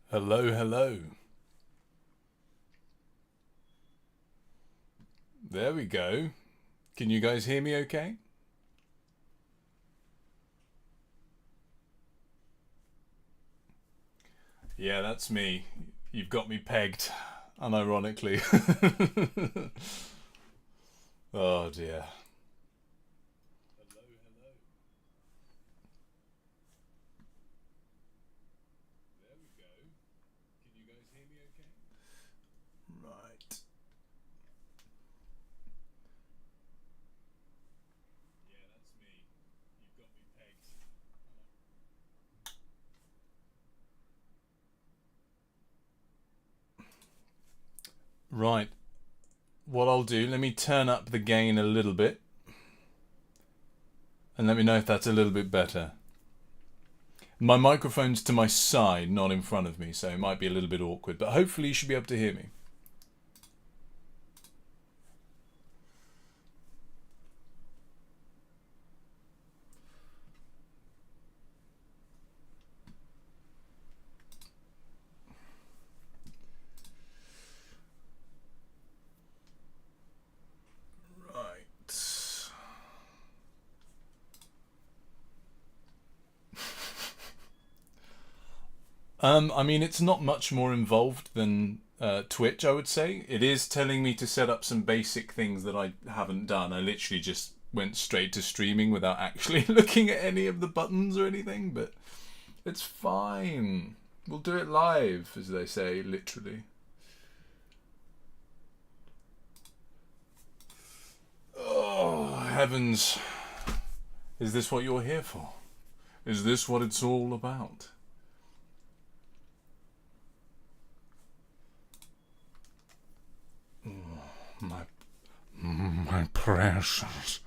Hello, hello. There we go. Can you guys hear me okay? Yeah, that's me. You've got me pegged, unironically. Oh dear. Hello, hello. There we go. Can you guys hear me okay? Right. Yeah, that's me. You've got me pegged. Right. What I'll do, let me turn up the gain a little bit and let me know if that's a little bit better. My microphone's to my side, not in front of me, so it might be a little bit awkward, but hopefully you should be able to hear me. Right. I mean, it's not much more involved than Twitch, I would say. It is telling me to set up some basic things that I haven't done. I literally just went straight to streaming without actually looking at any of the buttons or anything, but it's fine. We'll do it live, as they say, literally. Oh, heavens. Is this what you're here for? Is this what it's all about? My precious.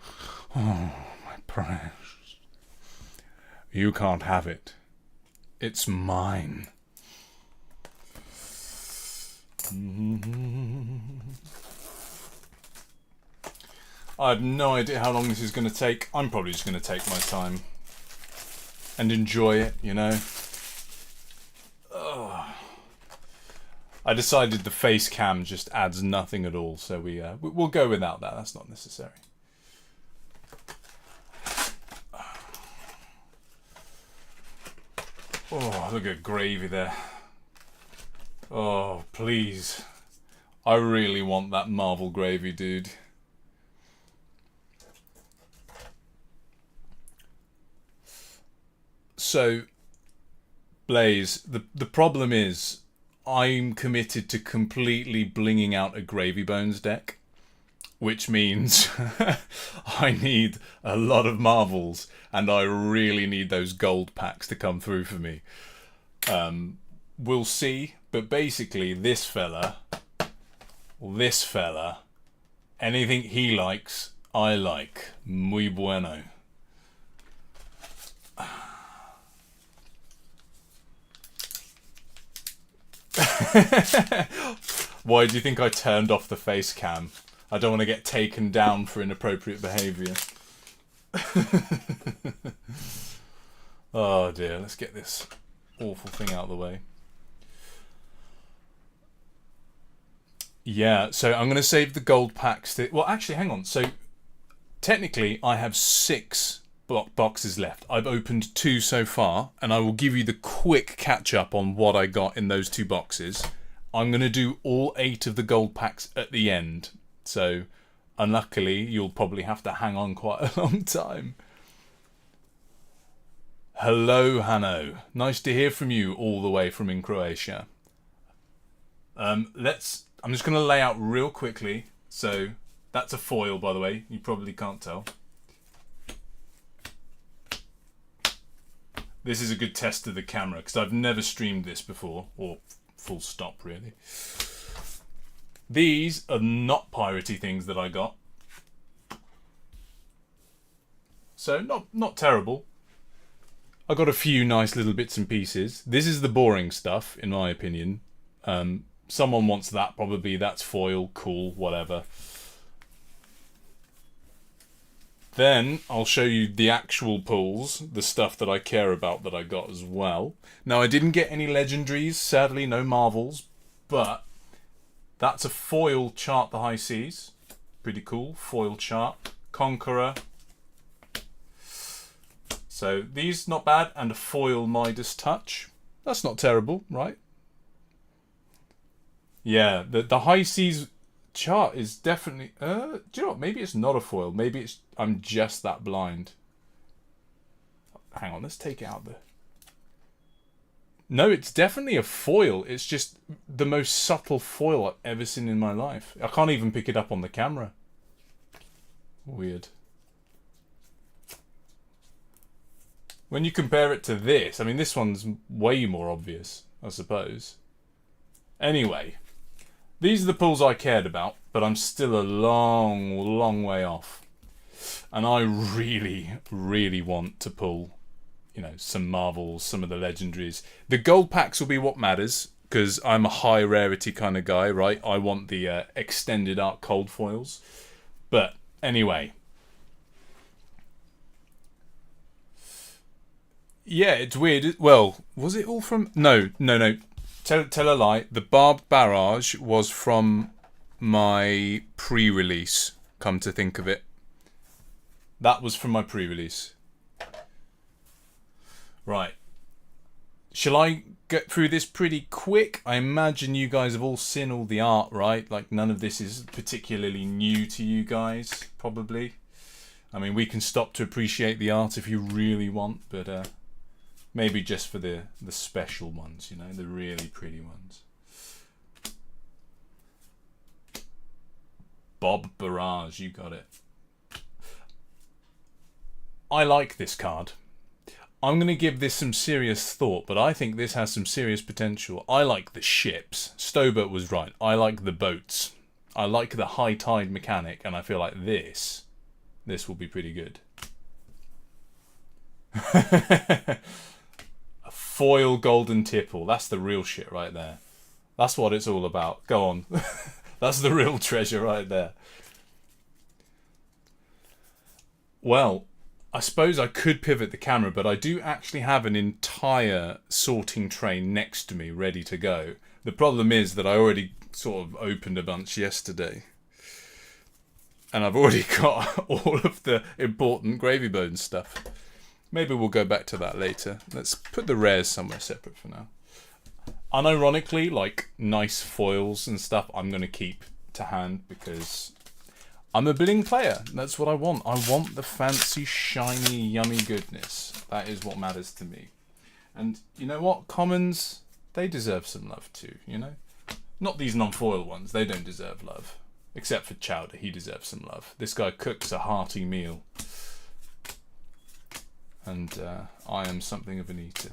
Oh, my precious. You can't have it. It's mine. I have no idea how long this is going to take. I'm probably just going to take my time and enjoy it, you know. I decided the face cam just adds nothing at all, so we'll go without that. That's not necessary. Oh, look at gravy there. Oh, please. I really want that Marvel gravy, dude. So, Blaze, the problem is I'm committed to completely blinging out a Gravy Bones deck, which means I need a lot of Marvels, and I really need those gold packs to come through for me. We'll see, but basically this fella, anything he likes, I like. Muy bueno. Why do you think I turned off the face cam? I don't want to get taken down for inappropriate behaviour. Oh dear, let's get this awful thing out of the way. Yeah, so I'm going to save the gold packs. Well, actually, hang on. So technically, I have 6 boxes left. I've opened 2 so far, and I will give you the quick catch up on what I got in those 2 boxes. I'm going to do all 8 of the gold packs at the end. So, unluckily, you'll probably have to hang on quite a long time. Hello, Hanno. Nice to hear from you all the way from in Croatia. I'm just going to lay out real quickly. So, that's a foil, by the way. You probably can't tell. This is a good test of the camera because I've never streamed this before, or full stop really. These are not piratey things that I got, so not terrible. I got a few nice little bits and pieces. This is the boring stuff, in my opinion. Someone wants that, probably. That's foil, cool, whatever. Then I'll show you the actual pulls, the stuff that I care about that I got as well. Now, I didn't get any legendaries, sadly, no Marvels, but that's a foil Chart the High Seas. Pretty cool, foil chart. Conqueror. So these not bad, and a foil Midas Touch. That's not terrible, right? Yeah, the High Seas chart is definitely... do you know what? Maybe it's not a foil. Maybe it's I'm just that blind. Hang on, let's take it out there. No, it's definitely a foil. It's just the most subtle foil I've ever seen in my life. I can't even pick it up on the camera. Weird. When you compare it to this, I mean, this one's way more obvious, I suppose. Anyway, these are the pulls I cared about, but I'm still a long, long way off. And I really, really want to pull, you know, some Marvels, some of the legendaries. The gold packs will be what matters, because I'm a high rarity kind of guy, right? I want the extended art cold foils. But anyway. Yeah, it's weird. Well, was it all from... No. Tell a lie. The Barbed Barrage was from my pre-release, come to think of it. That was from my pre-release. Right. Shall I get through this pretty quick? I imagine you guys have all seen all the art, right? Like, none of this is particularly new to you guys, probably. I mean, we can stop to appreciate the art if you really want, but maybe just for the special ones, you know, the really pretty ones. Bob Barrage, you got it. I like this card. I'm going to give this some serious thought, but I think this has some serious potential. I like the ships. Stobert was right. I like the boats. I like the high tide mechanic, and I feel like this will be pretty good. A foil golden tipple. That's the real shit right there. That's what it's all about. Go on. That's the real treasure right there. Well, I suppose I could pivot the camera, but I do actually have an entire sorting train next to me ready to go. The problem is that I already sort of opened a bunch yesterday. And I've already got all of the important Gravy Bones stuff. Maybe we'll go back to that later. Let's put the rares somewhere separate for now. Unironically, like nice foils and stuff, I'm going to keep to hand because I'm a bling player. That's what I want. I want the fancy, shiny, yummy goodness. That is what matters to me. And you know what? Commons, they deserve some love too, you know? Not these non-foil ones. They don't deserve love. Except for Chowder. He deserves some love. This guy cooks a hearty meal. And I am something of an eater.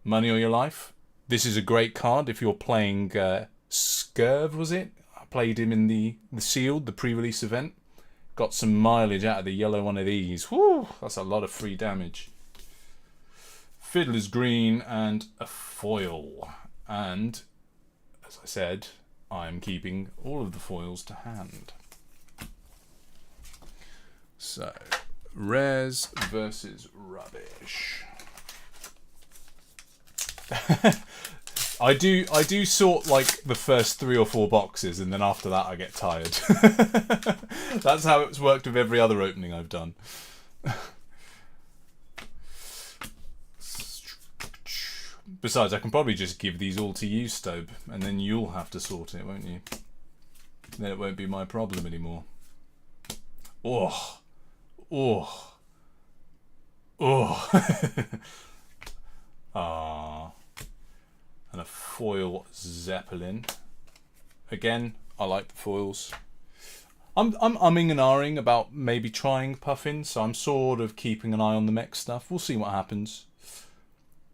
Money or Your Life. This is a great card if you're playing Scurv, was it? I played him in the Sealed, the pre-release event. Got some mileage out of the yellow one of these. Woo! That's a lot of free damage. Fiddler's Green and a foil. And, as I said, I'm keeping all of the foils to hand. So, rares versus rubbish. I do sort like the first 3 or 4 boxes, and then after that I get tired. That's how it's worked with every other opening I've done. Besides, I can probably just give these all to you, Stobe, and then you'll have to sort it, won't you? Then it won't be my problem anymore. Oh. Oh. Oh. Ah. And a foil Zeppelin. Again, I like the foils. I'm umming and ahhing about maybe trying Puffin, so I'm sort of keeping an eye on the mech stuff. We'll see what happens.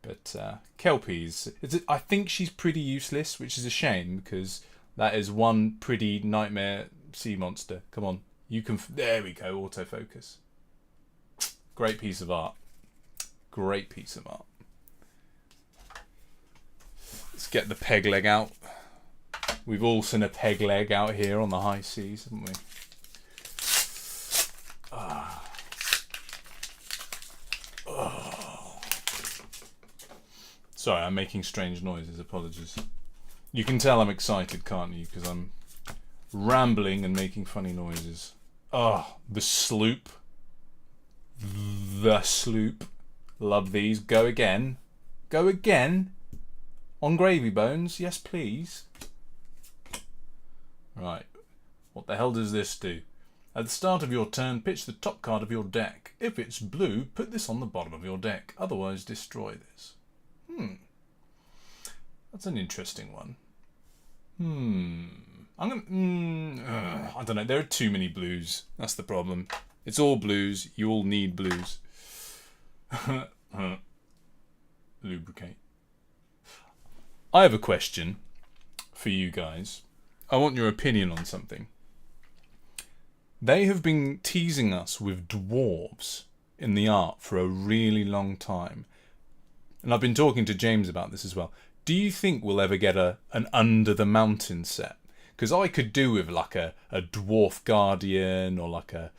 But Kelpies, I think she's pretty useless, which is a shame because that is one pretty nightmare sea monster. Come on, you can. There we go, autofocus. Great piece of art. Great piece of art. Let's get the peg leg out. We've all seen a peg leg out here on the high seas, haven't we? Sorry, I'm making strange noises. Apologies. You can tell I'm excited, can't you? Because I'm rambling and making funny noises. Oh, the sloop. The sloop. Love these. Go again. Go again. On gravy bones. Yes, please. Right. What the hell does this do? At the start of your turn, pitch the top card of your deck. If it's blue, put this on the bottom of your deck. Otherwise, destroy this. That's an interesting one. I'm gonna. I don't know. There are too many blues. That's the problem. It's all blues. You all need blues. Lubricate. I have a question for you guys. I want your opinion on something. They have been teasing us with dwarves in the art for a really long time. And I've been talking to James about this as well. Do you think we'll ever get an Under the Mountain set? Because I could do with like a dwarf guardian or like a,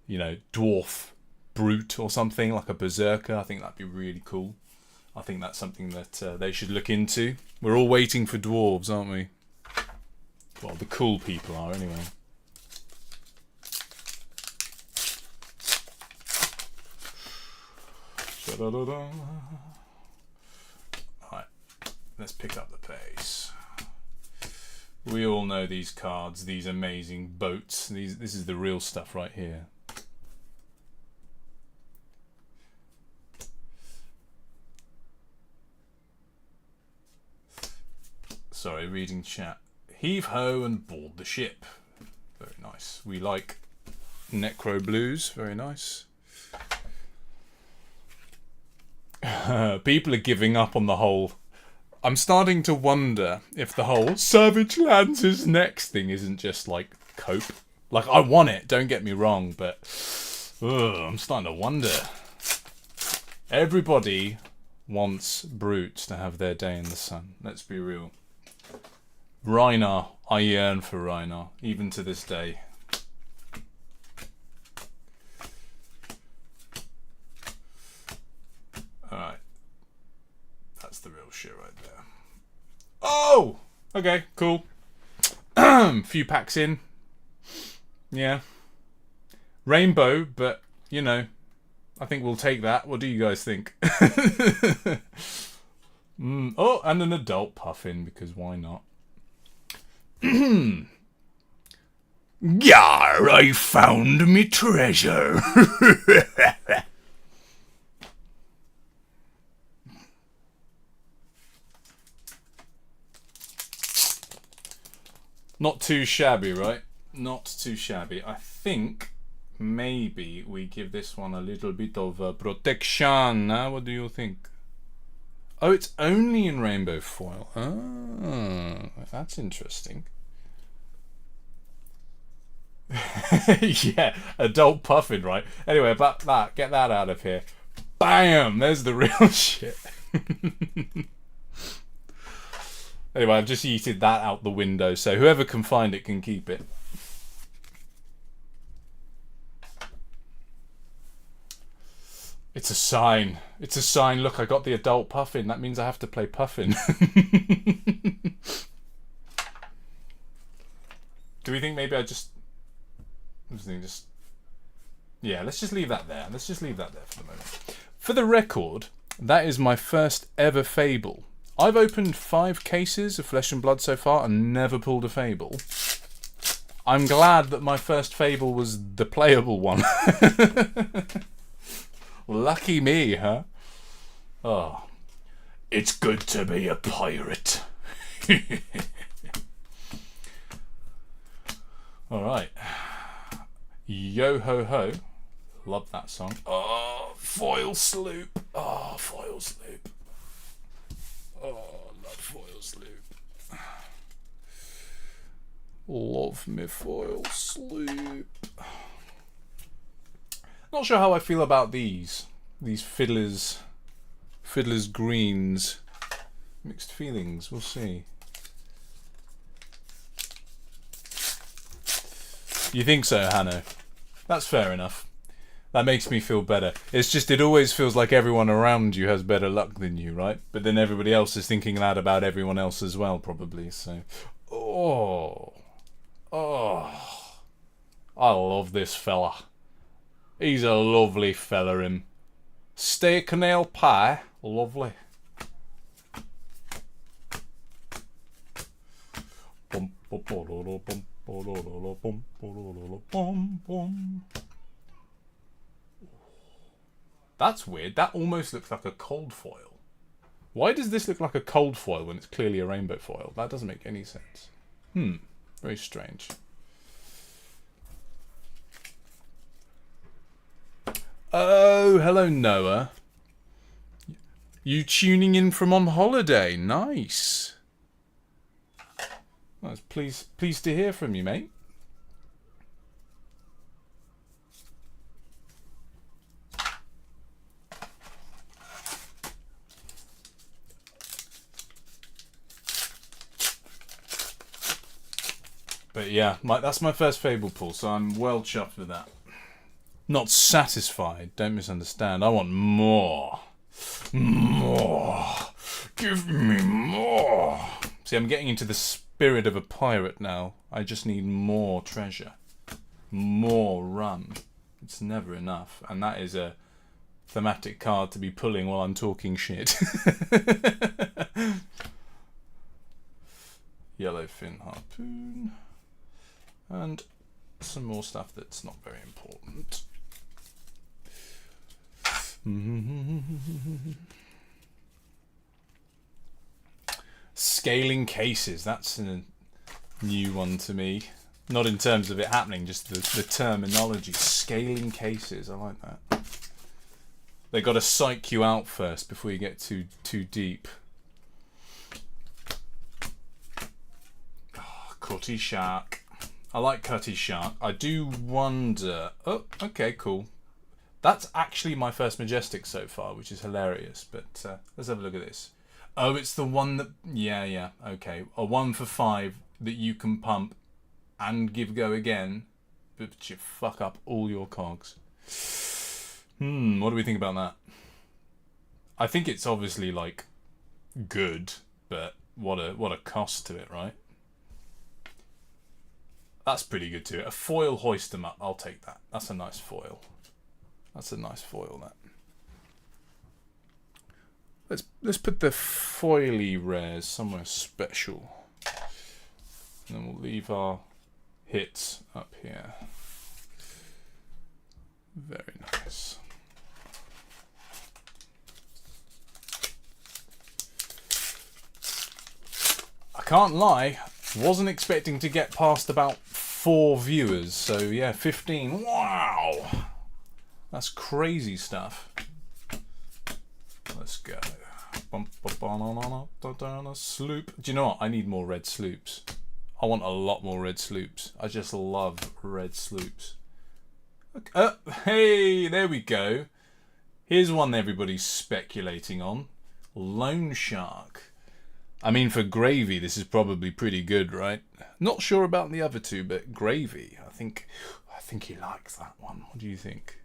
dwarf brute or something, like a berserker. I think that'd be really cool. I think that's something that they should look into. We're all waiting for dwarves, aren't we? Well, the cool people are anyway. Alright, let's pick up the pace. We all know these cards, these amazing boats. This is the real stuff right here. Sorry, reading chat. Heave ho and board the ship. Very nice. We like Necro Blues. Very nice. People are giving up on the whole. I'm starting to wonder if the whole Savage Lands is next thing isn't just like cope. Like, I want it, don't get me wrong, but I'm starting to wonder. Everybody wants brutes to have their day in the sun. Let's be real. Rhinar, I yearn for Rhinar, even to this day. Alright. That's the real shit right there. Oh! Okay, cool. Few packs in. Yeah. Rainbow, but, I think we'll take that. What do you guys think? Oh, and an adult puffin, because why not? Yar, I found me treasure. Not too shabby, right? Not too shabby. I think maybe we give this one a little bit of protection. What do you think? Oh, it's only in rainbow foil. Oh, that's interesting. Yeah, adult puffin, right? Anyway, about that, get that out of here. Bam! There's the real shit. Anyway, I've just yeeted that out the window, so whoever can find it can keep it. It's a sign. It's a sign. Look, I got the adult puffin. That means I have to play puffin. Do we think maybe yeah, let's just leave that there. Let's just leave that there for the moment. For the record, that is my first ever Fable. I've opened 5 cases of Flesh and Blood so far and never pulled a Fable. I'm glad that my first Fable was the playable one. Lucky me, huh? Oh, it's good to be a pirate. Alright. Yo ho ho. Love that song. Oh, foil sloop. Oh, foil sloop. Oh, love foil sloop. Love me foil sloop. Not sure how I feel about these fiddlers greens. Mixed feelings, we'll see. You think so, Hanno? That's fair enough. That makes me feel better. It's just, it always feels like everyone around you has better luck than you, right? But then everybody else is thinking that about everyone else as well, probably. So, oh, I love this fella. He's a lovely fella, him. Steak and ale pie, lovely. That's weird. That almost looks like a cold foil. Why does this look like a cold foil when it's clearly a rainbow foil? That doesn't make any sense. Very strange. Oh, hello, Noah. You tuning in from on holiday? Nice. I was pleased to hear from you, mate. But yeah, that's my first Fable pull, so I'm well chuffed with that. Not satisfied, don't misunderstand. I want more. More. Give me more. See, I'm getting into the spirit of a pirate now. I just need more treasure. More rum. It's never enough. And that is a thematic card to be pulling while I'm talking shit. Yellowfin harpoon. And some more stuff that's not very important. Scaling cases. That's a new one to me. Not in terms of it happening, just the terminology. Scaling cases. I like that. They got to psych you out first before you get too deep. Oh, Cutty Shark. I like Cutty Shark. I do wonder... Oh, okay, cool. That's actually my first Majestic so far, which is hilarious. But let's have a look at this. Oh, it's the one that... Yeah, okay. A 1 for 5 that you can pump and give go again, but you fuck up all your cogs. What do we think about that? I think it's obviously, like, good, but what a cost to it, right? That's pretty good too. A foil hoist 'em up. I'll take that. That's a nice foil. That's a nice foil, that. Let's put the foily rares somewhere special. And then we'll leave our hits up here. Very nice. I can't lie. Wasn't expecting to get past about 4 viewers, so yeah, 15. Wow, that's crazy stuff. Let's go. Sloop. Do you know what? I need more red sloops. I want a lot more red sloops. I just love red sloops. Hey, there we go. Here's one everybody's speculating on. Loan Shark. I mean, for Gravy, this is probably pretty good, right? Not sure about the other two, but Gravy, I think he likes that one. What do you think?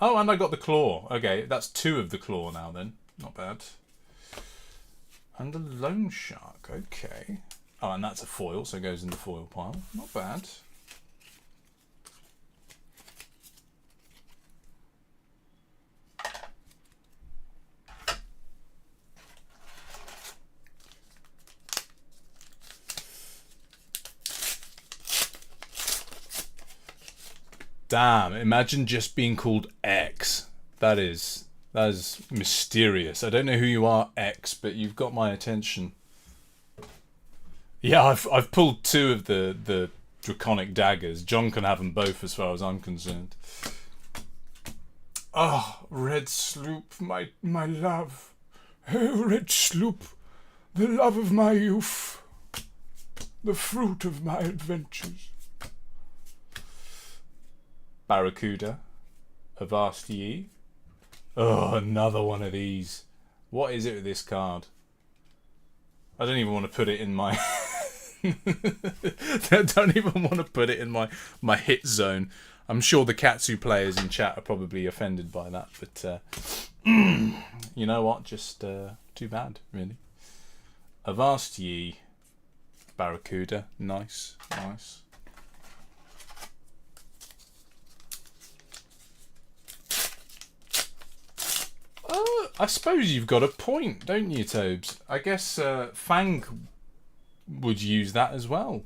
Oh, and I got the claw. Okay, that's 2 of the claw now then. Not bad. And a Loan Shark. Okay. Oh, and that's a foil, so it goes in the foil pile. Not bad. Damn, imagine just being called X. That is mysterious. I don't know who you are, X, but you've got my attention. Yeah, I've pulled 2 of the draconic daggers. John can have them both as far as I'm concerned. Oh, Red Sloop, my love. Oh, Red Sloop, the love of my youth. The fruit of my adventures. Barracuda, Avast Ye. Oh, another one of these. What is it with this card? I don't even want to put it in my Don't even want to put it in my hit zone. I'm sure the Katsu players in chat are probably offended by that, but you know what? Just too bad, really. Avast ye, Barracuda. Nice, nice. I suppose you've got a point, don't you, Tobes? I guess Fang would use that as well.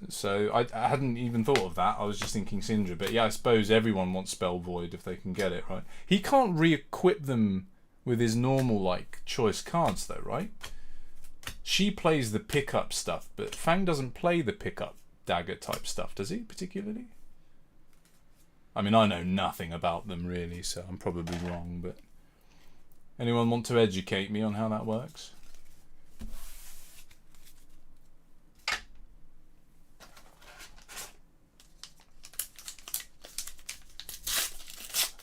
So I hadn't even thought of that. I was just thinking Syndra. But yeah, I suppose everyone wants Spell Void if they can get it, right? He can't re-equip them with his normal, like, choice cards, though, right? She plays the pickup stuff, but Fang doesn't play the pickup dagger type stuff, does he, particularly? I mean, I know nothing about them, really, so I'm probably wrong, but... Anyone want to educate me on how that works?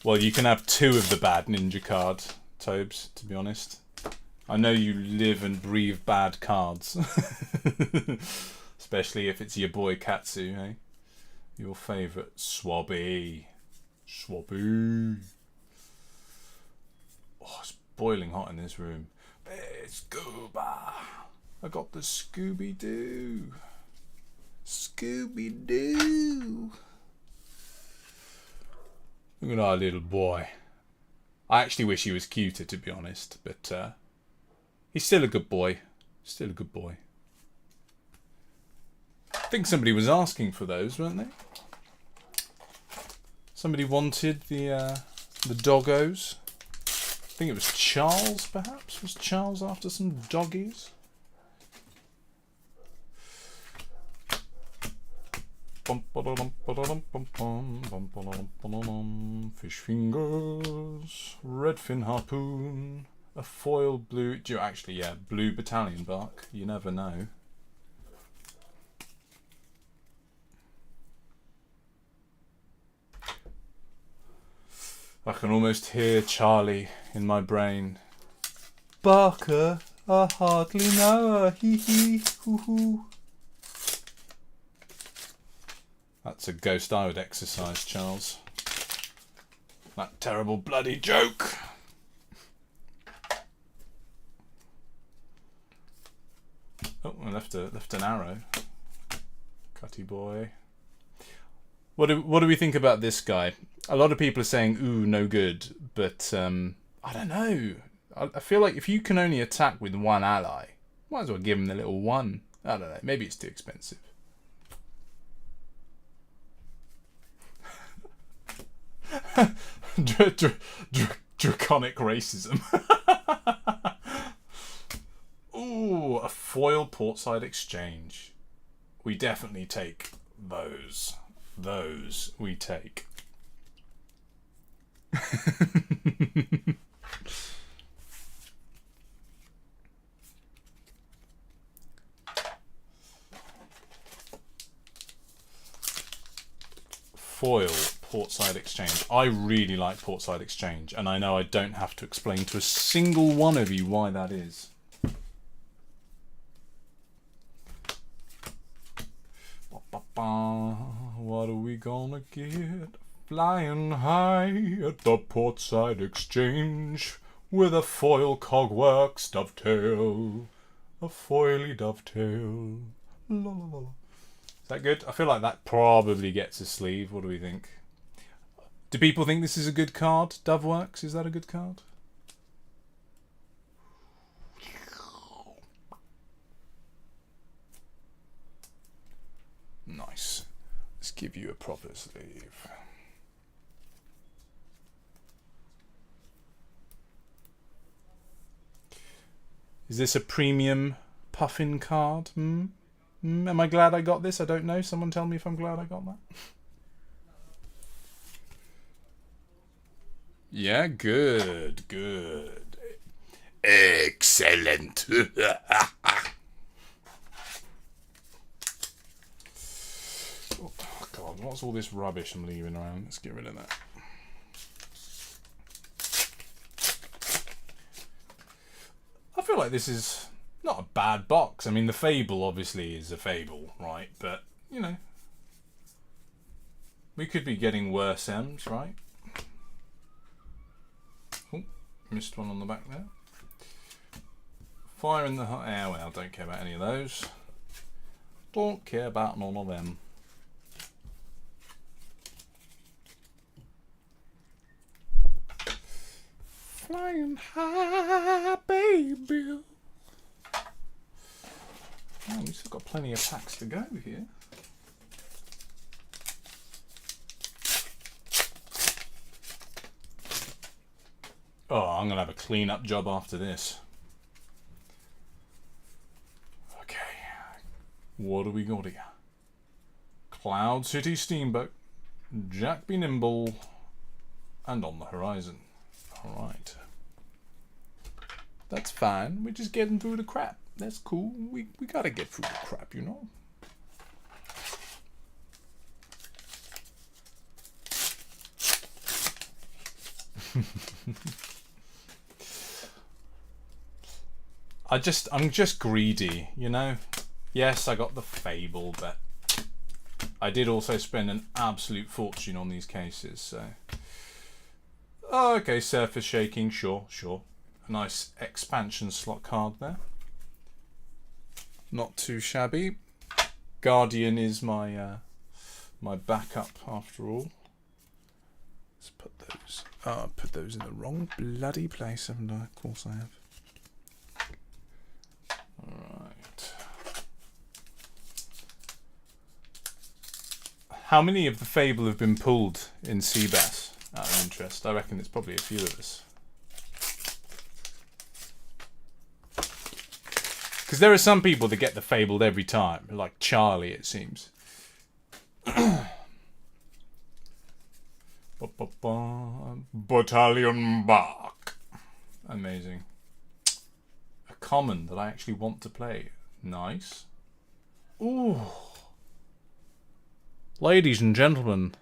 Well, you can have 2 of the bad ninja cards, Tobes, to be honest. I know you live and breathe bad cards. Especially if it's your boy Katsu, eh? Your favourite Swabby. Swabby. Oh, it's boiling hot in this room. It's Scuba. I got the Scooby-Doo. Scooby-Doo. Look at our little boy. I actually wish he was cuter, to be honest, but he's still a good boy. Still a good boy. I think somebody was asking for those, weren't they? Somebody wanted the doggos. I think it was Charles, perhaps? Was Charles after some doggies? Fish fingers, redfin harpoon, a foil blue... Actually, yeah, blue battalion bark. You never know. I can almost hear Charlie in my brain. Barker, I hardly know her. Hee hee, hoo hoo. That's a ghost I would exercise, Charles. That terrible bloody joke. Oh, I left an arrow. Cutty boy. What do we think about this guy? A lot of people are saying, ooh, no good. But, I don't know. I feel like if you can only attack with one ally, might as well give him the little one. I don't know. Maybe it's too expensive. Draconic racism. Ooh, a foil portside exchange. We definitely take those. Those we take. Foil portside exchange. I really like portside exchange, and I know I don't have to explain to a single one of you why that is. What are we gonna get? Flying high at the portside exchange with a foil cogworks dovetail. A foily dovetail. La la la. Is that good? I feel like that probably gets a sleeve. What do we think? Do people think this is a good card? Doveworks, is that a good card? Nice. Let's give you a proper sleeve. Is this a premium puffin card? Am I glad I got this? I don't know. Someone tell me if I'm glad I got that. Yeah, good, good. Excellent. Oh, God, what's all this rubbish I'm leaving around? Let's get rid of that. I feel like this is Not a bad box. I mean, the Fable obviously is a Fable, right? But, you know, we could be getting worse M's, right? Oh, missed one on the back there. Fire in the heart. Yeah, well, don't care about any of those. Don't care about none of them. Flying high, baby. Oh, we've still got plenty of packs to go here. Oh, I'm going to have a clean-up job after this. Okay. What do we got here? Cloud City Steamboat, Jack Be Nimble, and On the Horizon. Alright. That's fine. We're just getting through the crap. That's cool. We gotta get through the crap, you know? I'm just greedy, you know? Yes, I got the Fable, but I did also spend an absolute fortune on these cases, so... Oh, okay, surface shaking, sure. A nice expansion slot card there. Not too shabby. Guardian is my my backup after all. Let's put those... Oh, I put those in the wrong bloody place, haven't I? Of course I have. Alright. How many of the Fable have been pulled in Seabass? Out of interest. I reckon it's probably a few of us. Because there are some people that get the Fabled every time. Like Charlie, it seems. Battalion Bark. Amazing. A common that I actually want to play. Nice. Ooh. Ladies and gentlemen,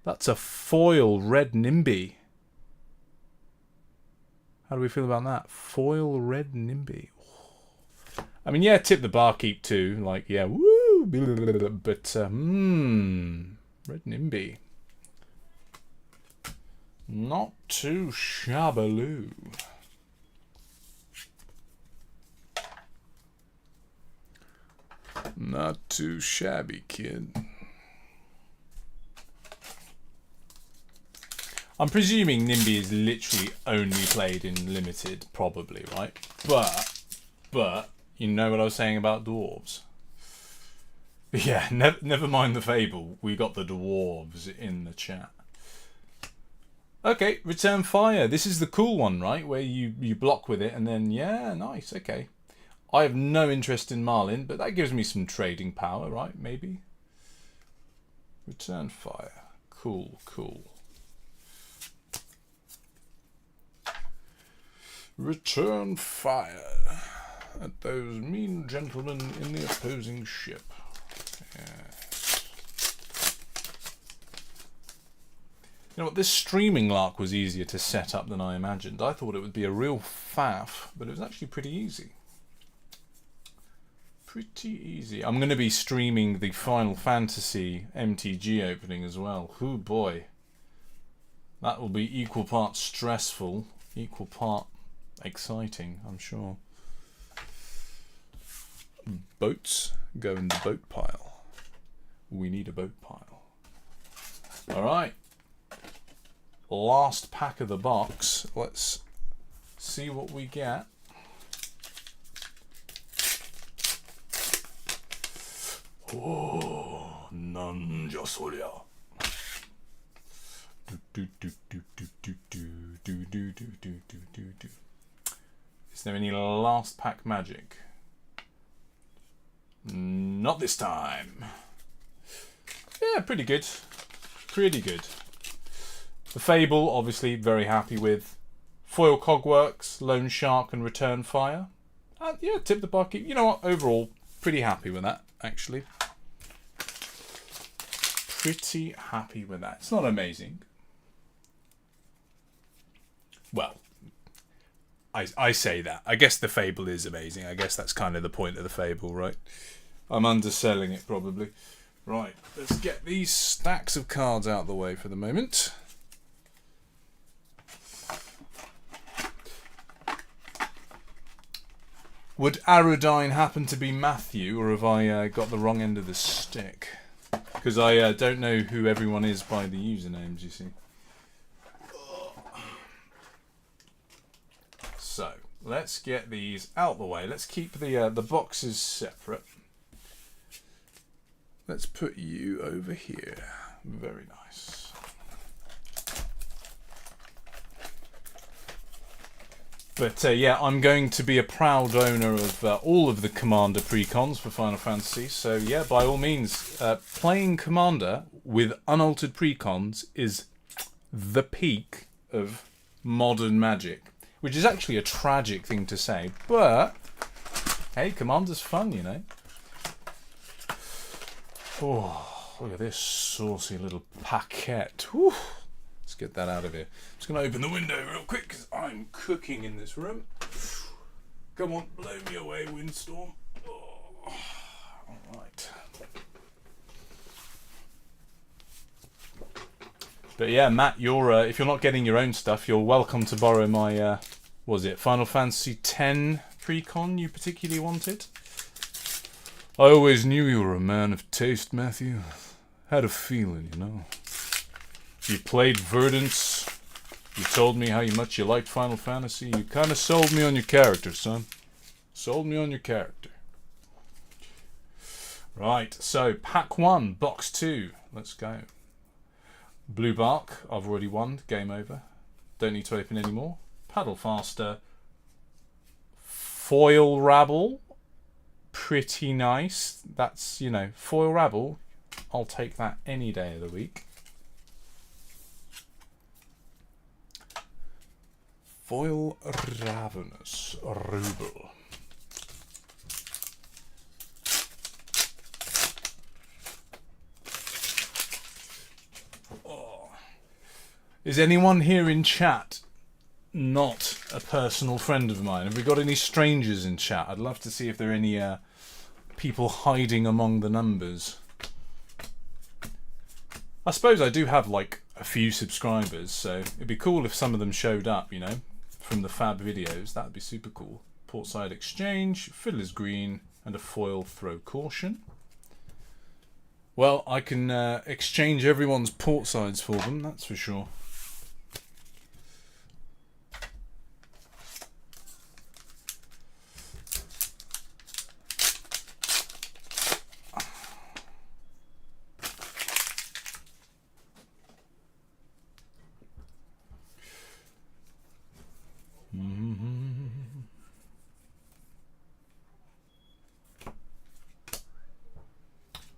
that's a foil red Nimby. How do we feel about that? Foil red Nimby. I mean, yeah, tip the barkeep too. Like, yeah, woo. But, red Nimby. Not too shabaloo. Not too shabby, kid. I'm presuming Nimby is literally only played in limited, probably, right? But you know what I was saying about dwarves? Yeah, never mind the Fable. We got the dwarves in the chat. Okay, Return Fire. This is the cool one, right? Where you block with it and then, yeah, nice, okay. I have no interest in Marlin, but that gives me some trading power, right? Maybe. Return Fire. Cool. Return fire at those mean gentlemen in the opposing ship. Yeah. You know what, this streaming lark was easier to set up than I imagined. I thought it would be a real faff, but it was actually pretty easy. I'm going to be streaming the Final Fantasy MTG opening as well. Oh boy. That will be equal part stressful, equal part exciting, I'm sure. Boats go in the boat pile. We need a boat pile. Alright. Last pack of the box. Let's see what we get. Oh, Nanja Soria. Is there any last pack magic? Not this time. Yeah, pretty good. The Fable, obviously, very happy with. Foil Cogworks, Lone Shark, and Return Fire. Yeah, tip the barkeep. You know what? Overall, pretty happy with that, actually. Pretty happy with that. It's not amazing. Well, I say that. I guess the Fable is amazing. I guess that's kind of the point of the Fable, right? I'm underselling it, probably. Right, let's get these stacks of cards out of the way for the moment. Would Aradine happen to be Matthew, or have I got the wrong end of the stick? Because I don't know who everyone is by the usernames, you see. So, let's get these out the way. Let's keep the boxes separate. Let's put you over here. Very nice. But yeah, I'm going to be a proud owner of all of the Commander precons for Final Fantasy. So yeah, by all means, playing Commander with unaltered precons is the peak of modern Magic. Which is actually a tragic thing to say. But, hey, Commander's fun, you know. Oh, look at this saucy little paquette. Whew. Let's get that out of here. I'm just going to open the window real quick because I'm cooking in this room. Come on, blow me away, windstorm. Oh, all right. But yeah, Matt, you're if you're not getting your own stuff, you're welcome to borrow my, was it Final Fantasy X precon you particularly wanted? I always knew you were a man of taste, Matthew. Had a feeling, you know. You played Verdance. You told me how much you liked Final Fantasy. You kind of sold me on your character, son. Sold me on your character. Right, so pack 1, box 2. Let's go. Blue Bark, I've already won. Game over. Don't need to open any more. Paddle Faster. Foil Rabble. Pretty nice. That's, you know, Foil Rabble. I'll take that any day of the week. Foil Ravenous Ruble. Oh. Is anyone here in chat not a personal friend of mine? Have we got any strangers in chat? I'd love to see if there are any people hiding among the numbers. I suppose I do have like a few subscribers, so it'd be cool if some of them showed up, you know, from the Fab videos. That'd be super cool. Portside Exchange, Fiddler's Green, and a foil Throw Caution. Well, I can exchange everyone's portsides for them, that's for sure.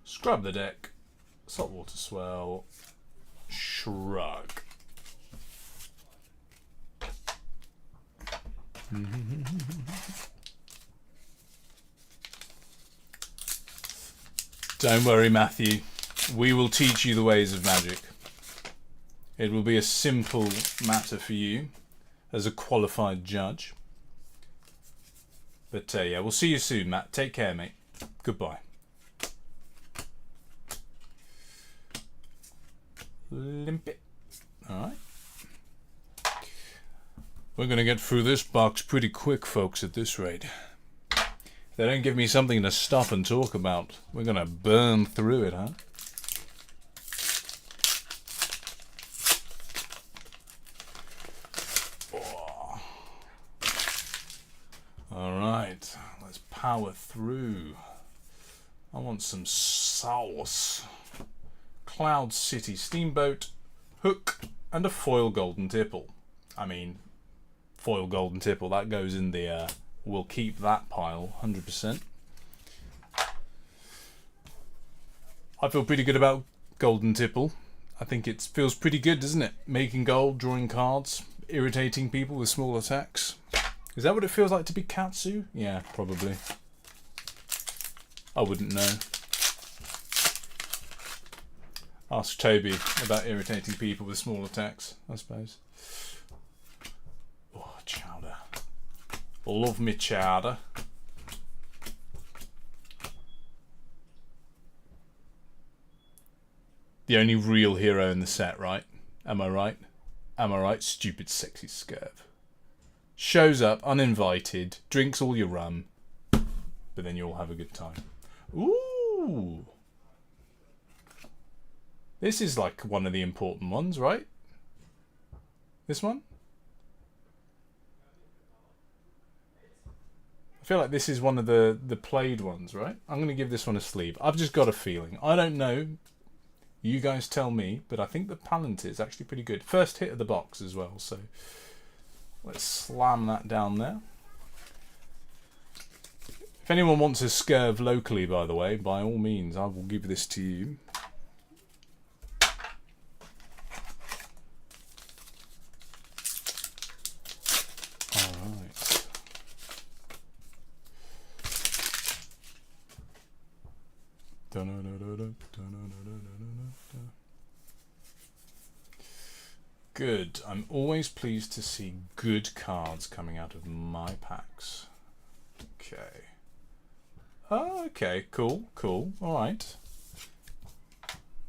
Scrub the deck. Saltwater Swell. Shrug. Don't worry, Matthew. We will teach you the ways of magic. It will be a simple matter for you as a qualified judge. But yeah, we'll see you soon, Matt. Take care, mate. Goodbye. Limpet. Alright. We're going to get through this box pretty quick, folks, at this rate. If they don't give me something to stop and talk about, we're going to burn through it, huh? Oh. Alright, let's power through. I want some sauce. Cloud City Steamboat, Hook, and a foil Golden Tipple. I mean, foil Golden Tipple, that goes in the, we'll keep that pile, 100%. I feel pretty good about Golden Tipple. I think it feels pretty good, doesn't it? Making gold, drawing cards, irritating people with small attacks. Is that what it feels like to be Katsu? Yeah, probably. I wouldn't know. Ask Toby about irritating people with small attacks, I suppose. Oh, chowder. Love me chowder. The only real hero in the set, right? Am I right? Am I right? Stupid sexy Scurv. Shows up uninvited, drinks all your rum, but then you all have a good time. Ooh! This is like one of the important ones, right? This one? I feel like this is one of the played ones, right? I'm going to give this one a sleeve. I've just got a feeling. I don't know. You guys tell me, but I think the Palantir is actually pretty good. First hit of the box as well, so let's slam that down there. If anyone wants a Scurv locally, by the way, by all means, I will give this to you. Alright. Good. I'm always pleased to see good cards coming out of my packs. Okay. Oh, okay. Cool. Cool. All right.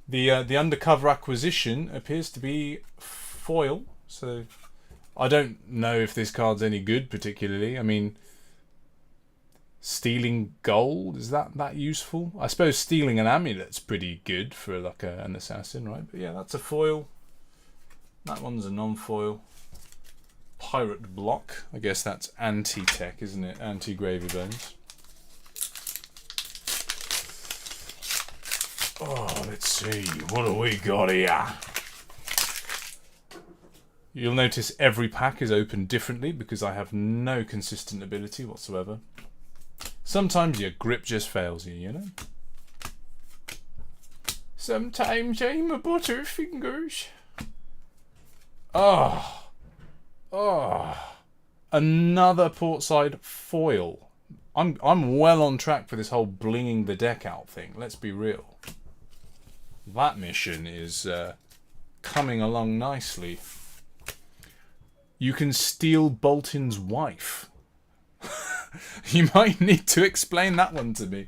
The undercover acquisition appears to be foil. So I don't know if this card's any good particularly. I mean, stealing gold, is that useful? I suppose stealing an amulet's pretty good for like an assassin, right? But yeah, that's a foil. That one's a non-foil. Pirate block. I guess that's anti-tech, isn't it? Anti-gravy bones. Oh, let's see. What have we got here? You'll notice every pack is opened differently because I have no consistent ability whatsoever. Sometimes your grip just fails you, you know? Sometimes I'm a butterfingers. Oh. Oh. Another portside foil. I'm well on track for this whole blinging the deck out thing. Let's be real. That mission is coming along nicely. You can steal Bolton's wife. You might need to explain that one to me.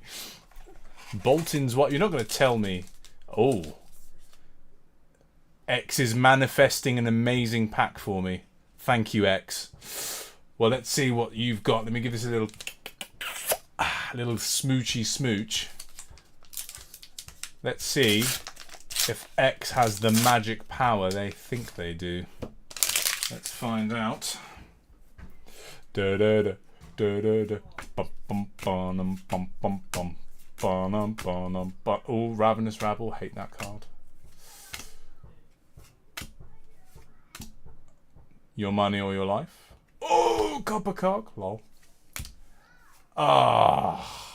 Bolton's wife. You're not going to tell me. Oh. X is manifesting an amazing pack for me. Thank you, X. Well, let's see what you've got. Let me give this a little smoochy smooch. Let's see if X has the magic power they think they do. Let's find out. Da da da da da da. Bum bum bum bum bum bum bum bum bum. Oh, Ravenous Rabble. Hate that card. Your money or your life. Oh, Copper Cock. Lol. Ah.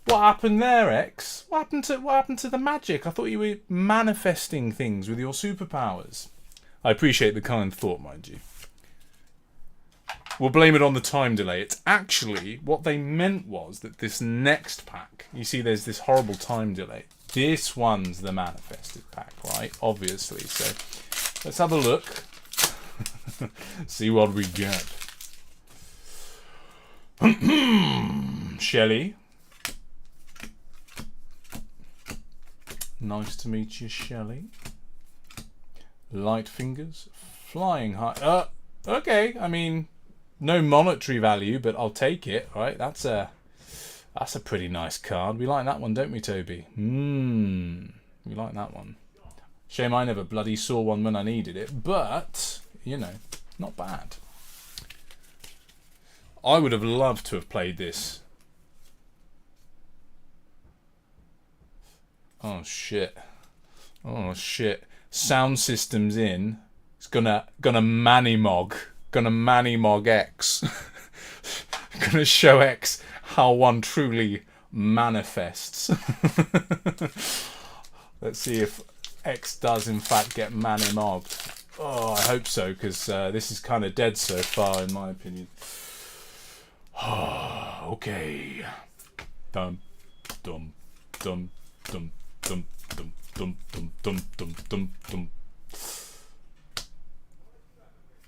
What happened there, X? What happened to the magic? I thought you were manifesting things with your superpowers. I appreciate the kind thought, mind you. We'll blame it on the time delay. It's actually, what they meant was that this next pack, you see there's this horrible time delay. This one's the manifested pack, right? Obviously. So let's have a look. See what we get. Shelley. Nice to meet you, Shelley. Light Fingers. Flying High. Okay, I mean, no monetary value, but I'll take it, right? That's a pretty nice card. We like that one, don't we, Toby? We like that one. Shame I never bloody saw one when I needed it, but, you know, not bad. I would have loved to have played this. Oh, shit. Oh, shit. Sound system's in. It's gonna Manimog. Gonna Manimog X. Gonna show X how one truly manifests. Let's see if X does in fact get Manimogged. Oh, I hope so, because this is kind of dead so far, in my opinion. Okay. Dum dum dum dum dum dum dum dum dum dum dum dum.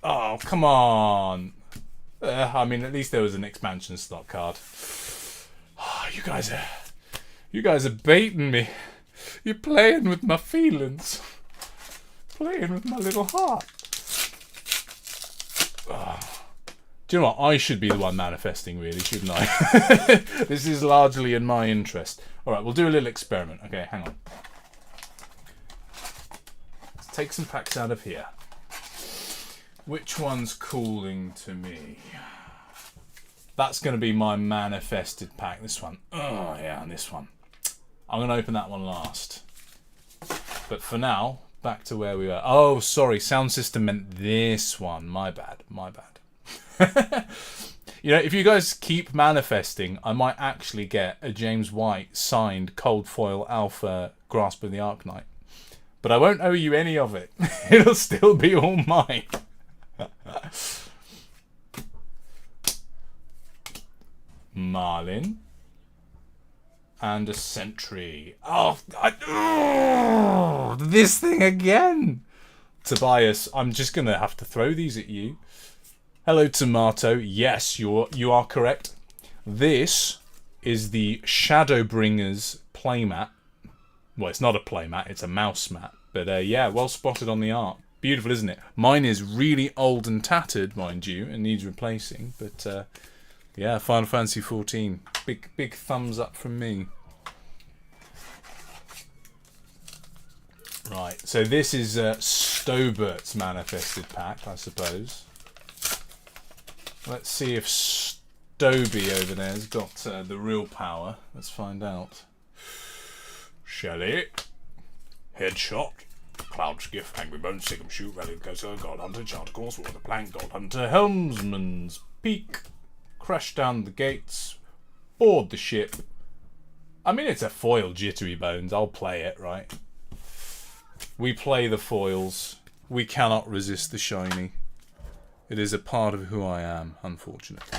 Oh, come on. I mean, at least there was an expansion slot card. Oh, you guys are baiting me. You're playing with my feelings. Playing with my little heart. Oh. Do you know what? I should be the one manifesting, really, shouldn't I? This is largely in my interest. Alright, we'll do a little experiment. Okay, hang on. Let's take some packs out of here. Which one's calling to me? That's going to be my manifested pack. This one. Oh, yeah, and this one. I'm going to open that one last. But for now, back to where we were. Oh, sorry. Sound system meant this one. My bad. My bad. You know, if you guys keep manifesting, I might actually get a James White signed Cold Foil Alpha Grasp of the Arknight. But I won't owe you any of it. It'll still be all mine. Marlin. And a Sentry. Oh, this thing again. Tobias, I'm just going to have to throw these at you. Hello, Tomato. Yes, you are correct. This is the Shadowbringers playmat. Well, it's not a playmat, it's a mouse mat. But yeah, well spotted on the art. Beautiful, isn't it? Mine is really old and tattered, mind you, and needs replacing. But yeah, Final Fantasy XIV. Big thumbs up from me. Right, so this is Stobert's manifested pack, I suppose. Let's see if Stoby over there has got the real power. Let's find out. Shelley. Headshot. Cloud Skiff. Angry Bones. Sigum Shoot. Rallied Coaster. God Hunter. Charter Course. Water Plank. God Hunter. Helmsman's Peak. Crash down the gates. Board the ship. I mean, it's a foil, Jittery Bones. I'll play it, right? We play the foils. We cannot resist the shiny. It is a part of who I am, unfortunately.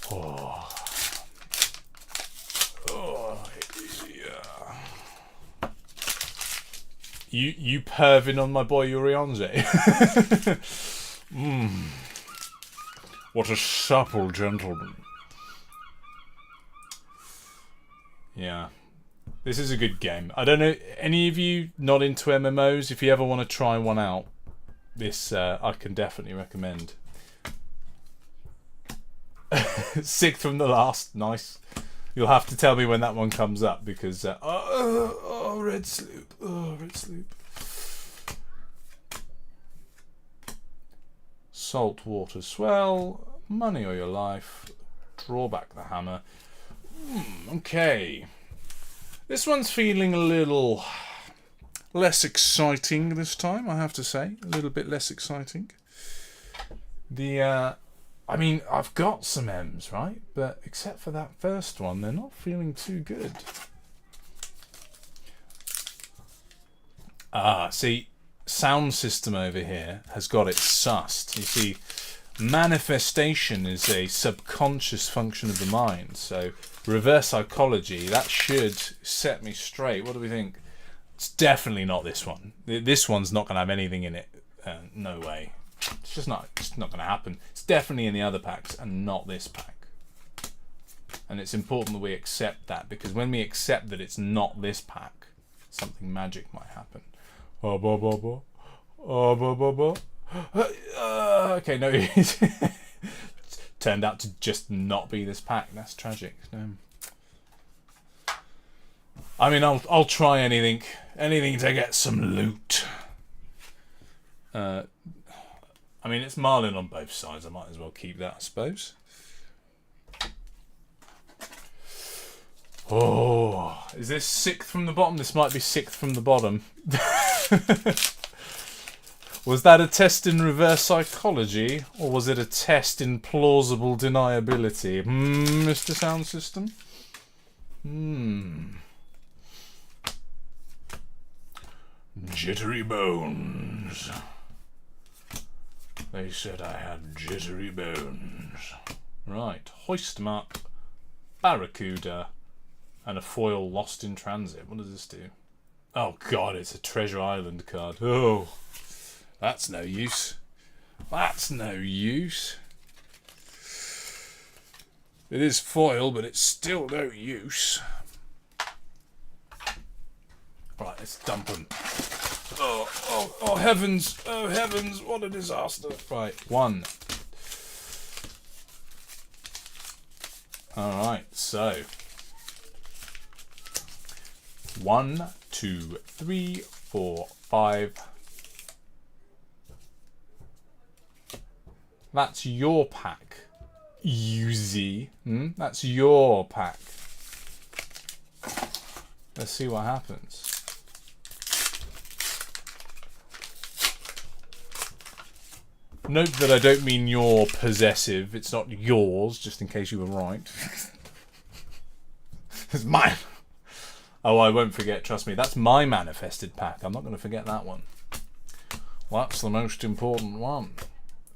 Oh, yeah. You perving on my boy Urianger. What a supple gentleman. Yeah. This is a good game. I don't know, any of you not into MMOs, if you ever want to try one out, this I can definitely recommend. Sixth from the last, nice. You'll have to tell me when that one comes up because Red Sloop, Red Sloop. Saltwater Swell, Money or Your Life, Draw Back the Hammer. Okay. This one's feeling a little less exciting this time, I have to say. A little bit less exciting. I mean, I've got some M's, right? But except for that first one, they're not feeling too good. See, sound system over here has got it sussed. You see, manifestation is a subconscious function of the mind. So, reverse psychology, that should set me straight. What do we think? It's definitely not this one. This one's not going to have anything in it. No way. It's just not going to happen. It's definitely in the other packs and not this pack. And it's important that we accept that, because when we accept that it's not this pack, something magic might happen. Okay, no. Turned out to just not be this pack. That's tragic. No. I mean, I'll try anything to get some loot. I mean, it's Marlin on both sides. I might as well keep that, I suppose. Oh, is this sixth from the bottom? This might be sixth from the bottom. Was that a test in reverse psychology, or was it a test in plausible deniability? Mr. Sound System? Jittery Bones. They said I had jittery bones. Right, hoist 'em up, Barracuda, and a foil Lost in Transit. What does this do? Oh god, it's a Treasure Island card. Oh, That's no use. That's no use. It is foil, but it's still no use. Right, let's dump them. Oh heavens! Oh heavens! What a disaster! Right, one. All right, so 1, 2, 3, 4, 5. That's your pack. Yuzi. That's your pack. Let's see what happens. Note that I don't mean you're possessive. It's not yours, just in case you were right. It's mine. Oh, I won't forget, trust me. That's my manifested pack. I'm not going to forget that one. Well, that's the most important one.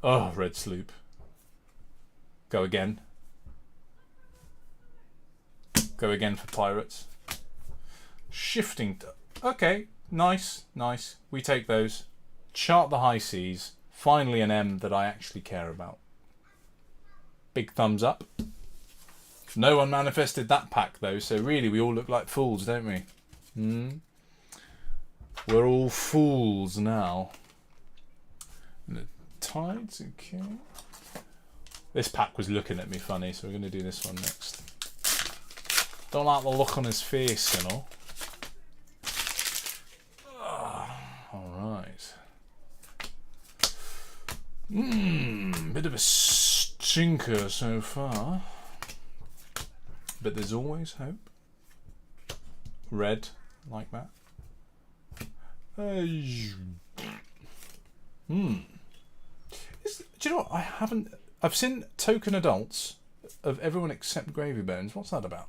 Oh, red sloop. Go again. Go again for pirates. Shifting. Okay, nice, nice. We take those. Chart the high seas. Finally an M that I actually care about. Big thumbs up. No one manifested that pack though, so really we all look like fools, don't we? We're all fools now. And the tides, okay. This pack was looking at me funny, so we're going to do this one next. Don't like the look on his face, you know. Alright. Bit of a stinker so far. But there's always hope. Red, like that. Do you know what? I've seen token adults of everyone except Gravy Bones. What's that about?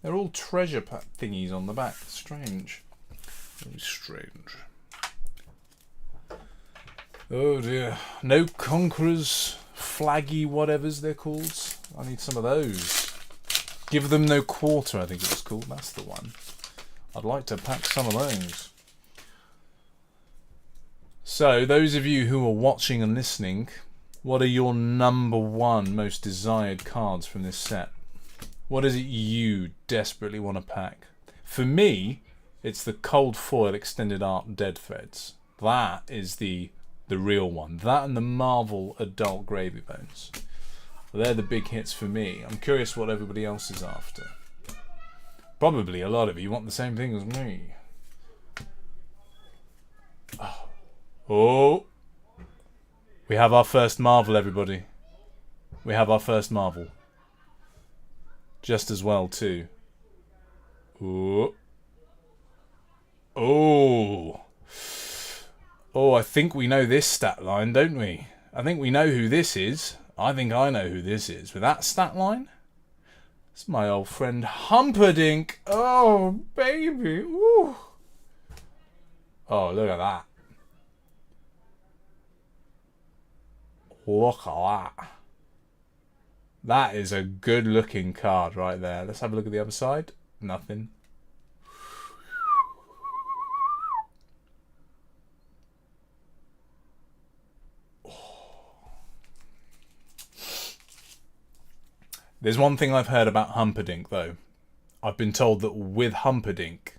They're all treasure pack thingies on the back. Strange. Very strange. Oh dear. No conquerors, flaggy whatevers they're called. I need some of those. Give them no quarter, I think it was called. That's the one. I'd like to pack some of those. So, those of you who are watching and listening, what are your number one most desired cards from this set? What is it you desperately want to pack? For me, it's the Cold Foil Extended Art Dead Threads. That is the real one. That and the Marvel Adult Gravy Bones. They're the big hits for me. I'm curious what everybody else is after. Probably a lot of you want the same thing as me. Oh. We have our first Marvel, everybody. We have our first Marvel. Just as well, too. Oh. Oh. Oh, I think we know this stat line, don't we? I think we know who this is. I think I know who this is. With that stat line, it's my old friend Humperdinck. Oh, baby. Ooh. Oh, look at that. Look at that. That is a good looking card right there. Let's have a look at the other side. Nothing. There's one thing I've heard about Humperdinck, though. I've been told that with Humperdinck,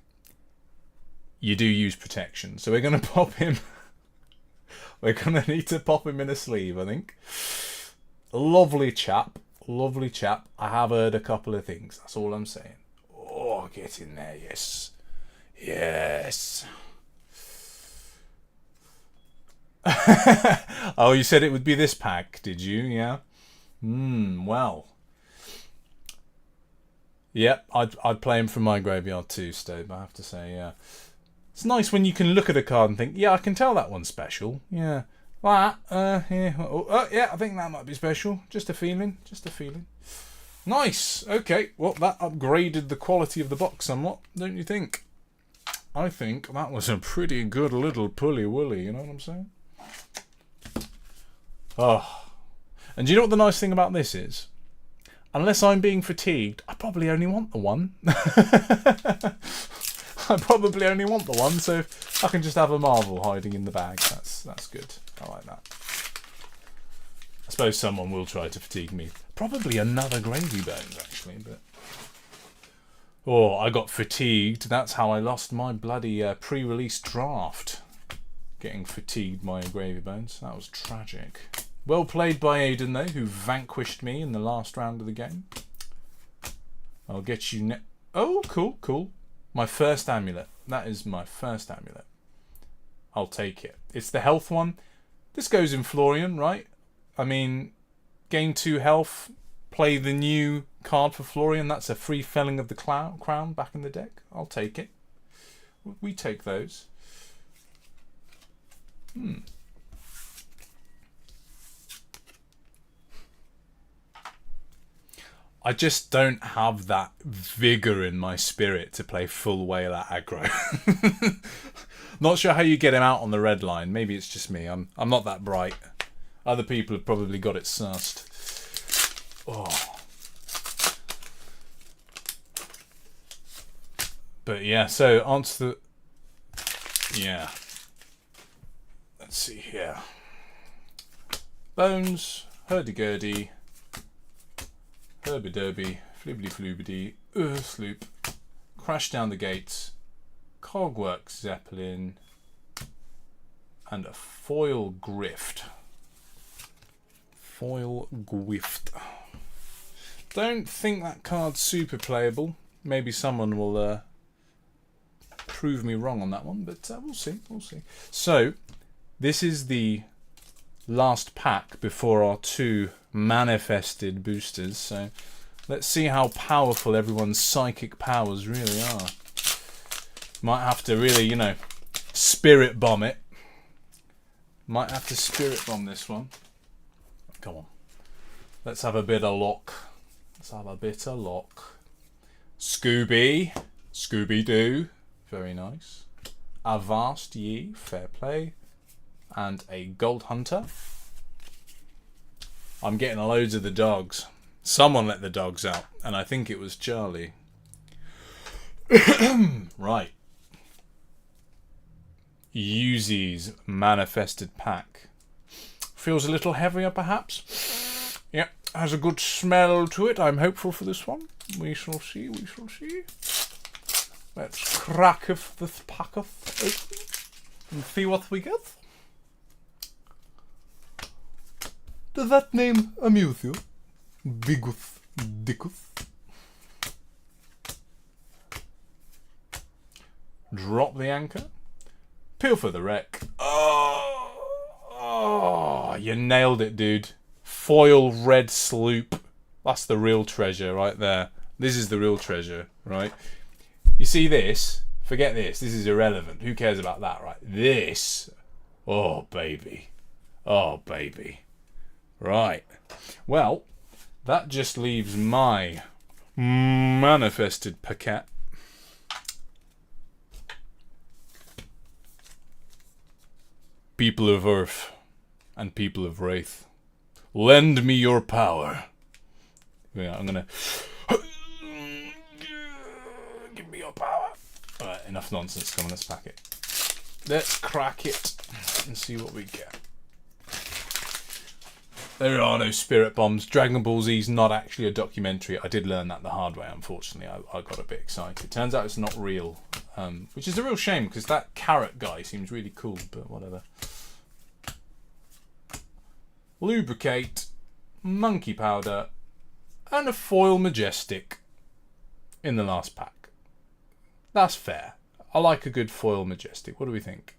you do use protection. So we're going to pop him. We're going to need to pop him in a sleeve, I think. Lovely chap. Lovely chap. I have heard a couple of things. That's all I'm saying. Oh, get in there, yes. Yes. Oh, you said it would be this pack, did you? Yeah. Well. Yep, I'd play him from my graveyard too, Stobe, I have to say, yeah. It's nice when you can look at a card and think, yeah, I can tell that one's special. Yeah. That, yeah. Yeah, I think that might be special. Just a feeling. Just a feeling. Nice. Okay. Well, that upgraded the quality of the box somewhat, don't you think? I think that was a pretty good little pulley-woolly, you know what I'm saying? Oh. And do you know what the nice thing about this is? Unless I'm being fatigued, I probably only want the one. I probably only want the one, so I can just have a Marvel hiding in the bag. That's good. I like that. I suppose someone will try to fatigue me. Probably another Gravy Bones, actually, but... Oh, I got fatigued. That's how I lost my bloody pre-release draft. Getting fatigued by Gravy Bones. That was tragic. Well played by Aiden, though, who vanquished me in the last round of the game. I'll get you... Oh, cool, cool. My first amulet. That is my first amulet. I'll take it. It's the health one. This goes in Florian, right? I mean, gain 2 health. Play the new card for Florian. That's a free felling of the crown back in the deck. I'll take it. We take those. I just don't have that vigor in my spirit to play full whaler aggro. Not sure how you get him out on the red line. Maybe it's just me. I'm not that bright. Other people have probably got it sussed. Oh. But yeah, so onto the... Yeah. Let's see here. Bones, hurdy-gurdy, herby-derby, flibbity-floobity, sloop, crash down the gates, cogwork zeppelin, and a foil grift. Foil Gwift. Don't think that card's super playable. Maybe someone will prove me wrong on that one, but we'll see. We'll see. So, this is the last pack before our 2 manifested boosters. So, let's see how powerful everyone's psychic powers really are. Might have to really, you know, spirit bomb it. Might have to spirit bomb this one. Come on. Let's have a bit of luck. Let's have a bit of luck. Scooby. Scooby-Doo. Very nice. Avast ye. Fair play. And a Gold Hunter. I'm getting loads of the dogs. Someone let the dogs out. And I think it was Charlie. Right. Yuzi's manifested pack. Feels a little heavier, perhaps. Yeah, has a good smell to it. I'm hopeful for this one. We shall see, we shall see. Let's crack this pack open and see what we get. Does that name amuse you? Bigus Dickus. Drop the anchor. Peel for the wreck. Oh, you nailed it, dude. Foil red sloop. That's the real treasure right there. This is the real treasure, right? You see this? Forget this. This is irrelevant. Who cares about that, right? This. Oh, baby. Oh, baby. Right. Well, that just leaves my manifested packet. People of Earth and people of Wraith, lend me your power. Yeah, I'm gonna... Give me your power. Alright, enough nonsense. Come on, let's pack it. Let's crack it and see what we get. There are no spirit bombs. Dragon Ball Z is not actually a documentary. I did learn that the hard way, unfortunately. I got a bit excited. Turns out it's not real. Which is a real shame, because that carrot guy seems really cool, but whatever. Lubricate, monkey powder, and a foil majestic in the last pack. That's fair. I like a good foil majestic. What do we think?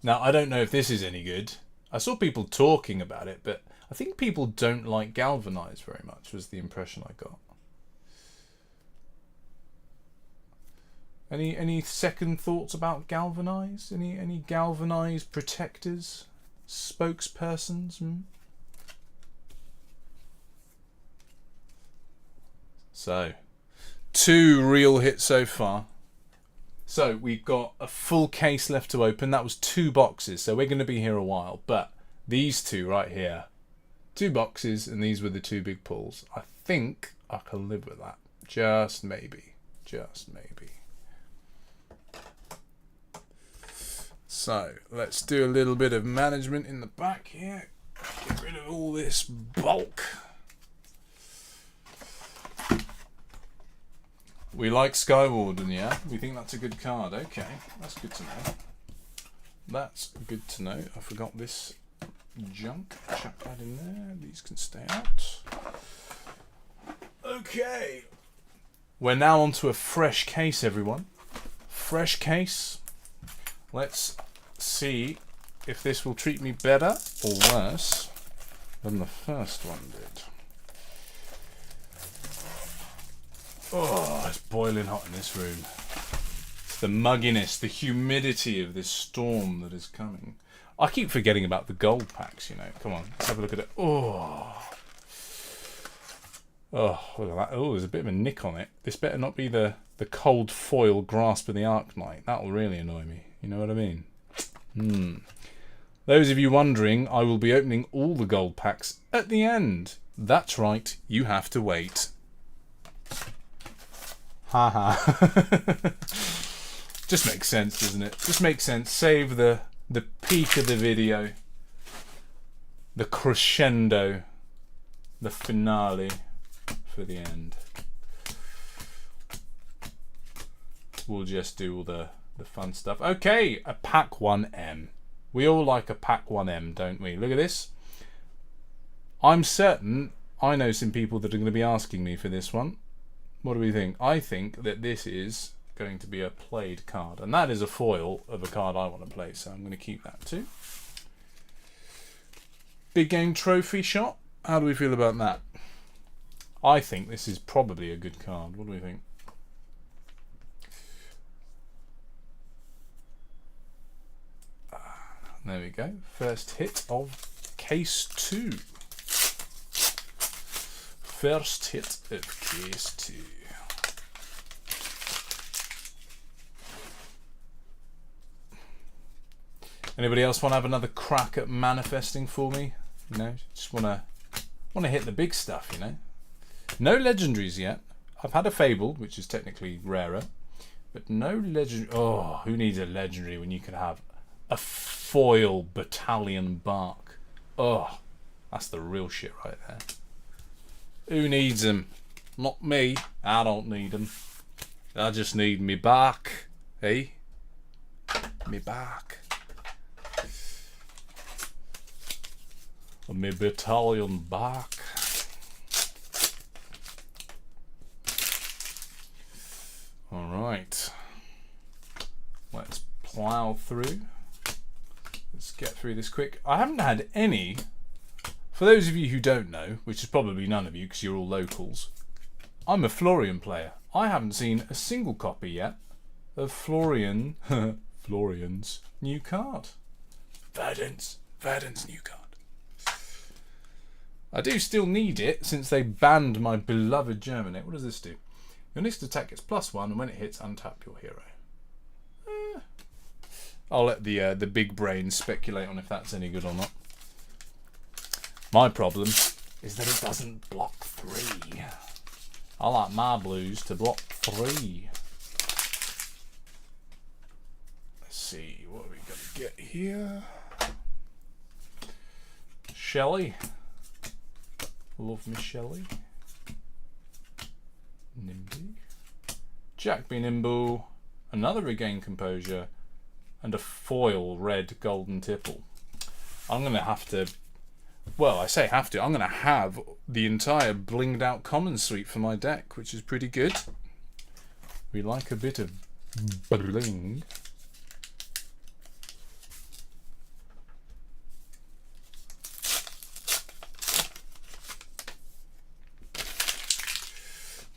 Now, I don't know if this is any good. I saw people talking about it, but I think people don't like Galvanize very much, was the impression I got. Any second thoughts about Galvanize? Any Galvanize protectors? Spokespersons? So, 2 real hits so far. So, we've got a full case left to open. That was 2 boxes, so we're going to be here a while. But these 2 right here, 2 boxes, and these were the 2 big pulls. I think I can live with that. Just maybe. Just maybe. So, let's do a little bit of management in the back here. Get rid of all this bulk. We like Skywarden, yeah? We think that's a good card. Okay, that's good to know. That's good to know. I forgot this junk. Chuck that in there. These can stay out. Okay. We're now onto a fresh case, everyone. Fresh case. Let's see if this will treat me better or worse than the first one did. Oh, it's boiling hot in this room. It's the mugginess, the humidity of this storm that is coming. I keep forgetting about the gold packs, you know. Come on, let's have a look at it. Oh, look at that. Oh, there's a bit of a nick on it. This better not be the cold foil Grasp of the Arknight. That will really annoy me. You know what I mean? Those of you wondering, I will be opening all the gold packs at the end. That's right, you have to wait. Haha. Just makes sense, doesn't it? Just makes sense. Save the peak of the video, the crescendo, the finale for the end. We'll just do all the fun stuff. Okay, a pack 1M. We all like a pack 1M, don't we? Look at this. I'm certain I know some people that are going to be asking me for this one. What do we think? I think that this is going to be a played card, and that is a foil of a card I want to play, so I'm going to keep that too. Big Game Trophy Shot. How do we feel about that? I think this is probably a good card. What do we think? There we go. First hit of case 2. First hit of case 2. Anybody else want to have another crack at manifesting for me? You know, just want to hit the big stuff, you know. No legendaries yet. I've had a Fable, which is technically rarer, but no legend. Oh, who needs a legendary when you can have a foil Battalion Bark? Oh, that's the real shit right there. Who needs them? Not me. I don't need them. I just need me bark. Hey? Me bark. Me Battalion Bark. Alright. Let's plow through. Let's get through this quick. I haven't had any. For those of you who don't know, which is probably none of you because you're all locals, I'm a Florian player. I haven't seen a single copy yet of Florian's new card. Verdant's new card. I do still need it since they banned my beloved Germinate. What does this do? Your next attack gets +1, and when it hits, untap your hero. I'll let the big brains speculate on if that's any good or not. My problem is that it doesn't block 3. I like my blues to block 3. Let's see, what are we going to get here? Shelley. Love me Shelley. Nimby. Jack be nimble. Another Regain Composure. And a foil red golden tipple. I'm going to have to... Well, I say have to. I'm going to have the entire blinged out common suite for my deck, which is pretty good. We like a bit of bling.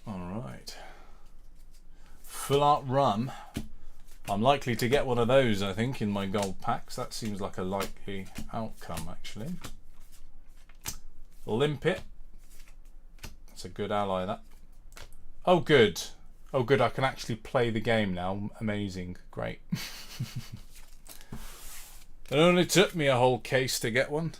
Alright. Full Art Rum. I'm likely to get one of those, I think, in my gold packs. That seems like a likely outcome, actually. Limpet. That's a good ally, that. Oh, good. Oh, good. I can actually play the game now. Amazing. Great. It only took me a whole case to get one.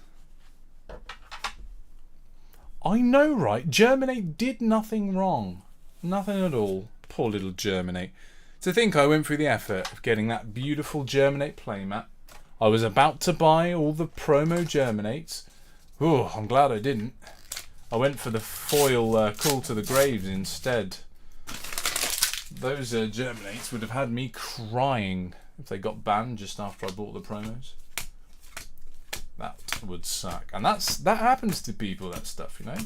I know, right? Germinate did nothing wrong. Nothing at all. Poor little Germinate. To think I went through the effort of getting that beautiful Germinate playmat. I was about to buy all the promo Germinates. Oh, I'm glad I didn't. I went for the foil Call to the Graves instead. Those Germinates would have had me crying if they got banned just after I bought the promos. That would suck. And that happens to people, that stuff, you know.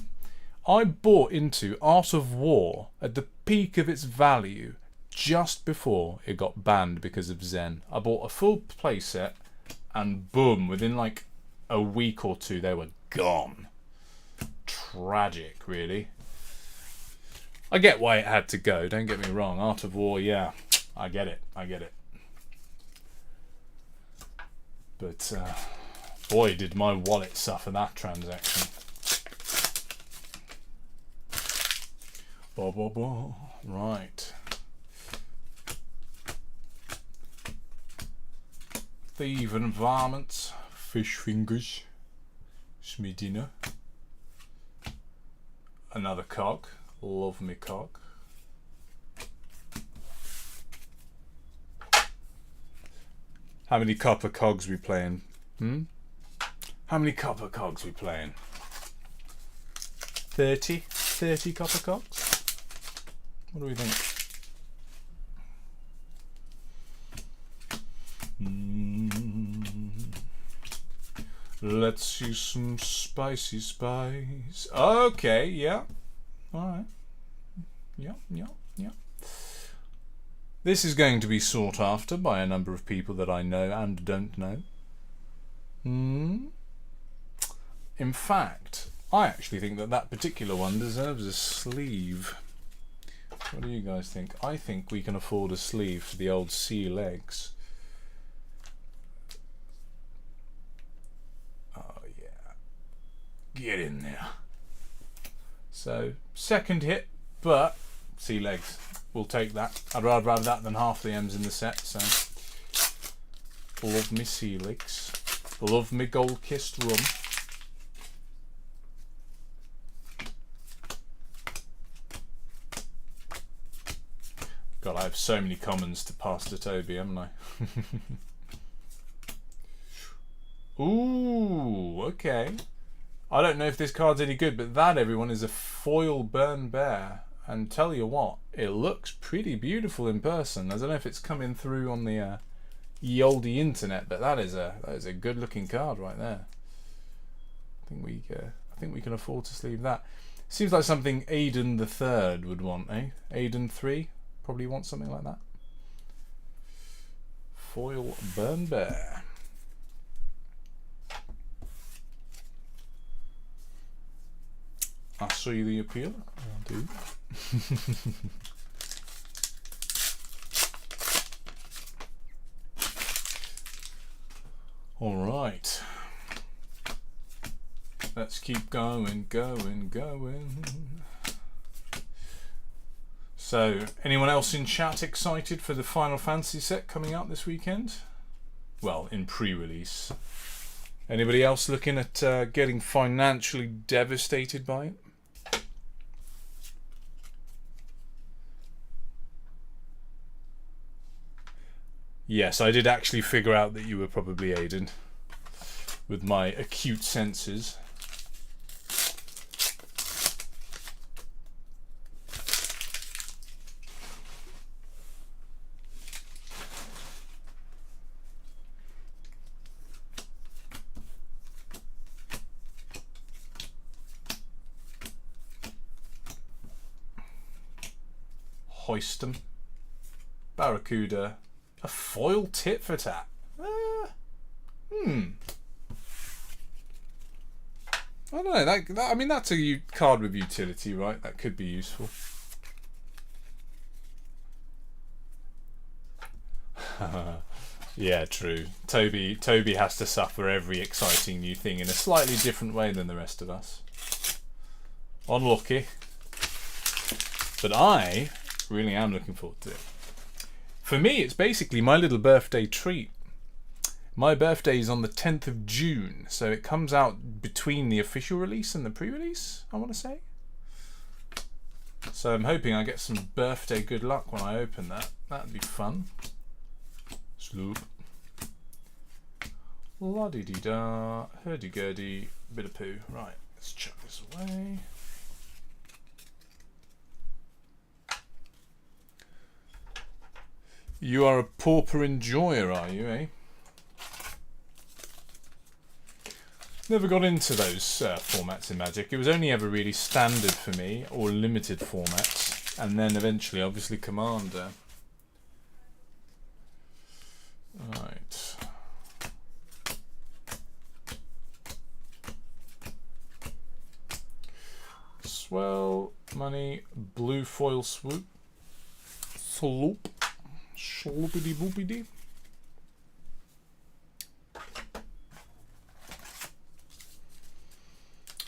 I bought into Art of War at the peak of its value just before it got banned because of Zen. I bought a full playset and boom, within like a week or two they were gone. Tragic, really. I get why it had to go, don't get me wrong. Art of War, yeah, I get it. But boy, did my wallet suffer that transaction. Right. Thieving varmints, fish fingers, Smidina. Another cog. Love me cog. How many copper cogs we playing? How many copper cogs we playing? 30? 30 copper cogs? What do we think? Let's see some spicy spice. Okay, yeah. Alright. Yeah. This is going to be sought after by a number of people that I know and don't know. In fact, I actually think that particular one deserves a sleeve. What do you guys think? I think we can afford a sleeve for the old sea legs. Oh yeah. Get in there. So, second hit, but sea legs. We'll take that. I'd rather have that than half the M's in the set, so. Love me sea legs. Love me gold kissed rum. God, I have so many commons to pass to Toby, haven't I? Ooh, okay. I don't know if this card's any good, but that, everyone, is a foil Burn Bear. And tell you what, it looks pretty beautiful in person. I don't know if it's coming through on the ye olde internet, but that is a good looking card right there. I think we can afford to sleeve that. Seems like something Aiden the Third would want, eh? Aiden 3 probably wants something like that. Foil Burn Bear. I see the appeal. I do. All right. Let's keep going. So, anyone else in chat excited for the Final Fantasy set coming out this weekend? Well, in pre-release. Anybody else looking at getting financially devastated by it? Yes, I did actually figure out that you were probably Aiden with my acute senses. Hoist 'em. Barracuda. A foil tit for tat. I don't know. That I mean, that's a card with utility, right? That could be useful. Yeah, true. Toby has to suffer every exciting new thing in a slightly different way than the rest of us. Unlucky. But I really am looking forward to it. For me, it's basically my little birthday treat. My birthday is on the 10th of June, so it comes out between the official release and the pre-release, I want to say. So I'm hoping I get some birthday good luck when I open that. That'd be fun. Sloop. La-dee-dee-da, hurdy-gurdy, bit of poo. Right, let's chuck this away. You are a pauper enjoyer, are you, eh? Never got into those formats in Magic. It was only ever really standard for me, or limited formats, and then eventually, obviously, Commander. Right. Swell, money, blue foil swoop, sloop, sloopity boopity.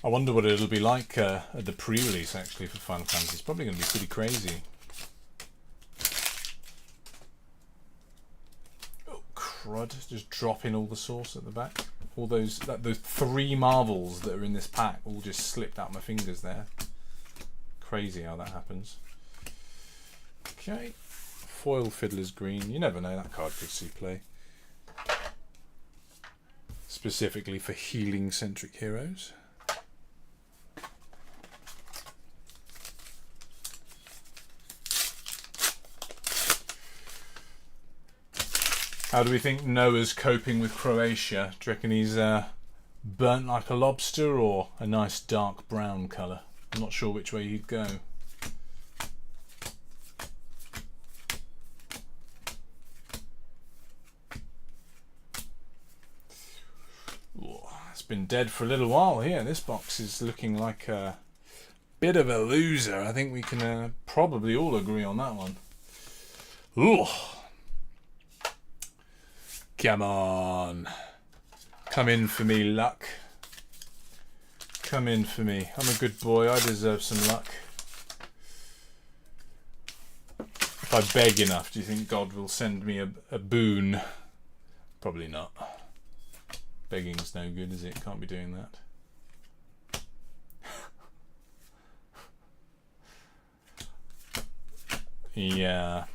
I wonder what it'll be like at the pre-release actually for Final Fantasy. It's probably going to be pretty crazy. Oh crud! Just dropping all the sauce at the back. All those those 3 marvels that are in this pack all just slipped out my fingers there. Crazy how that happens. Okay, foil Fiddler's Green. You never know, that card could see play. Specifically for healing-centric heroes. How do we think Noah's coping with Croatia? Do you reckon he's burnt like a lobster or a nice dark brown colour? I'm not sure which way he'd go. Ooh, it's been dead for a little while here. This box is looking like a bit of a loser. I think we can probably all agree on that one. Ooh. Come on. Come in for me, luck. Come in for me. I'm a good boy. I deserve some luck. If I beg enough, do you think God will send me a boon? Probably not. Begging's no good, is it? Can't be doing that. Yeah.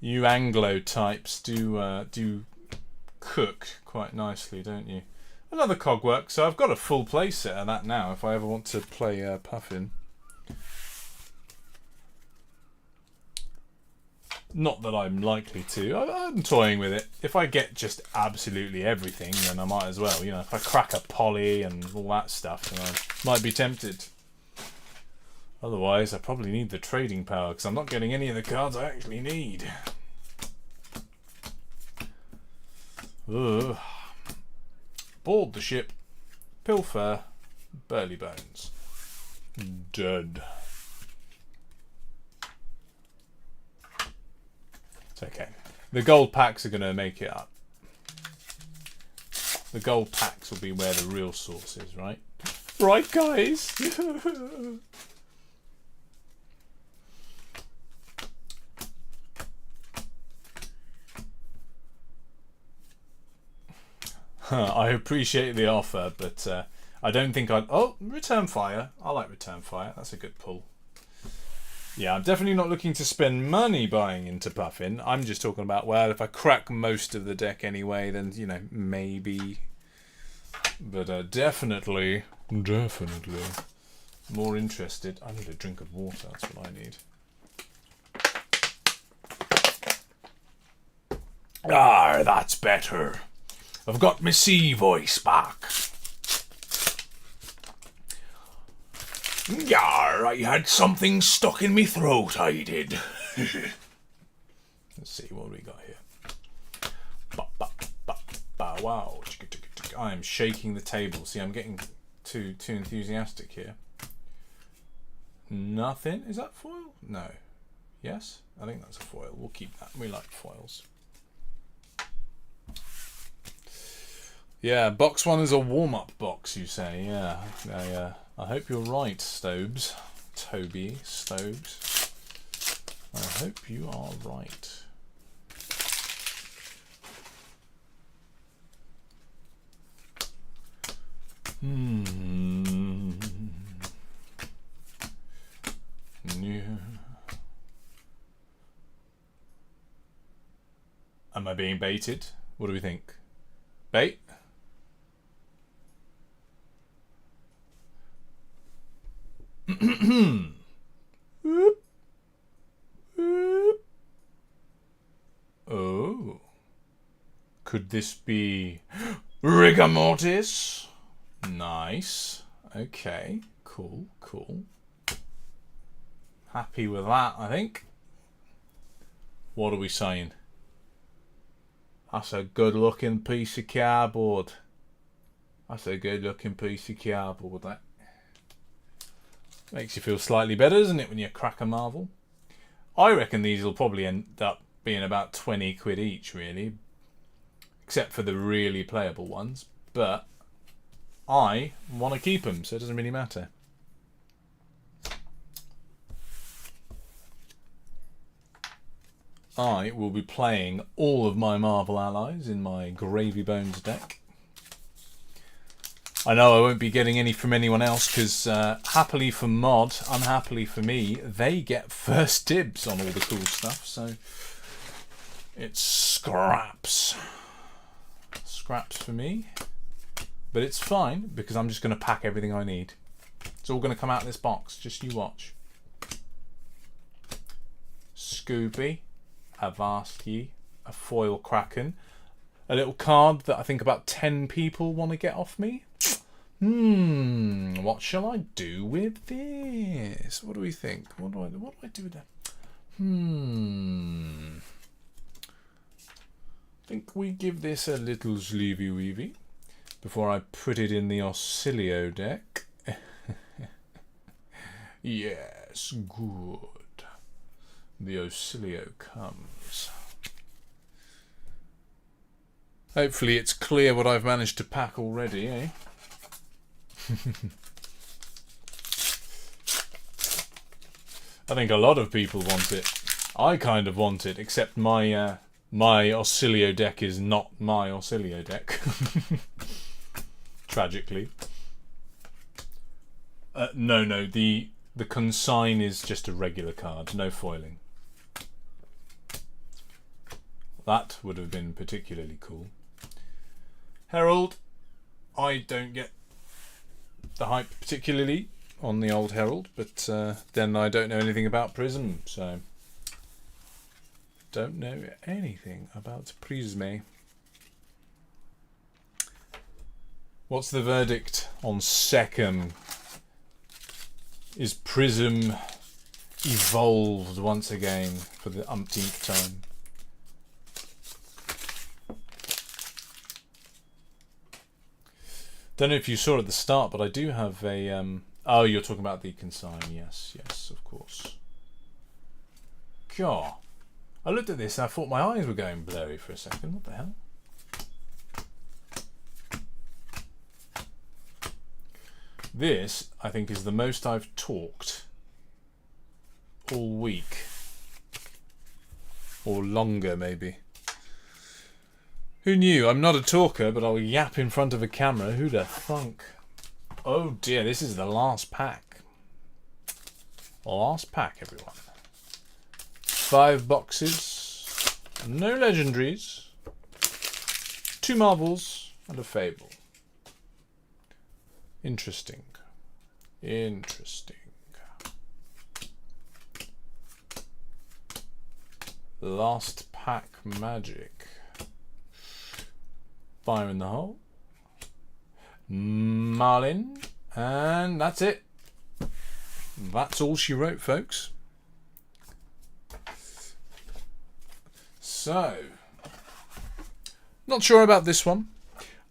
You Anglo types do cook quite nicely, don't you? Another Cogwork, so I've got a full play set of that now if I ever want to play Puffin. Not that I'm likely to. I'm toying with it. If I get just absolutely everything, then I might as well. You know, if I crack a poly and all that stuff, then I might be tempted. Otherwise, I probably need the trading power because I'm not getting any of the cards I actually need. Ugh. Board the ship. Pilfer. Burly Bones. Dead. It's okay. The gold packs are going to make it up. The gold packs will be where the real source is, right? Right, guys? I appreciate the offer, but I don't think I'd... Oh, Return Fire. I like Return Fire. That's a good pull. Yeah, I'm definitely not looking to spend money buying into Puffin. I'm just talking about, well, if I crack most of the deck anyway, then, you know, maybe. But definitely more interested. I need a drink of water. That's what I need. Ah, that's better. I've got my sea voice back. Yar, I had something stuck in me throat, I did. Let's see what we got here. Wow. I am shaking the table. See, I'm getting too enthusiastic here. Nothing. Is that foil? No. Yes? I think that's a foil. We'll keep that. We like foils. Yeah, box 1 is a warm-up box, you say. Yeah. I hope you're right, Stobes. Toby Stobes. I hope you are right. being baited? What do we think? Bait? Oh. Could this be rigor mortis? Nice. Okay. Cool, cool. Happy with that, I think. What are we saying? That's a good looking piece of cardboard. That's a good looking piece of cardboard, that. Makes you feel slightly better, doesn't it, when you crack a Marvel? I reckon these will probably end up being about 20 quid each, really. Except for the really playable ones. But I want to keep them, so it doesn't really matter. I will be playing all of my Marvel allies in my Gravy Bones deck. I know I won't be getting any from anyone else because happily for Mod, unhappily for me, they get first dibs on all the cool stuff. So it's scraps. Scraps for me. But it's fine because I'm just going to pack everything I need. It's all going to come out of this box. Just you watch. Scooby. A Vastki, a foil Kraken, a little card that I think about 10 people want to get off me. What shall I do with this? What do we think? What do I do with that? I think we give this a little sleevey weevy before I put it in the Oscillio deck. Yes, good. The Oscillio comes. Hopefully it's clear what I've managed to pack already, eh? I think a lot of people want it. I kind of want it, except my my Oscillio deck is not my Oscillio deck. Tragically. No, the consign is just a regular card, no foiling. That would have been particularly cool. Herald, I don't get the hype particularly on the old Herald, but then I don't know anything about Prism, so don't know anything about Prisme. What's the verdict on Second? Is Prism evolved once again for the umpteenth time? Don't know if you saw it at the start, but I do have a... oh, you're talking about the consign. Yes, of course. God. I looked at this and I thought my eyes were going blurry for a second. What the hell? This, I think, is the most I've talked all week. Or longer, maybe. Who knew? I'm not a talker, but I'll yap in front of a camera. Who'd have thunk? Oh dear, this is the last pack. Last pack, everyone. 5 boxes. No legendaries. 2 Marvels and a Fable. Interesting. Last pack magic. Fire in the hole. Marlin. And that's it. That's all she wrote, folks. So, not sure about this one.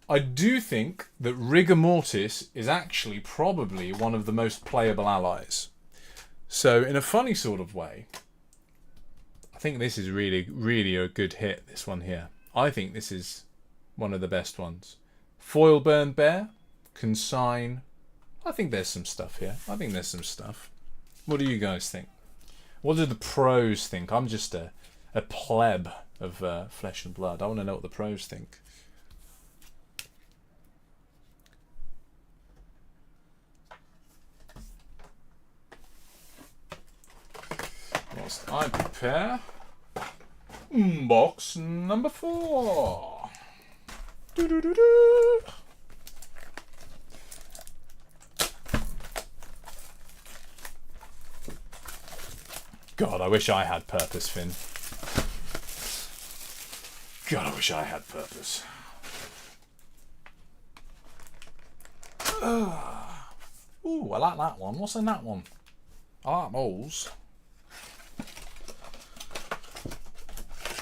I do think that Rigor Mortis is actually probably one of the most playable allies. So, in a funny sort of way, I think this is really a good hit, this one here. I think this is one of the best ones. Foil Burn Bear, Consign. I think there's some stuff here. I think there's some stuff. What do you guys think? What do the pros think? I'm just a pleb of flesh and blood. I want to know what the pros think. Whilst I prepare, Box number 4. Doo-doo-doo-doo. God, I wish I had purpose, Finn. God, I wish I had purpose. Ooh, I like that one. What's in that one? I like those.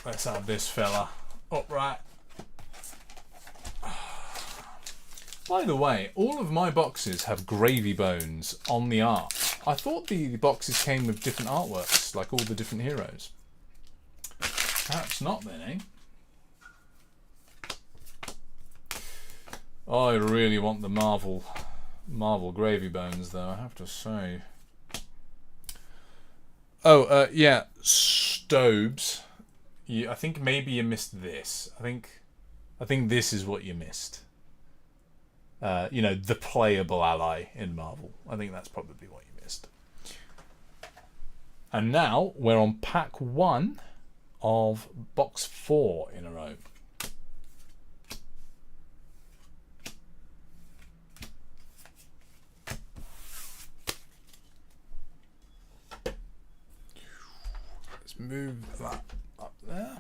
Let's have this fella upright. By the way, all of my boxes have gravy bones on the art. I thought the boxes came with different artworks, like all the different heroes. Perhaps not then, eh? I really want the Marvel gravy bones, though, I have to say. Oh, yeah, Stobes. I think maybe you missed this. I think this is what you missed. You know, the playable ally in Marvel. I think that's probably what you missed. And now we're on pack 1 of box 4 in a row. Let's move that up there.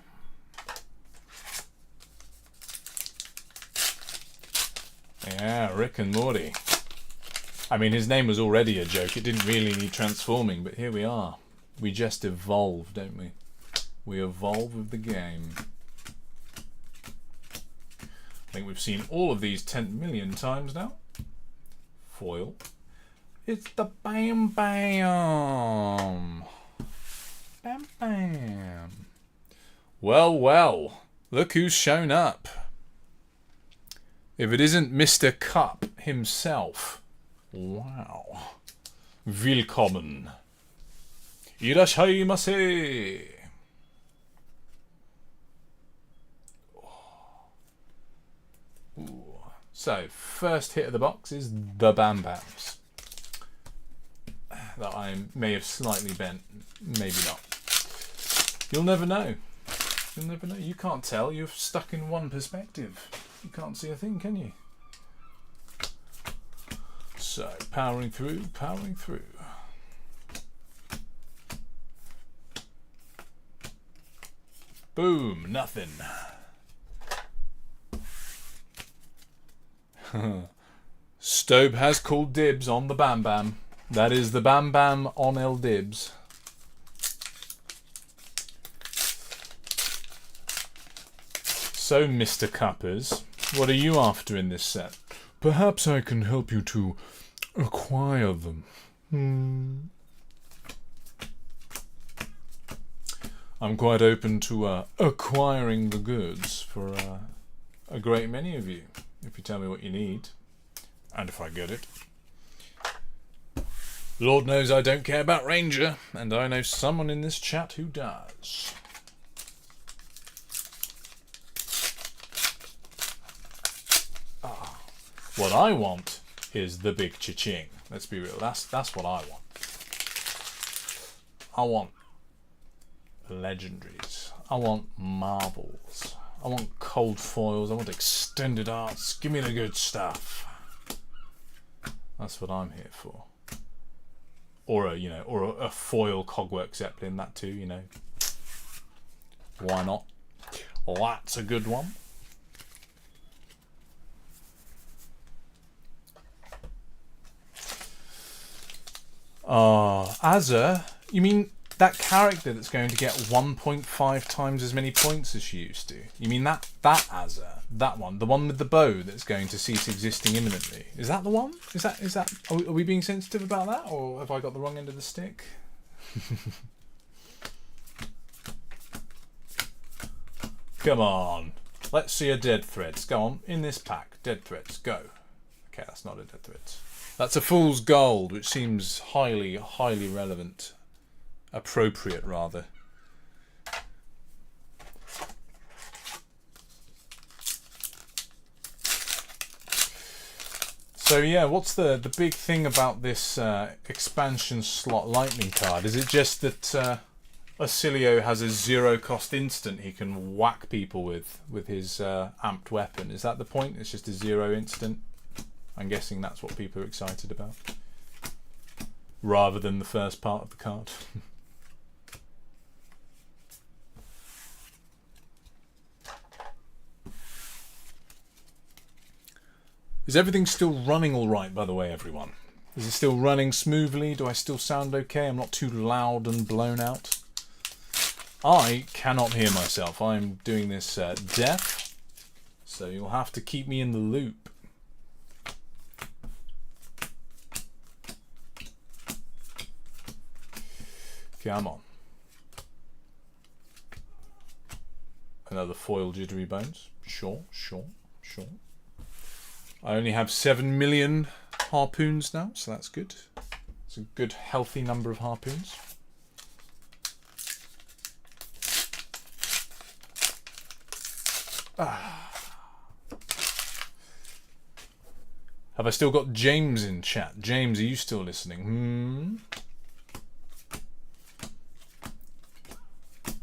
Yeah, Rick and Morty. I mean, his name was already a joke. It didn't really need transforming, but here we are. We just evolve, don't we? We evolve with the game. I think we've seen all of these 10 million times now. Foil. It's the Bam Bam. Bam Bam. Well, well. Look who's shown up. If it isn't Mr. Cup himself. Wow. Willkommen. Irashaimase. Ooh. So, first hit of the box is the Bam Bams. That I may have slightly bent, maybe not. You'll never know. You'll never know. You can't tell. You're stuck in one perspective. You can't see a thing, can you? So, powering through, powering through. Boom, nothing. Stobe has called dibs on the Bam Bam. That is the Bam Bam on El Dibs. So, Mr. Cuppers, what are you after in this set? Perhaps I can help you to acquire them. I'm quite open to acquiring the goods for a great many of you, if you tell me what you need, and if I get it. Lord knows I don't care about Ranger, and I know someone in this chat who does. What I want is the big cha-ching. Let's be real. That's what I want. I want legendaries. I want marbles. I want cold foils. I want extended arts. Give me the good stuff. That's what I'm here for. Or a foil Cogwork Zeppelin. That too. You know. Why not? Well, that's a good one. Azza, you mean that character that's going to get 1.5 times as many points as she used to? You mean that Azza, that one, the one with the bow that's going to cease existing imminently? Is that the one? Is that? Are we being sensitive about that, or have I got the wrong end of the stick? Come on, let's see a dead threads. Go on, in this pack, dead threads, go. Okay, that's not a dead threads. That's a fool's gold, which seems highly, highly relevant. Appropriate, rather. So yeah, what's the big thing about this expansion slot lightning card? Is it just that Acilio has a zero cost instant he can whack people with his amped weapon. Is that the point? It's just a zero instant? I'm guessing that's what people are excited about. Rather than the first part of the card. Is everything still running all right, by the way, everyone? Is it still running smoothly? Do I still sound okay? I'm not too loud and blown out. I cannot hear myself. I'm doing this deaf, so you'll have to keep me in the loop. Come on. Another foil jittery bones. Sure. I only have 7 million harpoons now, so that's good. It's a good, healthy number of harpoons. Have I still got James in chat? James, are you still listening?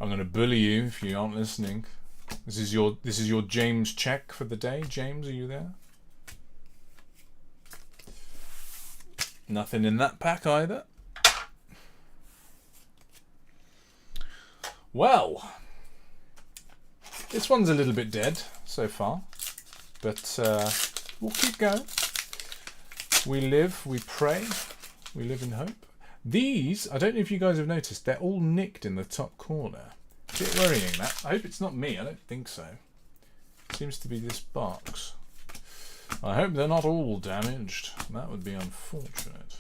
I'm going to bully you if you aren't listening. This is your James check for the day. James, are you there? Nothing in that pack either. Well, this one's a little bit dead so far, but we'll keep going. We live, we pray, we live in hope. These, I don't know if you guys have noticed, they're all nicked in the top corner. A bit worrying that. I hope it's not me, I don't think so. Seems to be this box. I hope they're not all damaged. That would be unfortunate.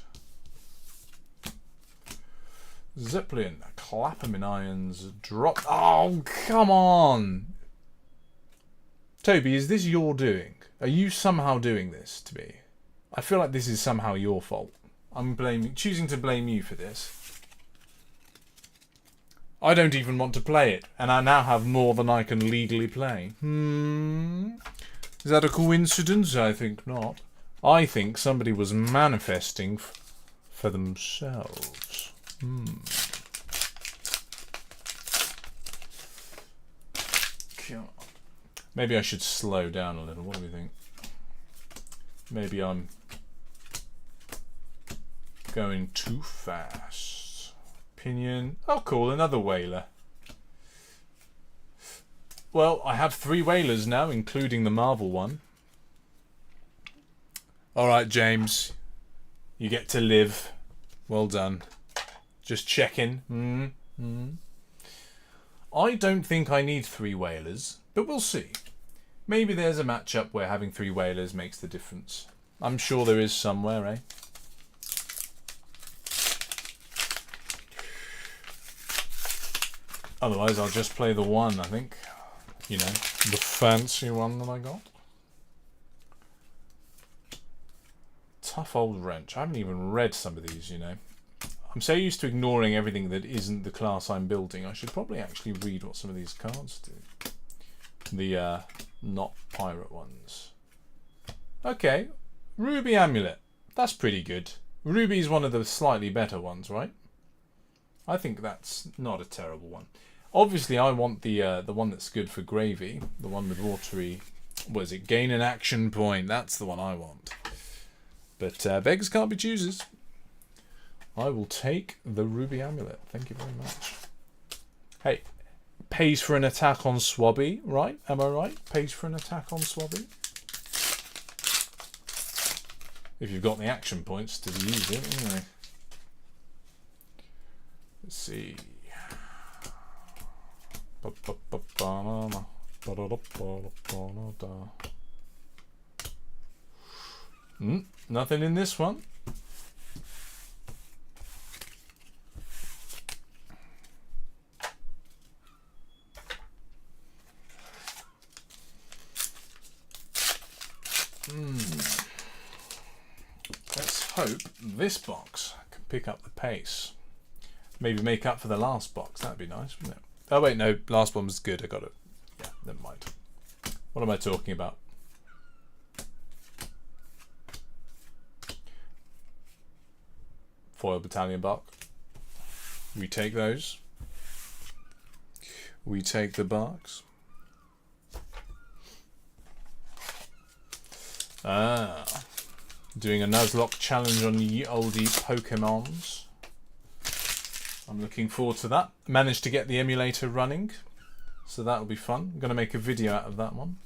Zeppelin, Clapham in irons, drop. Oh, come on! Toby, is this your doing? Are you somehow doing this to me? I feel like this is somehow your fault. I'm choosing to blame you for this. I don't even want to play it, and I now have more than I can legally play. Is that a coincidence? I think not. I think somebody was manifesting for themselves. Maybe I should slow down a little. What do we think? Maybe I'm going too fast. Pinion. Oh, cool. Another whaler. Well, I have 3 whalers now, including the Marvel one. Alright, James. You get to live. Well done. Just checking. I don't think I need 3 whalers, but we'll see. Maybe there's a matchup where having 3 whalers makes the difference. I'm sure there is somewhere, eh? Otherwise, I'll just play the one, I think. You know, the fancy one that I got. Tough old wrench. I haven't even read some of these, you know. I'm so used to ignoring everything that isn't the class I'm building. I should probably actually read what some of these cards do. The not pirate ones. Okay, Ruby Amulet. That's pretty good. Ruby's one of the slightly better ones, right? I think that's not a terrible one. Obviously, I want the one that's good for gravy. The one with watery... What is it? Gain an action point. That's the one I want. But beggars can't be choosers. I will take the Ruby Amulet. Thank you very much. Hey, pays for an attack on Swabby, right? Am I right? Pays for an attack on Swabby. If you've got the action points to use it, anyway. Let's see. Nothing in this one. Let's hope this box can pick up the pace. Maybe make up for the last box. That'd be nice, wouldn't it? Oh wait, no, last one was good. I got it. Yeah, never mind. What am I talking about? Foil battalion bark. We take those. We take the box. Doing a Nuzlocke challenge on ye oldie Pokemons. I'm looking forward to that. Managed to get the emulator running, so that'll be fun. I'm going to make a video out of that one.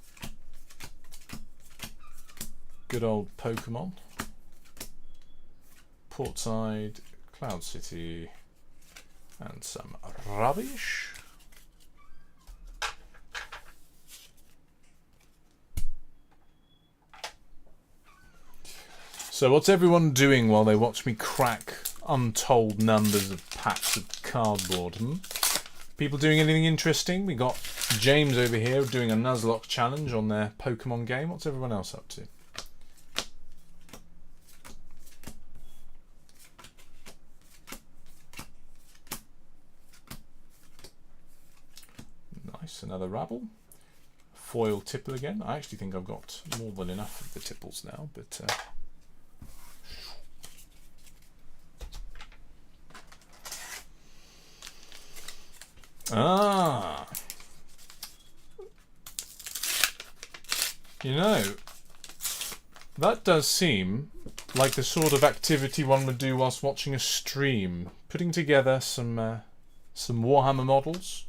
Good old Pokemon. Portside, Cloud City, and some rubbish. So what's everyone doing while they watch me crack untold numbers of packs of cardboard? People doing anything interesting? We got James over here doing a Nuzlocke challenge on their Pokemon game. What's everyone else up to? Nice, another Rabble. Foil Tipple again. I actually think I've got more than enough of the Tipples now, but... You know, that does seem like the sort of activity one would do whilst watching a stream. Putting together some Warhammer models.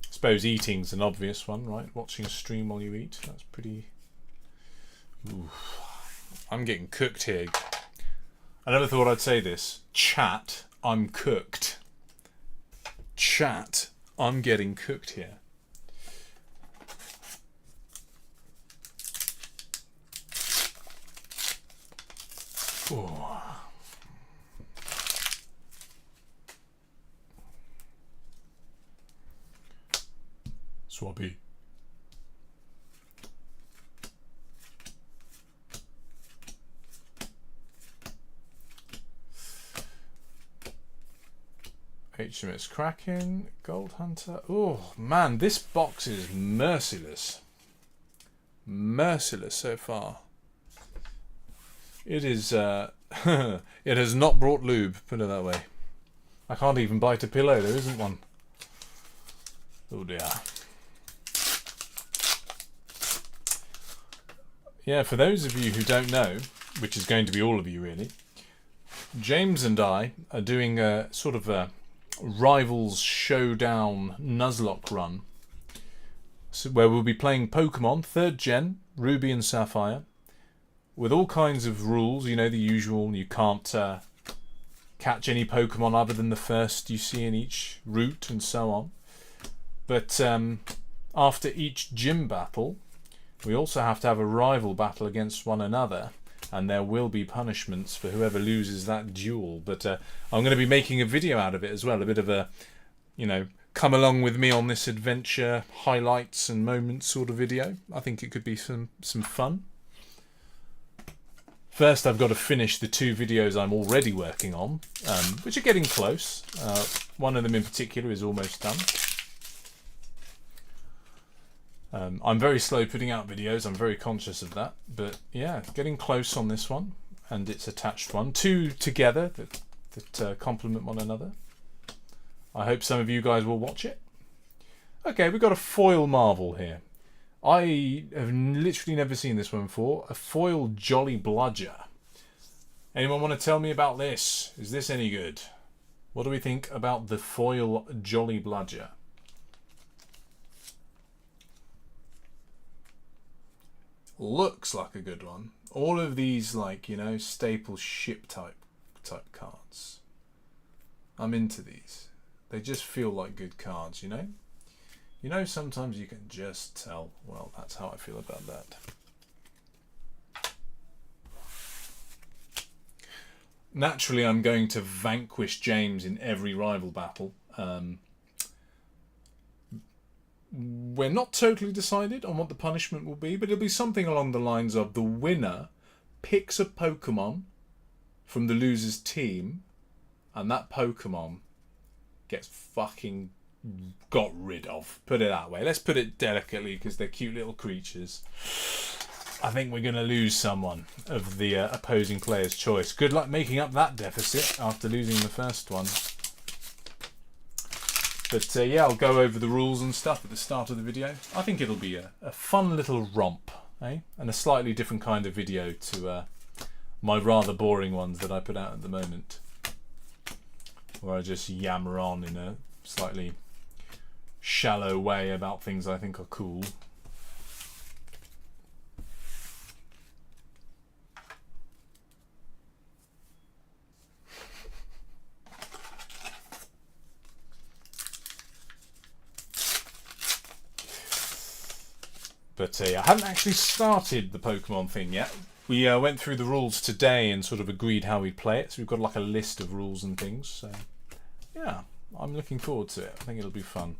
I suppose eating's an obvious one, right? Watching a stream while you eat. That's pretty... Oof. I'm getting cooked here. I never thought I'd say this. Chat, I'm cooked. Chat, I'm getting cooked here. Ooh. Swabby. HMS Kraken, Gold Hunter. Oh man, this box is merciless. Merciless so far. It is it has not brought lube, put it that way. I can't even bite a pillow, there isn't one. Oh dear. Yeah, for those of you who don't know, which is going to be all of you really, James and I are doing a sort of a Rivals Showdown Nuzlocke run, so where we'll be playing Pokemon 3rd Gen, Ruby and Sapphire, with all kinds of rules, you know, the usual. You can't catch any Pokemon other than the first you see in each route and so on. But after each gym battle, we also have to have a rival battle against one another, and there will be punishments for whoever loses that duel. But I'm going to be making a video out of it as well, a bit of a, you know, come along with me on this adventure, highlights and moments sort of video. I think it could be some fun. First, I've got to finish the 2 videos I'm already working on, which are getting close. One of them in particular is almost done. I'm very slow putting out videos, I'm very conscious of that, but yeah, getting close on this one and its attached one. 2 together that complement one another. I hope some of you guys will watch it. Okay, we've got a foil Marvel here. I have literally never seen this one before. A foil Jolly Bludger. Anyone want to tell me about this? Is this any good? What do we think about the foil Jolly Bludger? Looks like a good one. All of these, like, you know, staple ship type cards. I'm into these. They just feel like good cards, you know? You know, sometimes you can just tell. Well, that's how I feel about that. Naturally, I'm going to vanquish James in every rival battle. We're not totally decided on what the punishment will be, but it'll be something along the lines of the winner picks a Pokemon from the loser's team, and that Pokemon gets fucking got rid of. Put it that way. Let's put it delicately, because they're cute little creatures. I think we're going to lose someone of the opposing player's choice. Good luck making up that deficit after losing the first one. But yeah, I'll go over the rules and stuff at the start of the video. I think it'll be a fun little romp, eh? And a slightly different kind of video to my rather boring ones that I put out at the moment, where I just yammer on in a slightly shallow way about things I think are cool. But yeah, I haven't actually started the Pokemon thing yet. We went through the rules today and sort of agreed how we'd play it, so we've got like a list of rules and things. So yeah, I'm looking forward to it. I think it'll be fun.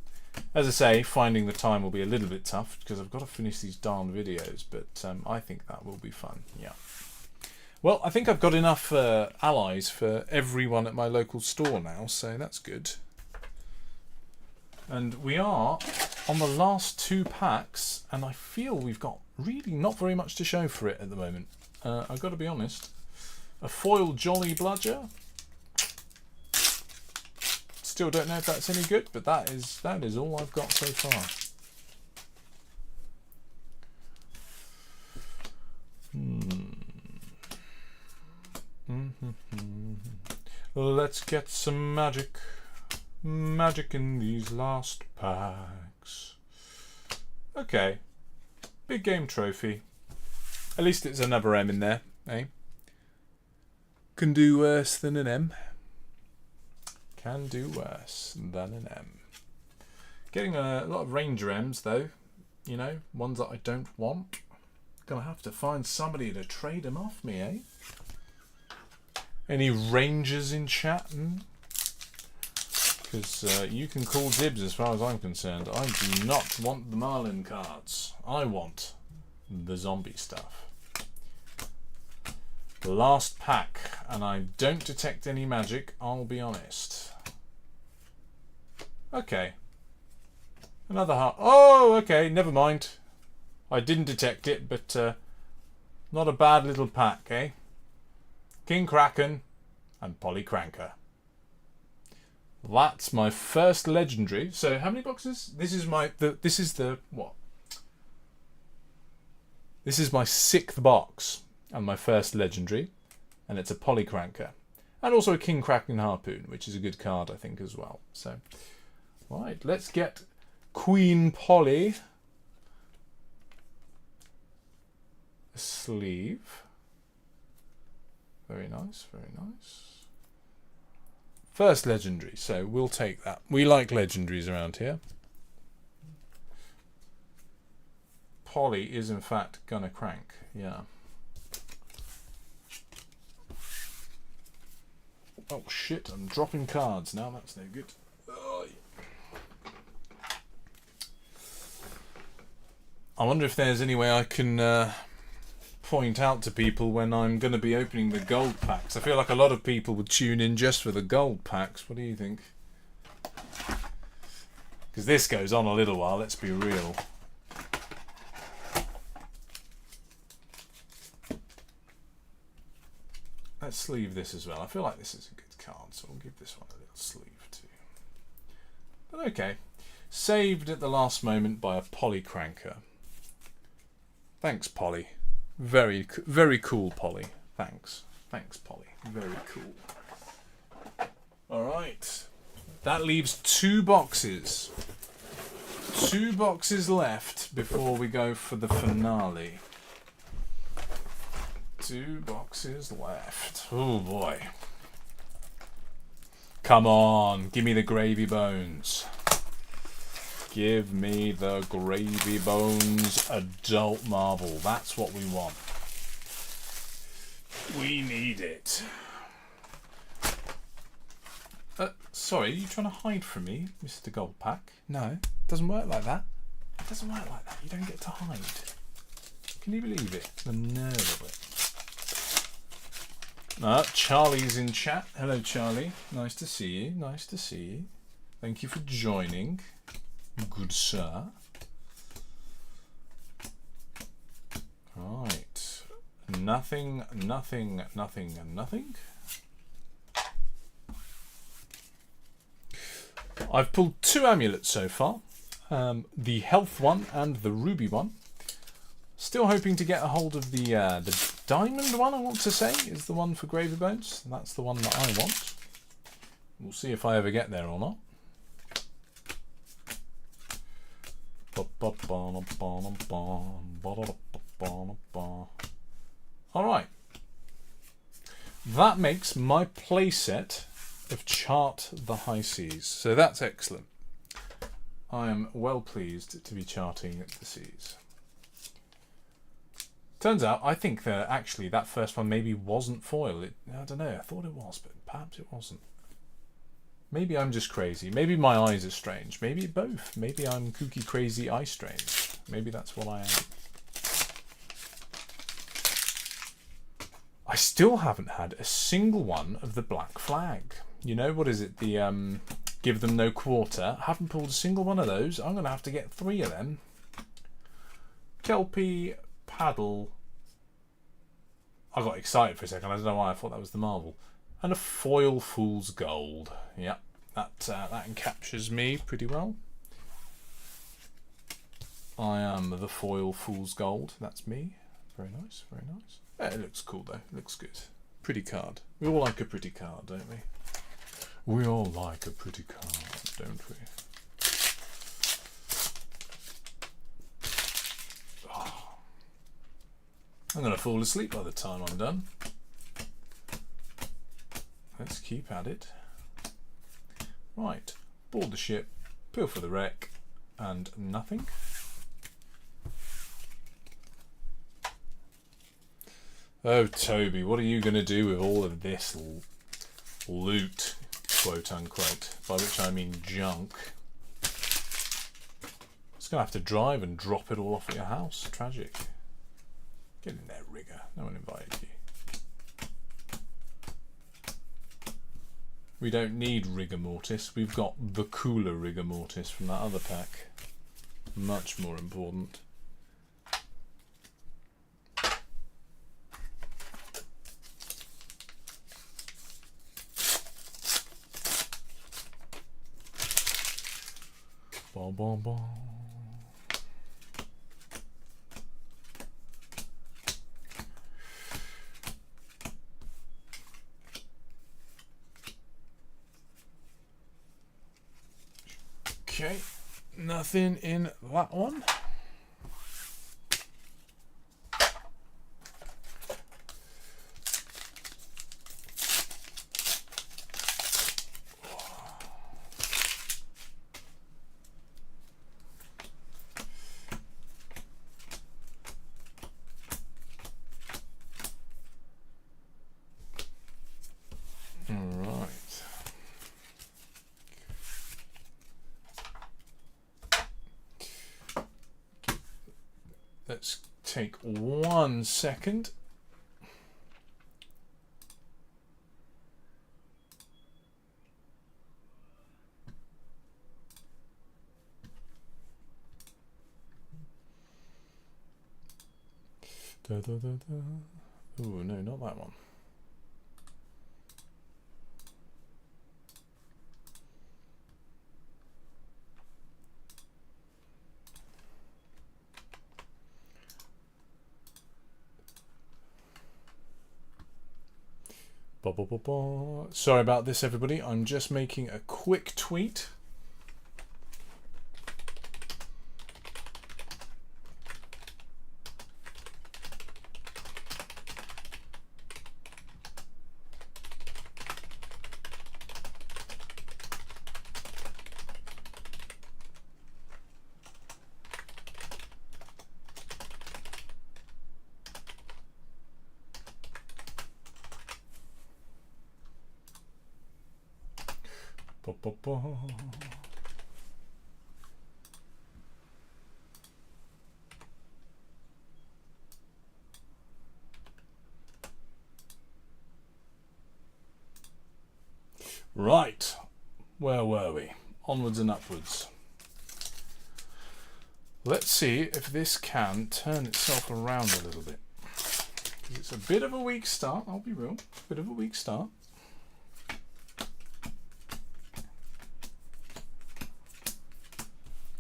As I say, finding the time will be a little bit tough because I've got to finish these darn videos, but I think that will be fun, yeah. Well, I think I've got enough allies for everyone at my local store now, so that's good. And we are on the last 2 packs, and I feel we've got really not very much to show for it at the moment. I've got to be honest. A foil Jolly Bludger. Still don't know if that's any good, but that is all I've got so far. Let's get some magic in these last packs. Okay, big game trophy. At least it's another M in there, eh? Can do worse than an M. Can do worse than an M. Getting a lot of Ranger M's though, you know, ones that I don't want. Gonna have to find somebody to trade them off me, eh? Any Rangers in chat? Because you can call dibs as far as I'm concerned. I do not want the Marlin cards. I want the zombie stuff. The last pack, and I don't detect any magic, I'll be honest. Okay. Another heart. Oh, okay, never mind. I didn't detect it, but not a bad little pack, eh? King Kraken and Polycranker. That's my first legendary. So how many boxes? This is my this is the what? This is my 6th box and my first legendary, and it's a Polycranker, and also a King Kraken Harpoon, which is a good card I think as well. So, right, let's get Queen Polly. A sleeve. Very nice, very nice. First legendary, so we'll take that. We like legendaries around here. Polly is in fact gonna crank, yeah. Oh shit, I'm dropping cards now, that's no good. I wonder if there's any way I can point out to people when I'm going to be opening the gold packs. I feel like a lot of people would tune in just for the gold packs. What do you think? Because this goes on a little while, let's be real. Let's sleeve this as well. I feel like this is a good card, so we'll give this one a little sleeve too. But okay. Saved at the last moment by a Polycranker. Thanks, Polly. Very, very cool, Polly. Thanks. Thanks, Polly. Very cool. Alright. That leaves 2 boxes. 2 boxes left before we go for the finale. 2 boxes left. Oh, boy. Come on. Give me the gravy bones. Give me the gravy bones adult marble. That's what we want. We need it. Sorry, are you trying to hide from me, Mr. Goldpack? No, it doesn't work like that. It doesn't work like that. You don't get to hide. Can you believe it? The nerve of it. Charlie's in chat. Hello, Charlie. Nice to see you. Nice to see you. Thank you for joining. Good sir. Right. Nothing, nothing, nothing, and nothing. I've pulled 2 amulets so far. The health one and the ruby one. Still hoping to get a hold of the diamond one, I want to say, is the one for Gravy Bones. That's the one that I want. We'll see if I ever get there or not. Alright. That makes my playset of Chart the High Seas. So that's excellent. I am well pleased to be charting the seas. Turns out, I think that actually that first one maybe wasn't foil. I don't know, I thought it was, but perhaps it wasn't. Maybe I'm just crazy. Maybe my eyes are strange. Maybe both. Maybe I'm kooky, crazy, eye strange. Maybe that's what I am. I still haven't had a single one of the black flag. You know, what is it? The give them no quarter. I haven't pulled a single one of those. I'm going to have to get 3 of them. Kelpie, paddle. I got excited for a second. I don't know why. I thought that was the marble. And a foil fool's gold. Yep, that encaptures me pretty well. I am the foil fool's gold. That's me. Very nice, very nice. Yeah, it looks cool though. It looks good. Pretty card. We all like a pretty card, don't we? We all like a pretty card, don't we? Oh. I'm going to fall asleep by the time I'm done. Let's keep at it. Right, board the ship, peel for the wreck, and nothing. Oh, Toby, what are you going to do with all of this loot, quote unquote, by which I mean junk? Just going to have to drive and drop it all off at your house. Tragic. Get in there, rigger. No one invited you. We don't need rigor mortis. We've got the cooler rigor mortis from that other pack. Much more important. Bom, bom, bom. Okay, nothing in that one. Let's take 1 second. Da, da, da, da. Oh, no, not that one. Sorry about this, everybody. I'm just making a quick tweet. Right, where were we? Onwards and upwards. Let's see if this can turn itself around a little bit. It's a bit of a weak start, I'll be real. Bit of a weak start.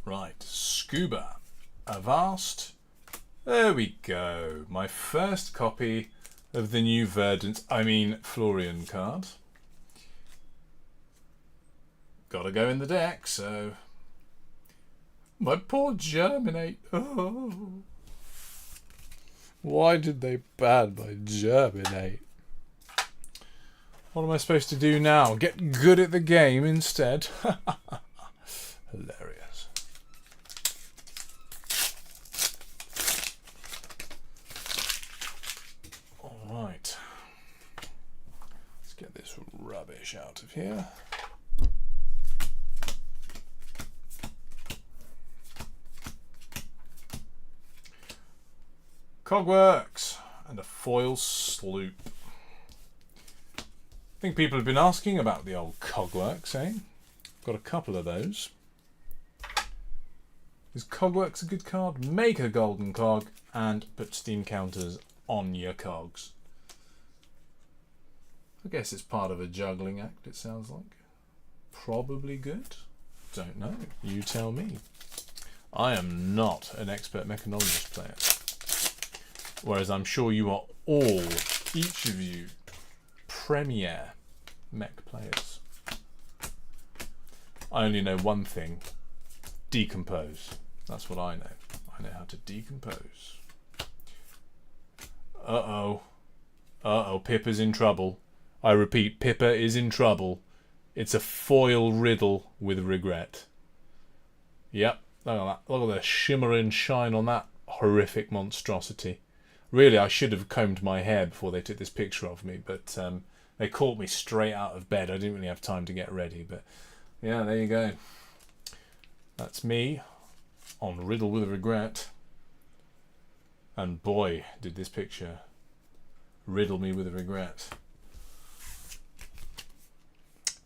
Right, Scuba. Avast. There we go. My first copy of the new Florian card. Gotta go in the deck, so... My poor Germinate. Oh. Why did they ban my Germinate? What am I supposed to do now? Get good at the game instead? Hilarious. Alright. Let's get this rubbish out of here. Cogworks and a foil sloop. I think people have been asking about the old Cogworks, eh? Got a couple of those. Is Cogworks a good card? Make a golden cog and put steam counters on your cogs. I guess it's part of a juggling act, it sounds like. Probably good. Don't know. You tell me. I am not an expert mechanologist player. Whereas I'm sure you are all, each of you, premier mech players. I only know one thing. Decompose. That's what I know. I know how to decompose. Uh-oh. Uh-oh, Pippa's in trouble. I repeat, Pippa is in trouble. It's a foil riddle with regret. Yep, look at that. Look at the shimmer and shine on that horrific monstrosity. Really, I should have combed my hair before they took this picture of me, but they caught me straight out of bed. I didn't really have time to get ready, but yeah, there you go. That's me on Riddle with Regret. And boy, did this picture riddle me with regret.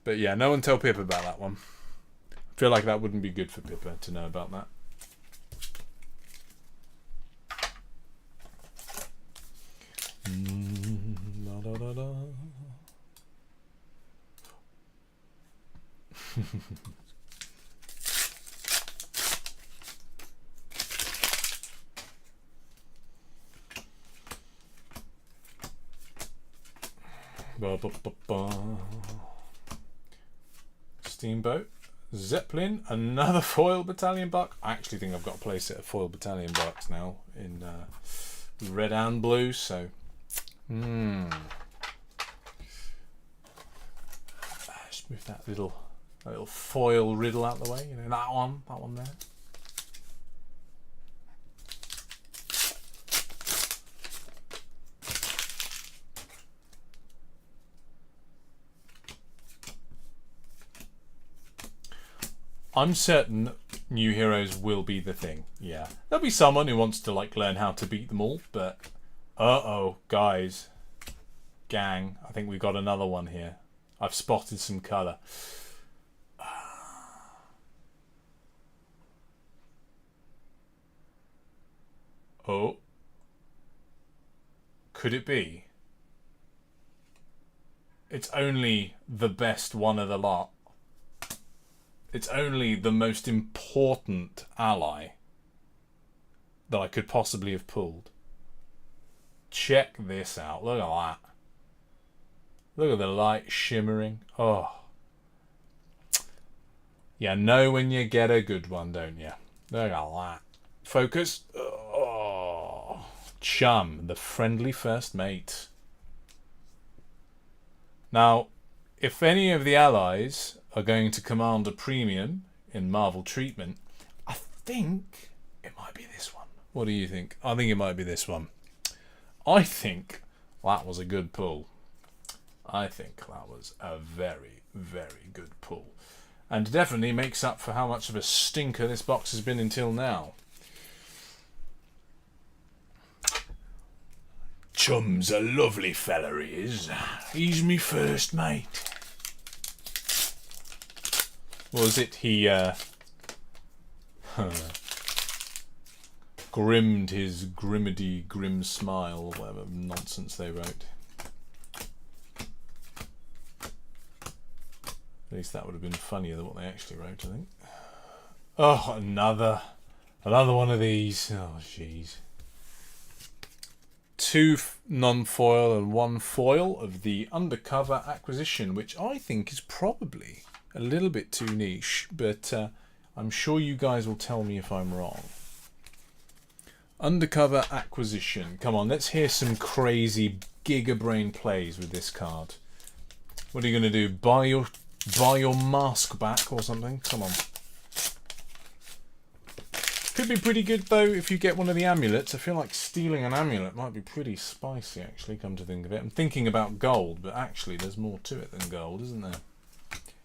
But yeah, no one tell Pippa about that one. I feel like that wouldn't be good for Pippa to know about that. Da, da, da, da. Ba, ba, ba, ba. Steamboat, Zeppelin, another foil battalion bark. I actually think I've got a playset of foil battalion barks now in red and blue, so just move that little foil riddle out the way, you know, that one there. I'm certain new heroes will be the thing. Yeah, there'll be someone who wants to like learn how to beat them all, but guys, gang, I think we got another one here. I've spotted some colour. Oh, could it be? It's only the best one of the lot. It's only the most important ally that I could possibly have pulled. Check this out. Look at that. Look at the light shimmering. Oh. You know when you get a good one, don't you? Look at that. Focus. Oh. Chum, the friendly first mate. Now, if any of the allies are going to command a premium in Marvel treatment, I think it might be this one. What do you think? I think it might be this one. I think that was a good pull. I think that was a very, very good pull. And definitely makes up for how much of a stinker this box has been until now. Chum's a lovely fella, he is. He's me first mate. What was it? He grimmed his grim smile, or whatever nonsense they wrote. At least that would have been funnier than what they actually wrote, I think. Oh, another one of these. Oh, jeez. 2 non-foil and 1 foil of the Undercover Acquisition, which I think is probably a little bit too niche, but I'm sure you guys will tell me if I'm wrong. Undercover Acquisition. Come on, let's hear some crazy Giga Brain plays with this card. What are you going to do? Buy your mask back or something? Come on. Could be pretty good though if you get one of the amulets. I feel like stealing an amulet might be pretty spicy actually, come to think of it. I'm thinking about gold, but actually there's more to it than gold, isn't there?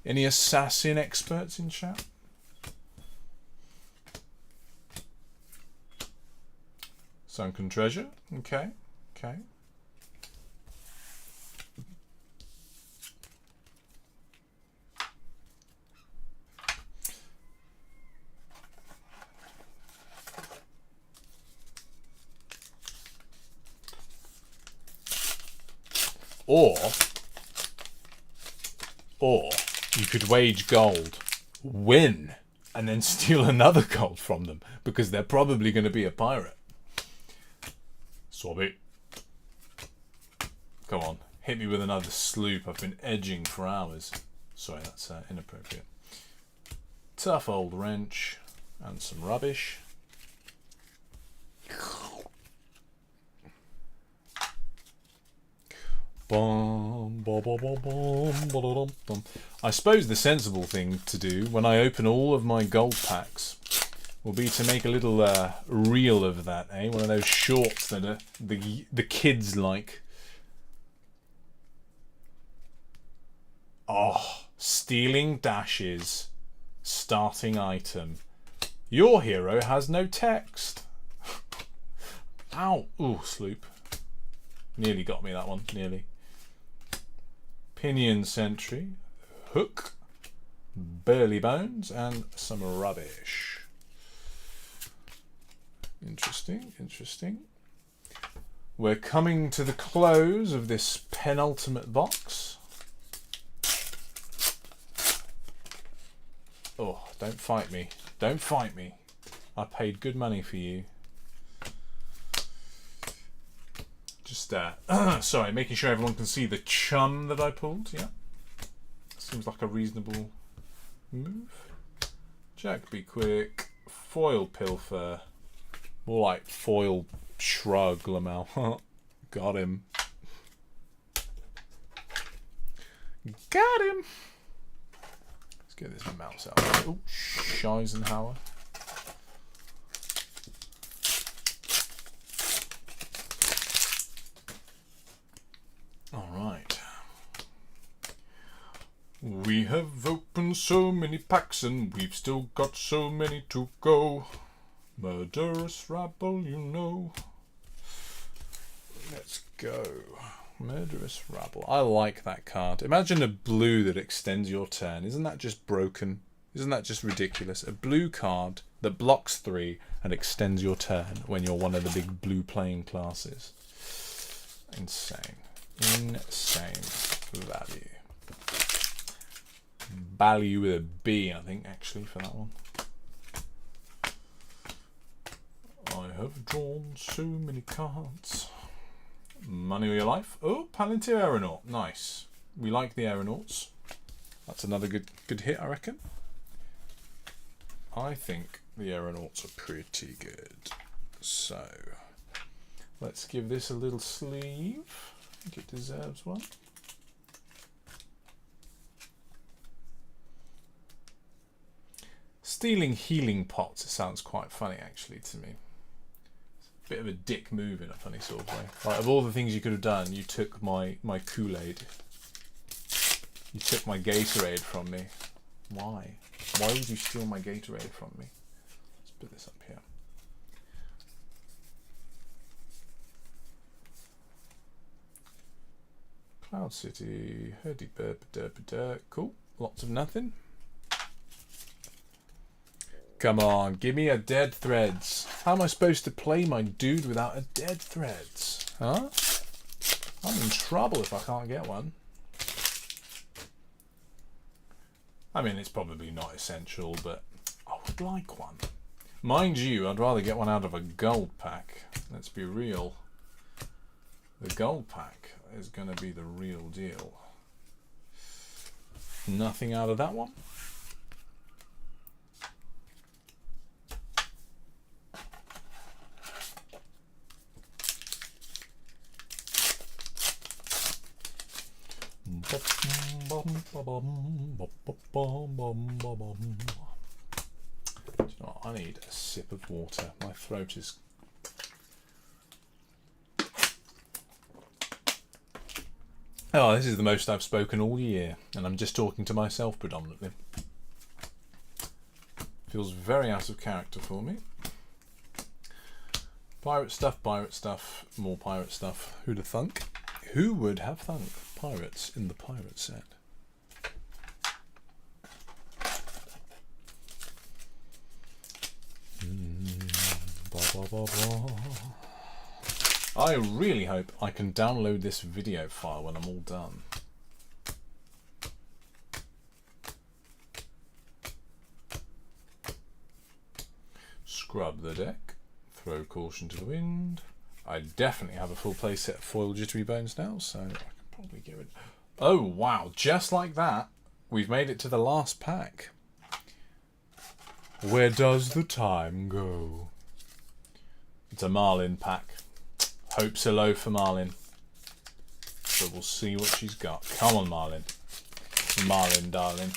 Any assassin experts in chat? Sunken Treasure. Okay. Okay. Or you could wage gold, win, and then steal another gold from them, because they're probably going to be a pirate. Swab it. Come on, hit me with another sloop. I've been edging for hours. Sorry, that's inappropriate. Tough old wrench and some rubbish. I suppose the sensible thing to do when I open all of my gold packs will be to make a little reel of that, eh? One of those shorts that the kids like. Oh, stealing dashes, starting item. Your hero has no text. Ow! Ooh, sloop. Nearly got me that one, nearly. Pinion Sentry, hook, burly bones, and some rubbish. Interesting, interesting. We're coming to the close of this penultimate box. Oh, don't fight me. Don't fight me. I paid good money for you. Just, sorry, making sure everyone can see the chum that I pulled, yeah. Seems like a reasonable move. Jack be quick. Foil pilfer. More like foil shrug, Lamel. Got him. Got him! Let's get this mouse out. Oh, Scheisenhauer. Alright. We have opened so many packs and we've still got so many to go. Murderous rabble, you know. Let's go. Murderous rabble. I like that card. Imagine a blue that extends your turn. Isn't that just broken? Isn't that just ridiculous? A blue card that blocks 3 and extends your turn when you're one of the big blue playing classes. Insane. Insane value. Value with a B, I think, actually, for that one. I have drawn so many cards. Money or your life. Oh, Palantir Aeronaut. Nice. We like the Aeronauts. That's another good hit, I reckon. I think the Aeronauts are pretty good. So, let's give this a little sleeve. I think it deserves one. Stealing healing pots sounds quite funny, actually, to me. Bit of a dick move in a funny sort of way. Like, of all the things you could have done, you took my Kool-Aid. You took my Gatorade from me. Why? Why would you steal my Gatorade from me? Let's put this up here. Cloud City, herdy burp derp derp. Cool. Lots of nothing. Come on, give me a dead threads. How am I supposed to play my dude without a dead threads? Huh? I'm in trouble if I can't get one. I mean, it's probably not essential, but I would like one. Mind you, I'd rather get one out of a gold pack. Let's be real. The gold pack is going to be the real deal. Nothing out of that one. Do you know what? I need a sip of water. My throat is... Oh, this is the most I've spoken all year, and I'm just talking to myself predominantly. Feels very out of character for me. Pirate stuff, more pirate stuff. Who'd have thunk? Who would have thunk? Pirates in the pirate set. I really hope I can download this video file when I'm all done. Scrub the deck. Throw caution to the wind. I definitely have a full play set of foil jittery bones now, so I can probably get rid. Oh wow! Just like that, we've made it to the last pack. Where does the time go? It's a Marlin pack. Hopes are low for Marlin, but we'll see what she's got. Come on, Marlin. Marlin, darling.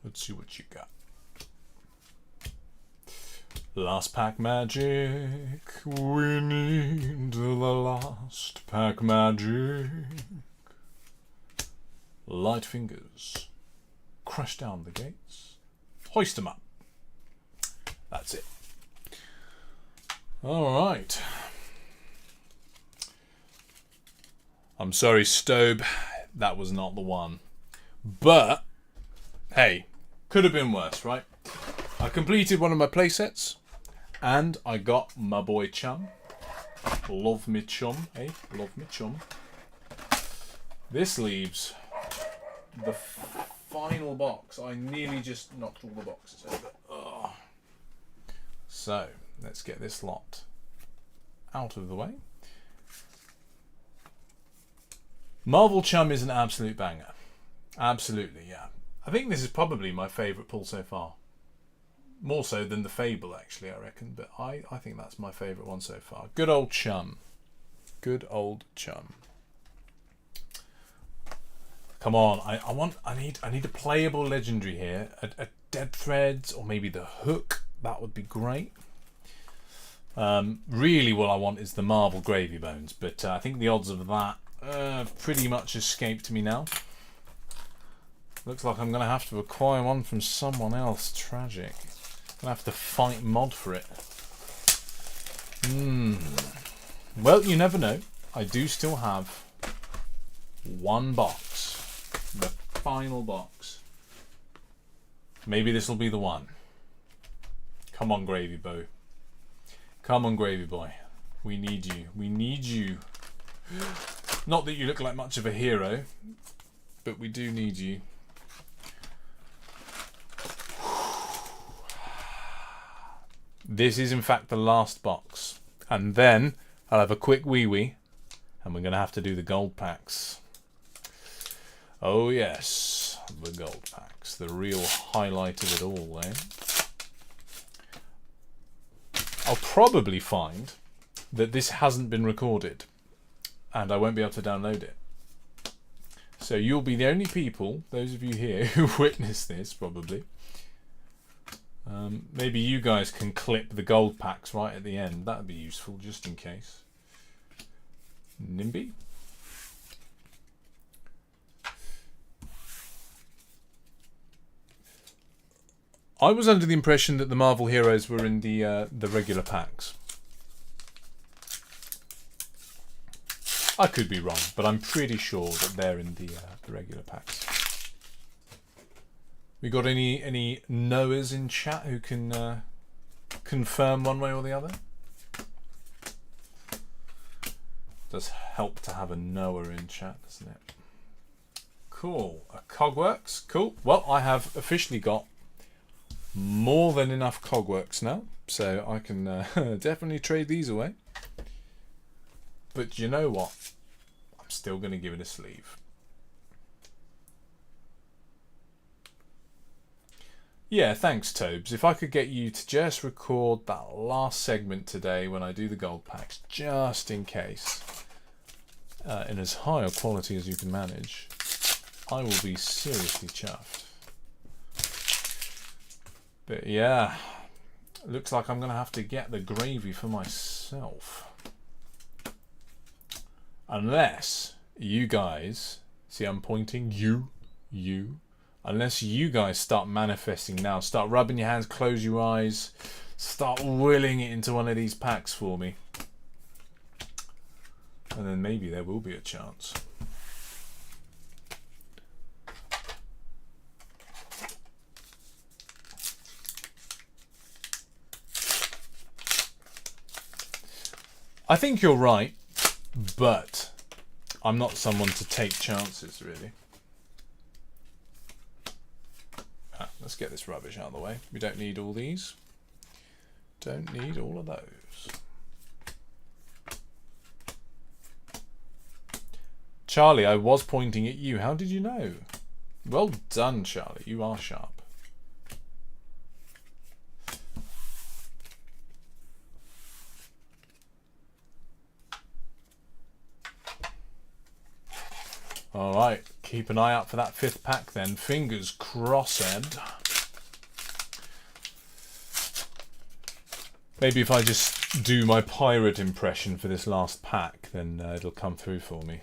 Let's see what you got. Last pack magic. We need the last pack magic. Light fingers. Crash down the gates. Hoist them up. That's it. Alright. I'm sorry, Stobe. That was not the one. But, hey, could have been worse, right? I completed one of my playsets. And I got my boy Chum. Love me Chum, eh? Love me Chum. This leaves the final box. I nearly just knocked all the boxes over. Ugh. So, let's get this lot out of the way. Marvel Chum is an absolute banger. Absolutely, yeah. I think this is probably my favourite pull so far. More so than the Fable, actually, I reckon. But I think that's my favourite one so far. Good old Chum. Good old Chum. Come on, I need a playable legendary here. A Dead Threads or maybe the Hook. That would be great. Really, what I want is the Marvel Gravy Bones, but I think the odds of that pretty much escaped me now. Looks like I'm going to have to acquire one from someone else. Tragic. I'm going to have to fight mod for it. Well, you never know. I do still have one box. The final box. Maybe this will be the one. Come on, Gravy Bow. Come on, Gravy Boy. We need you. We need you. Not that you look like much of a hero, but we do need you. This is in fact the last box. And then I'll have a quick wee-wee and we're going to have to do the gold packs. Oh yes, the gold packs. The real highlight of it all, eh? I'll probably find that this hasn't been recorded and I won't be able to download it. So you'll be the only people, those of you here, who witness this probably. Maybe you guys can clip the gold packs right at the end. That would be useful just in case. Nimby. I was under the impression that the Marvel heroes were in the regular packs. I could be wrong, but I'm pretty sure that they're in the regular packs. We got any knowers in chat who can confirm one way or the other? Does help to have a knower in chat, doesn't it? Cool. A Cogworks. Cool. Well, I have officially got more than enough Cogworks now, so I can definitely trade these away. But you know what? I'm still going to give it a sleeve. Yeah, thanks, Tobes. If I could get you to just record that last segment today when I do the gold packs, just in case, in as high a quality as you can manage, I will be seriously chuffed. But yeah, looks like I'm going to have to get the gravy for myself. Unless you guys, see I'm pointing, you, unless you guys start manifesting now, start rubbing your hands, close your eyes, start willing it into one of these packs for me. And then maybe there will be a chance. I think you're right, but I'm not someone to take chances, really. Let's get this rubbish out of the way. We don't need all these. Don't need all of those. Charlie, I was pointing at you. How did you know? Well done, Charlie. You are sharp. Alright, keep an eye out for that 5th pack then. Fingers crossed. Maybe if I just do my pirate impression for this last pack, then it'll come through for me.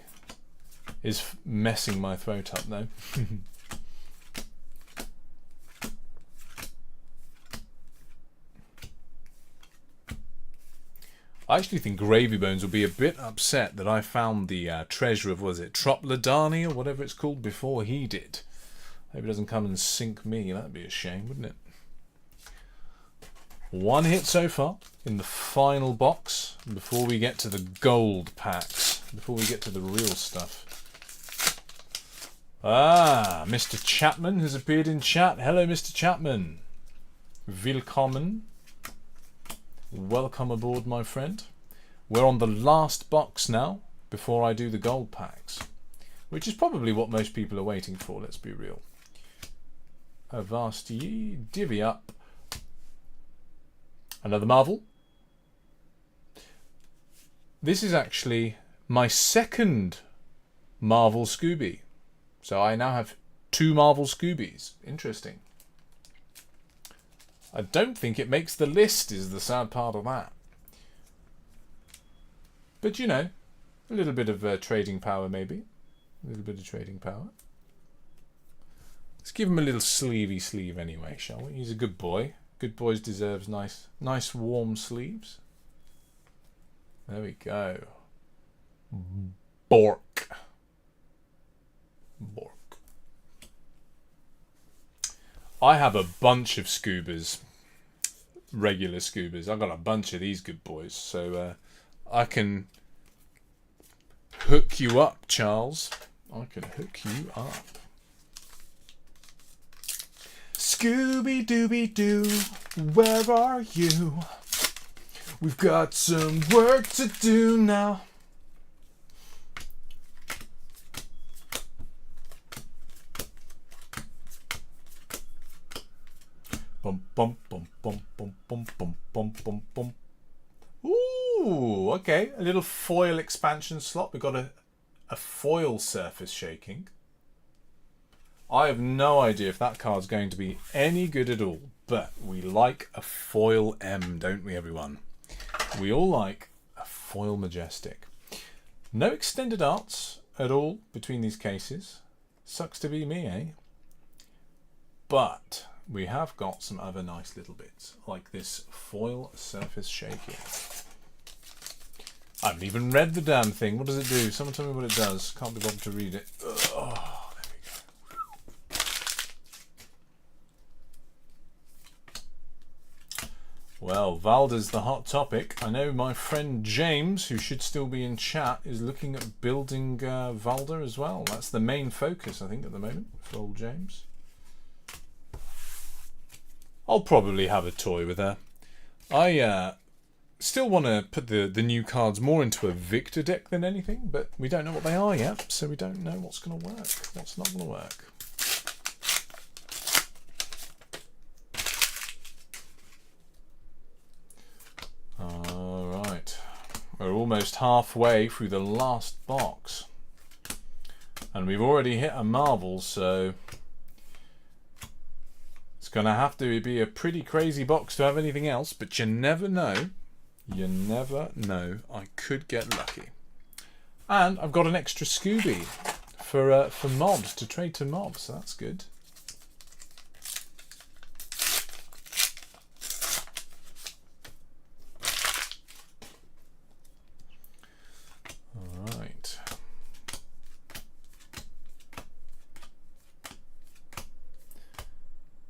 Is messing my throat up though. I actually think Gravy Bones will be a bit upset that I found the treasure of, was it Tropledani or whatever it's called, before he did. Hope he doesn't come and sink me. That'd be a shame, wouldn't it? 1 hit so far in the final box before we get to the gold packs, before we get to the real stuff. Ah, Mr. Chapman has appeared in chat. Hello, Mr. Chapman. Willkommen. Welcome aboard, my friend. We're on the last box now before I do the gold packs, which is probably what most people are waiting for, let's be real. Avast ye, divvy up. Another Marvel. This is actually my 2nd Marvel Scooby. So I now have 2 Marvel Scoobies. Interesting. I don't think it makes the list, is the sad part of that. But you know, a little bit of trading power maybe. A little bit of trading power. Let's give him a little sleevey sleeve anyway, shall we? He's a good boy. Good boys deserves nice warm sleeves. There we go. Bork. Bork. I have a bunch of Scoobas, regular Scoobas. I've got a bunch of these good boys, so I can hook you up, Charles. I can hook you up. Scooby-Dooby-Doo, where are you? We've got some work to do now. Bum bum bum bum bum bum bum bum bum bum. Ooh, okay. A little foil expansion slot. We've got a foil surface shaking. I have no idea if that card's going to be any good at all, but we like a foil M, don't we, everyone? We all like a foil majestic. No extended arts at all between these cases. Sucks to be me, eh? But we have got some other nice little bits, like this foil surface shaking. I haven't even read the damn thing. What does it do? Someone tell me what it does. Can't be bothered to read it. Oh, there we go. Well, Valda's the hot topic. I know my friend James, who should still be in chat, is looking at building Valda as well. That's the main focus, I think, at the moment for old James. I'll probably have a toy with her. I still want to put the new cards more into a Victor deck than anything, but we don't know what they are yet, so we don't know what's going to work, what's not going to work. Alright, we're almost halfway through the last box. And we've already hit a marble, so it's going to have to be a pretty crazy box to have anything else, but you never know. You never know. I could get lucky. And I've got an extra Scooby for mobs, to trade to mobs, so that's good. Alright.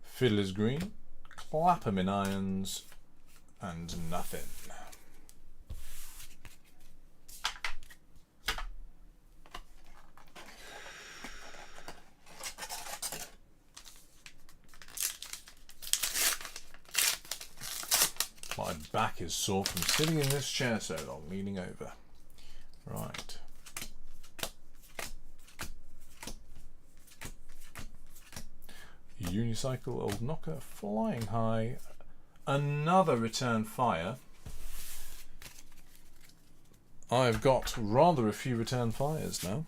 Fiddler's Green, Clapham in Irons, and nothing. My back is sore from sitting in this chair so long, leaning over. Right. Unicycle, Old Knocker, Flying High, another Return Fire. I've got rather a few Return Fires now,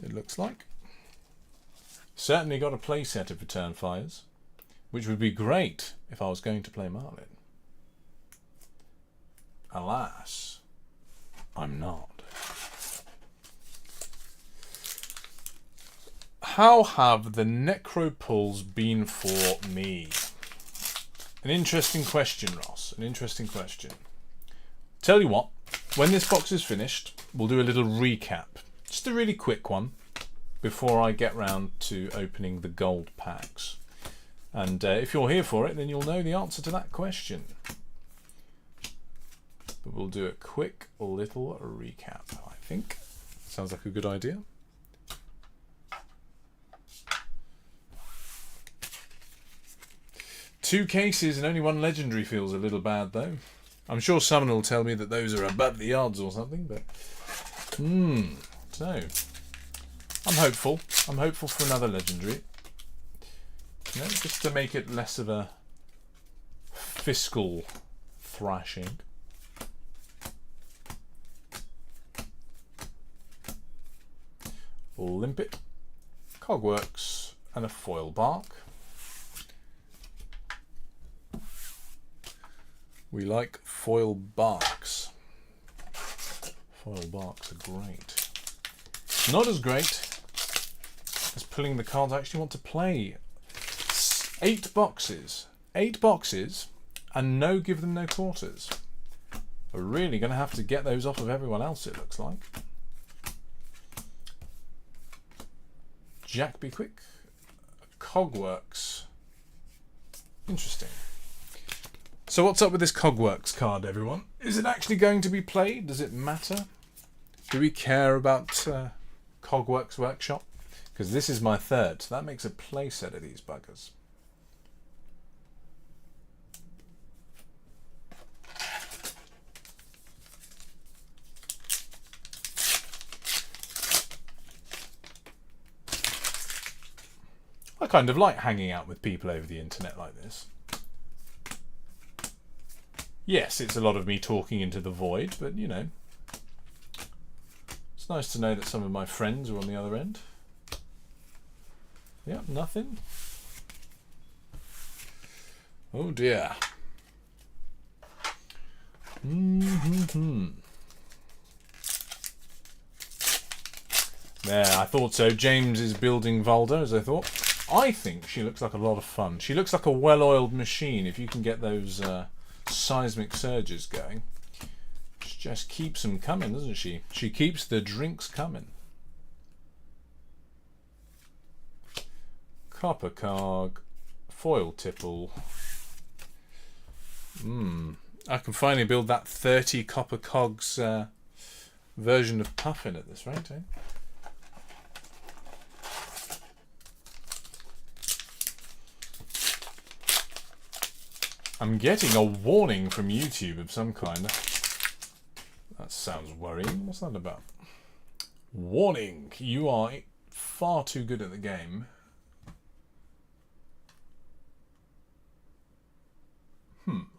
it looks like. Certainly got a play set of Return Fires, which would be great if I was going to play Marlin. Alas, I'm not. How have the Necropulls been for me? An interesting question, Ross. An interesting question. Tell you what, when this box is finished, we'll do a little recap. Just a really quick one before I get round to opening the gold packs. And if you're here for it, then you'll know the answer to that question. But we'll do a quick little recap, I think. Sounds like a good idea. Two cases and only one legendary feels a little bad, though. I'm sure someone will tell me that those are above the odds or something, but... So, I'm hopeful. I'm hopeful for another legendary. You know, just to make it less of a fiscal thrashing. Limpet, Cogworks, and a foil bark. We like foil barks. Foil barks are great. Not as great as pulling the cards I actually want to play. 8 boxes. 8 boxes and no give them no quarters. We're really going to have to get those off of everyone else, it looks like. Jack Be Quick, Cogworks. Interesting. So what's up with this Cogworks card, everyone? Is it actually going to be played? Does it matter? Do we care about Cogworks Workshop? Because this is my third, so that makes a play set of these buggers. I kind of like hanging out with people over the internet like this. Yes, it's a lot of me talking into the void, but you know, it's nice to know that some of my friends are on the other end. Yep, nothing. Oh dear. There, I thought so. James is building Valda, as I thought. I think she looks like a lot of fun. She looks like a well-oiled machine if you can get those seismic surges going. She just keeps them coming, doesn't she? She keeps the drinks coming. Copper Cog, Foil Tipple, I can finally build that 30 copper cogs version of Puffin at this rate, eh? I'm getting a warning from YouTube of some kind. That sounds worrying. What's that about? Warning! You are far too good at the game.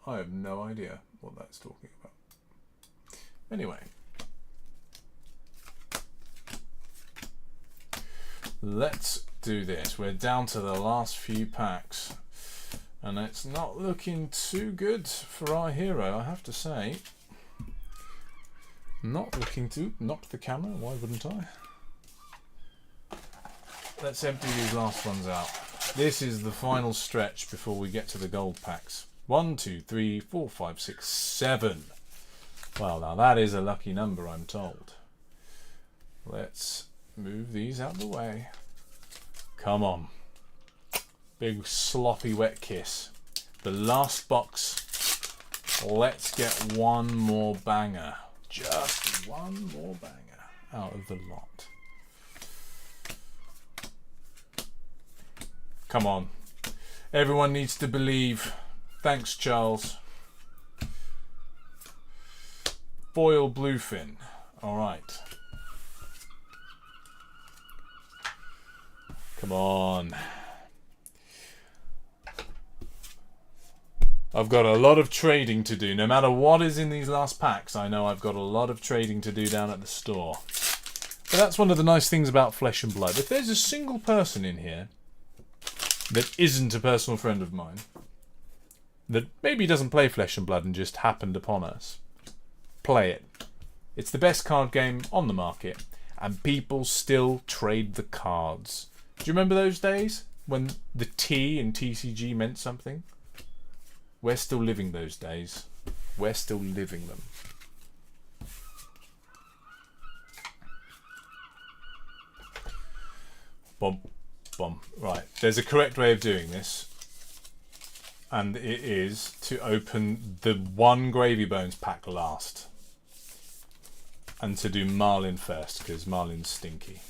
I have no idea what that's talking about. Anyway. Let's do this. We're down to the last few packs. And it's not looking too good for our hero, I have to say. Not looking to knock the camera, why wouldn't I? Let's empty these last ones out. This is the final stretch before we get to the gold packs. 1, 2, 3, 4, 5, 6, 7. Well, now that is a lucky number, I'm told. Let's move these out of the way. Come on. Big sloppy wet kiss. The last box. Let's get one more banger. Just one more banger out of the lot. Come on. Everyone needs to believe. Thanks, Charles. Foil bluefin. Alright. Come on. I've got a lot of trading to do. No matter what is in these last packs, I know I've got a lot of trading to do down at the store. But that's one of the nice things about Flesh and Blood. If there's a single person in here that isn't a personal friend of mine, that maybe doesn't play Flesh and Blood and just happened upon us, play it. It's the best card game on the market, and people still trade the cards. Do you remember those days when the T in TCG meant something? We're still living those days. We're still living them. Boom, boom. Right, there's a correct way of doing this. And it is to open the one Gravy Bones pack last. And to do Marlin first, because Marlin's stinky.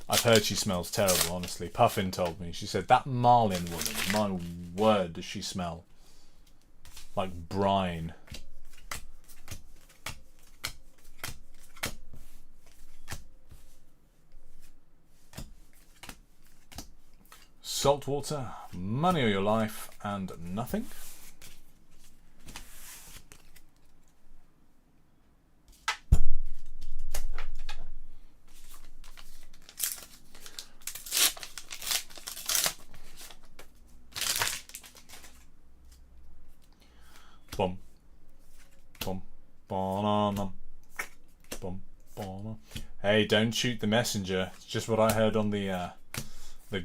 I've heard she smells terrible, honestly. Puffin told me. She said, that Marlin woman, my word, does she smell like brine. Salt water, money or your life, and nothing. Bum, bum, banana, bum, banana. Hey, don't shoot the messenger. It's just what I heard on the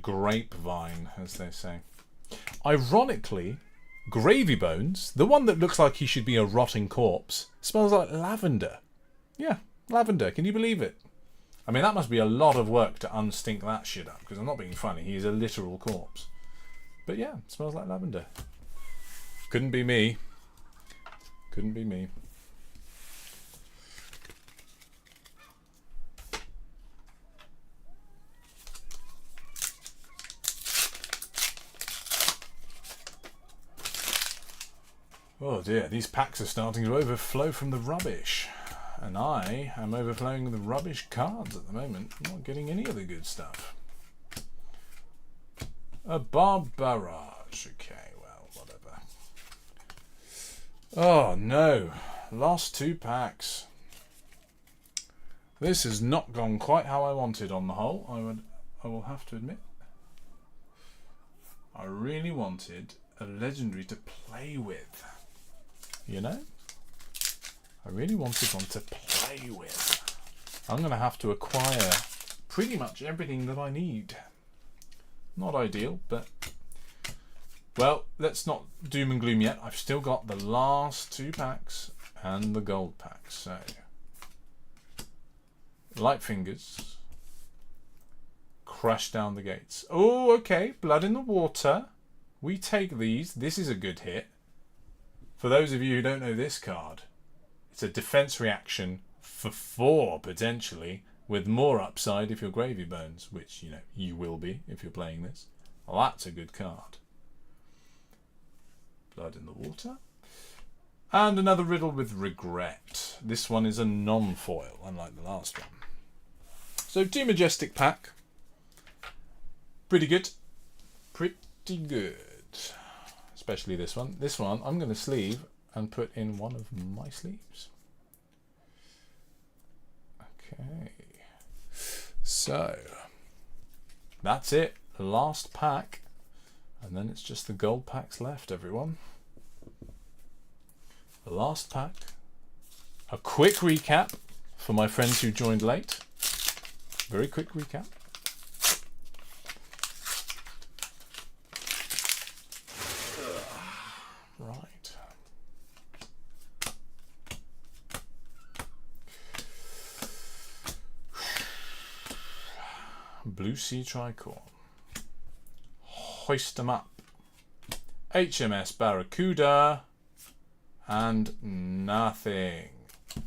grapevine, as they say. Ironically, Gravy Bones, the one that looks like he should be a rotting corpse, smells like lavender. Yeah, lavender. Can you believe it? I mean, that must be a lot of work to unstink that shit up, because I'm not being funny. He is a literal corpse. But yeah, it smells like lavender. Couldn't be me. Couldn't be me. Oh dear, these packs are starting to overflow from the rubbish. And I am overflowing the rubbish cards at the moment. I'm not getting any of the good stuff. A Barbarage. Okay, well, whatever. Oh no, last two packs. This has not gone quite how I wanted on the whole, I will have to admit. I really wanted a legendary to play with. You know? I really wanted one to play with. I'm going to have to acquire pretty much everything that I need. Not ideal, but... Well, let's not doom and gloom yet. I've still got the last two packs and the gold packs. So, light fingers. Crash down the gates. Oh, okay. Blood in the water. We take these. This is a good hit. For those of you who don't know this card, it's a defense reaction for 4 potentially, with more upside if you're Gravy Bones, which you know you will be if you're playing this. Well, that's a good card. Blood in the Water. And another Riddle with Regret. This one is a non-foil, unlike the last one. So 2 Majestic pack. Pretty good. Pretty good. Especially this one. This one I'm going to sleeve and put in one of my sleeves. Okay. So, that's it. The last pack. And then it's just the gold packs left, everyone. The last pack. A quick recap for my friends who joined late. Very quick recap. Right. Blue Sea Tricorn. Hoist 'em Up. HMS Barracuda. And nothing.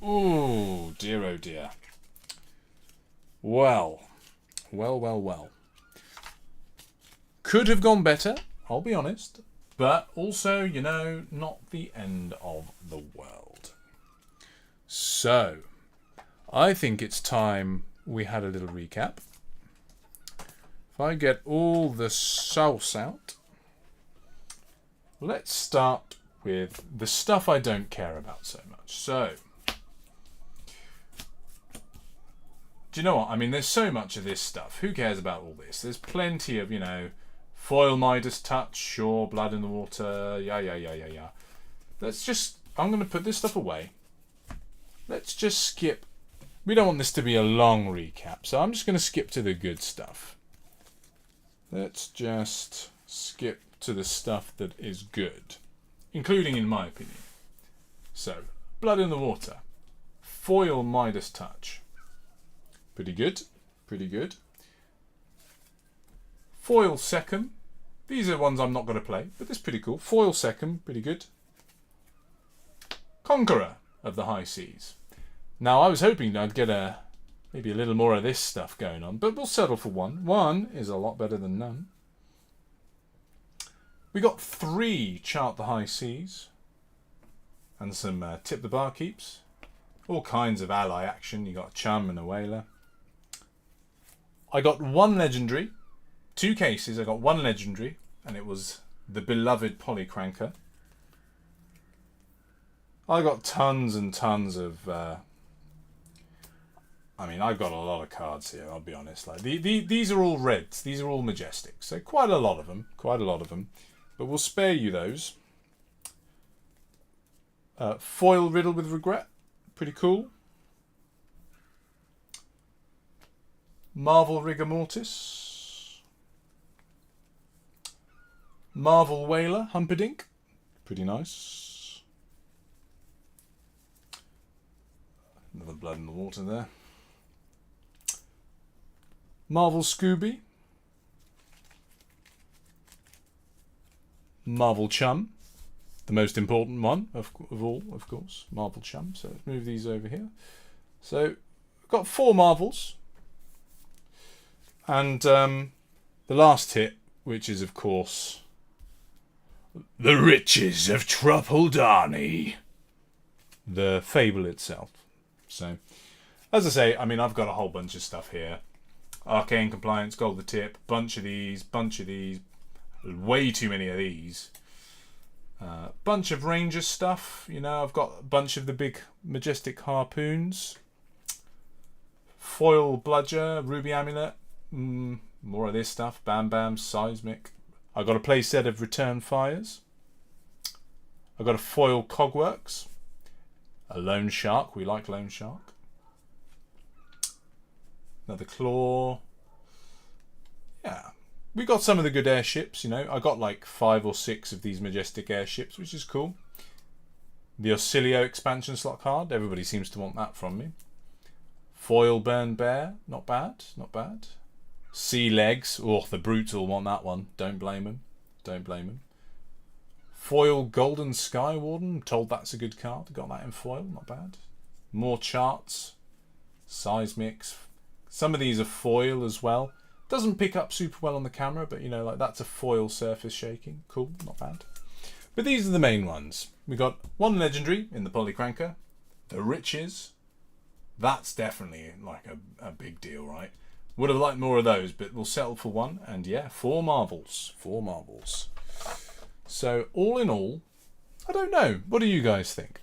Ooh, dear oh dear. Well. Could have gone better, I'll be honest. But also, you know, not the end of the world. So, I think it's time we had a little recap. If I get all the sauce out, let's start with the stuff I don't care about so much. So, do you know what? I mean, there's so much of this stuff. Who cares about all this? There's plenty of, you know, foil Midas Touch, sure, Blood in the Water, yeah. Let's just, I'm going to put this stuff away. Let's just skip. We don't want this to be a long recap, so I'm just going to skip to the good stuff. Let's just skip to the stuff that is good, including in my opinion. So, Blood in the Water, foil Midas Touch. Pretty good, pretty good. Foil Second. These are ones I'm not going to play, but this is pretty cool. Foil Second, pretty good. Conqueror of the High Seas. Now, I was hoping I'd get maybe a little more of this stuff going on, but we'll settle for one. One is a lot better than none. We got 3 Chart the High Seas. And some Tip the Barkeeps. All kinds of ally action. You got a Chum and a Whaler. I got 1 legendary. 2 cases, I got 1 legendary, and it was the beloved Polycranker. I got tons and tons of. I mean, I've got a lot of cards here. I'll be honest. Like these are all reds. These are all majestics. So quite a lot of them. But we'll spare you those. Foil Riddle with Regret, pretty cool. Marvel Rigor Mortis. Marvel Whaler, Humperdinck. Pretty nice. Another Blood in the Water there. Marvel Scooby. Marvel Chum. The most important one of all, of course. Marvel Chum. So let's move these over here. So, I've got 4 Marvels. And the last hit, which is, of course, The Riches of Truppledani. The fable itself. So, as I say, I mean, I've got a whole bunch of stuff here. Arcane Compliance, Gold the Tip, bunch of these, way too many of these. Bunch of Ranger stuff, you know, I've got a bunch of the big Majestic Harpoons. Foil Bludger, Ruby Amulet, more of this stuff, Bam Bam, Seismic. I've got a play set of Return Fires. I've got a foil Cogworks. A Lone Shark, we like Lone Shark. Another Claw. Yeah. We got some of the good airships, you know. I got like 5 or 6 of these Majestic airships, which is cool. The Auxilio expansion slot card. Everybody seems to want that from me. Foil Burn Bear. Not bad, not bad. Sea Legs. Oh, the brutes will want that one. Don't blame them. Don't blame him. Foil Golden Skywarden. Told that's a good card. Got that in foil. Not bad. More charts. Seismics. Some of these are foil as well. Doesn't pick up super well on the camera, but you know, like that's a foil surface shaking. Cool. Not bad. But these are the main ones. We got one legendary in the Polycranker. The Riches. That's definitely like a big deal, right? Would have liked more of those, but we'll settle for one. And yeah, 4 marvels. 4 marvels. So all in all, I don't know. What do you guys think?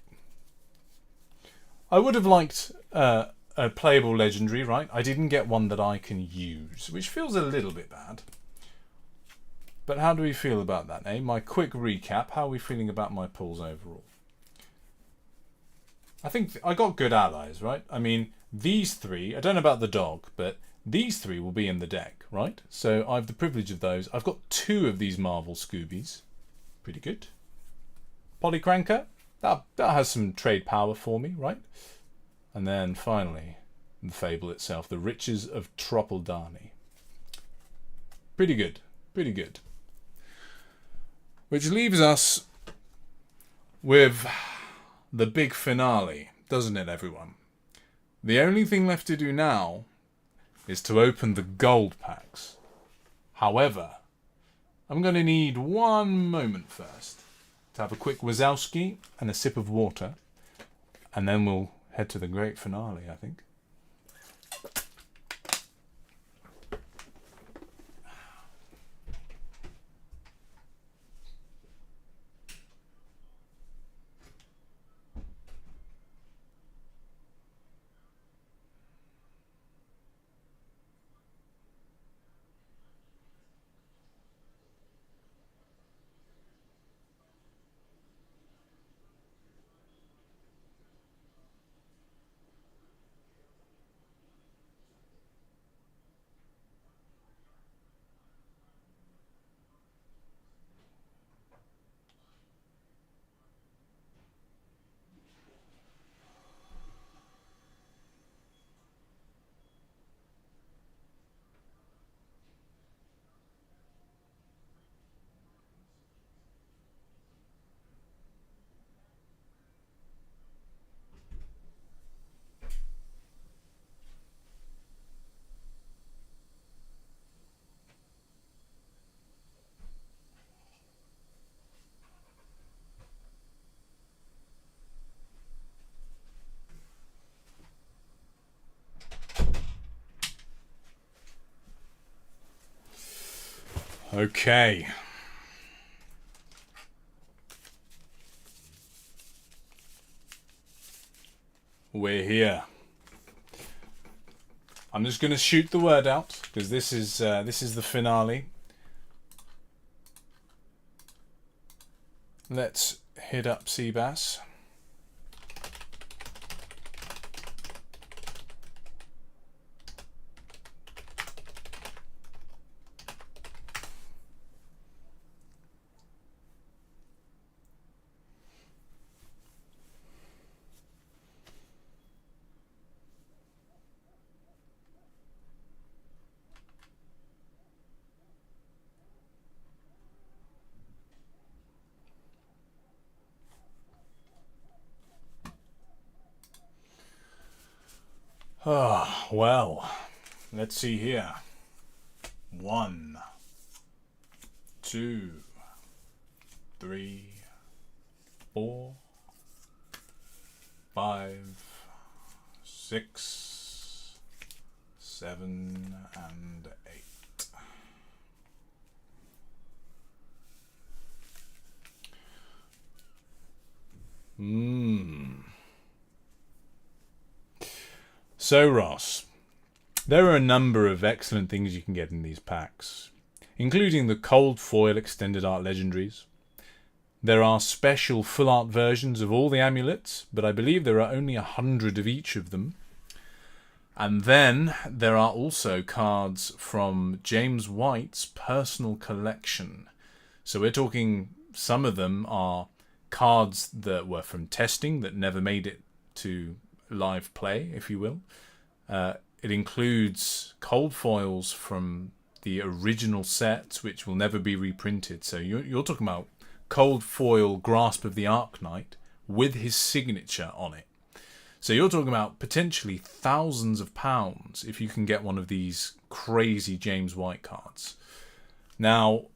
I would have liked a playable legendary, right? I didn't get one that I can use, which feels a little bit bad. But how do we feel about that, eh? My quick recap. How are we feeling about my pulls overall? I think I got good allies, right? I mean, these 3, I don't know about the dog, but these 3 will be in the deck, right? So I have the privilege of those. I've got 2 of these Marvel Scoobies. Pretty good. Polycranker, that has some trade power for me, right? And then finally, the Fable itself, the Riches of Tropeldani. Pretty good, pretty good. Which leaves us with the big finale, doesn't it, everyone? The only thing left to do now is to open the gold packs. However, I'm going to need one moment first to have a quick Wazowski and a sip of water, and then we'll head to the great finale, I think. Okay. We're here. I'm just going to shoot the word out because this is the finale. Let's hit up Seabass. Oh, well, let's see here. 1, 2, 3, 4, 5, 6, 7, and 8. So, Ross, there are a number of excellent things you can get in these packs, including the cold foil extended art legendaries. There are special full art versions of all the amulets, but I believe there are only 100 of each of them. And then there are also cards from James White's personal collection. So we're talking, some of them are cards that were from testing that never made it to live play, if you will. It includes cold foils from the original sets, which will never be reprinted. So you're talking about cold foil Grasp of the Arknight with his signature on it. So you're talking about potentially thousands of pounds if you can get one of these crazy James White cards. Now,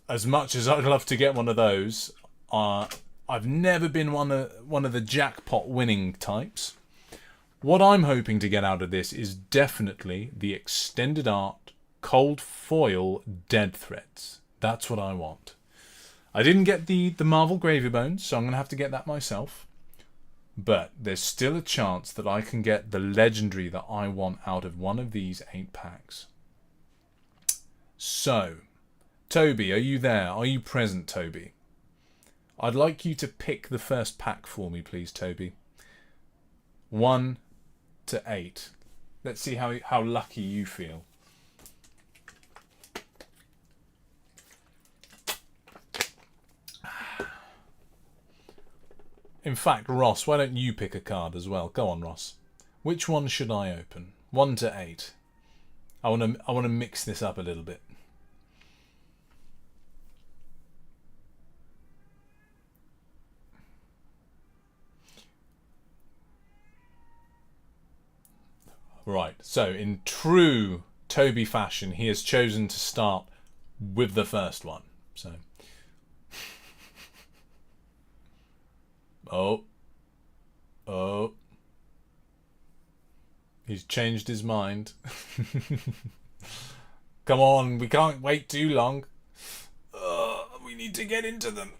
as much as I'd love to get one of those, I've never been one of the jackpot winning types. What I'm hoping to get out of this is definitely the extended art cold foil Dead Threads. That's what I want. I didn't get the Marvel Gravy Bones, so I'm going to have to get that myself. But there's still a chance that I can get the legendary that I want out of one of these 8 packs. So, Toby, are you there? Are you present, Toby? I'd like you to pick the first pack for me, please, Toby. 1 to 8. Let's see how lucky you feel. In fact, Ross, why don't you pick a card as well? Go on, Ross. Which one should I open? 1 to 8. I want to mix this up a little bit. Right, so in true Toby fashion, he has chosen to start with the first one. So, oh, he's changed his mind. Come on, we can't wait too long. We need to get into them.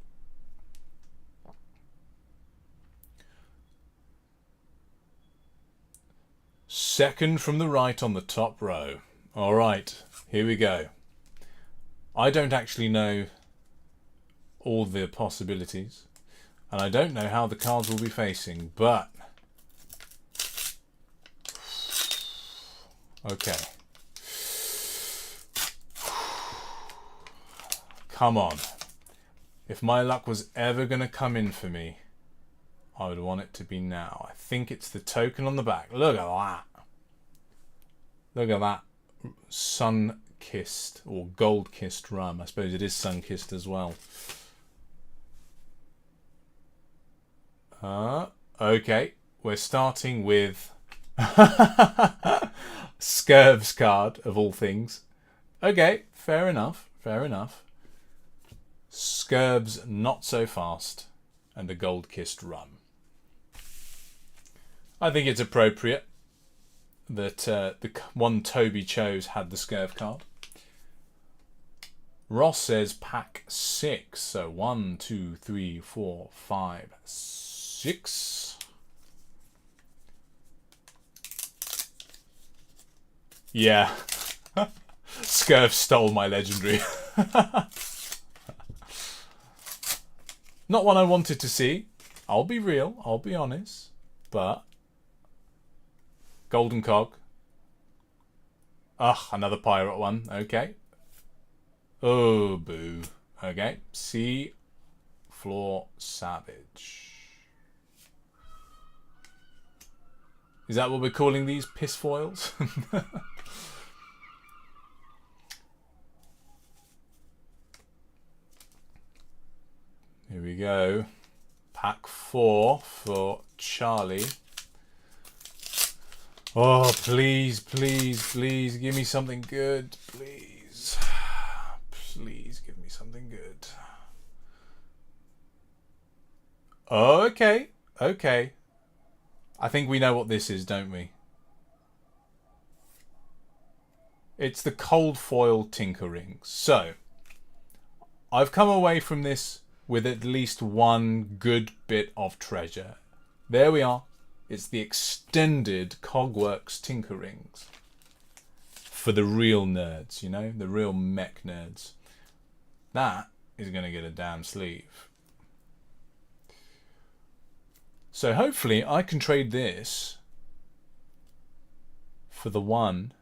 Second from the right on the top row. All right, here we go. I don't actually know all the possibilities, and I don't know how the cards will be facing, but okay. Come on. If my luck was ever going to come in for me, I would want it to be now. I think it's the token on the back. Look at that. Look at that sun-kissed or gold-kissed rum. I suppose it is sun-kissed as well. Okay. We're starting with Scurv's card, of all things. Okay, fair enough. Fair enough. Scurv's Not So Fast and a gold-kissed rum. I think it's appropriate that the one Toby chose had the Scurv card. Ross says pack 6. So 1, 2, 3, 4, 5, 6. Yeah. Scurv stole my legendary. Not one I wanted to see. I'll be real. I'll be honest. But Golden Cog. Ugh, another pirate one. Okay. Oh, boo. Okay. Sea Floor Savage. Is that what we're calling these? Piss foils? Here we go. Pack 4 for Charlie. Oh, please, please, please, give me something good, please. Please give me something good. Oh, okay, okay. I think we know what this is, don't we? It's the cold foil Tinkering. So, I've come away from this with at least one good bit of treasure. There we are. It's the extended Cogworks Tinkerings. For the real nerds, you know? The real mech nerds. That is going to get a damn sleeve. So hopefully I can trade this for the one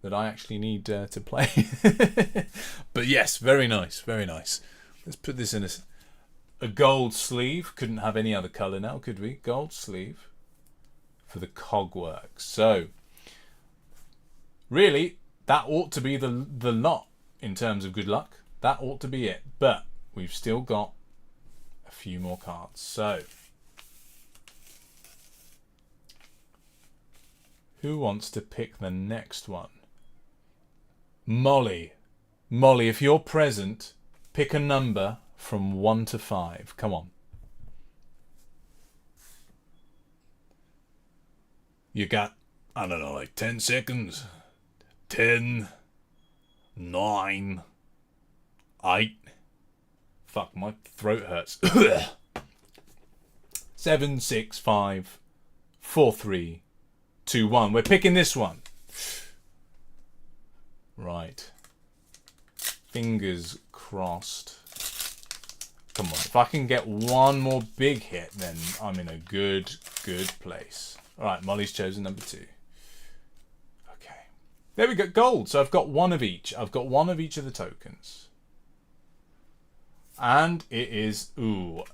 that I actually need to play. But yes, very nice, very nice. Let's put this in a gold sleeve. Couldn't have any other colour now, could we? Gold sleeve for the Cogworks. So, really, that ought to be the lot in terms of good luck. That ought to be it. But we've still got a few more cards. So, who wants to pick the next one? Molly. Molly, if you're present, pick a number from 1 to 5. Come on. You got, I don't know, like 10 seconds. 10, 9, 8. Fuck, my throat hurts. 7, 6, 5, 4, 3, 2, 1. We're picking this one. Right. Fingers crossed. Come on. If I can get one more big hit, then I'm in a good place. Alright, Molly's chosen number 2. Okay. There we go. Gold. So I've got one of each. I've got one of each of the tokens. And it is, ooh,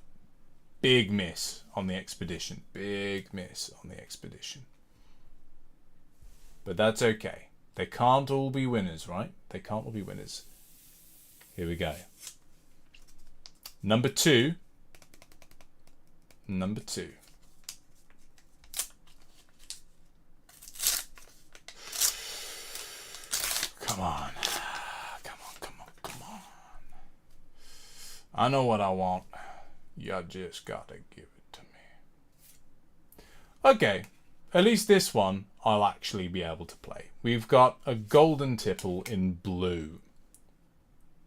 big miss on the expedition. Big miss on the expedition. But that's okay. They can't all be winners, right? They can't all be winners. Here we go. Number 2. Number 2. Come on. Come on, come on, come on. I know what I want. You just gotta give it to me. Okay. At least this one I'll actually be able to play. We've got a golden tipple in blue.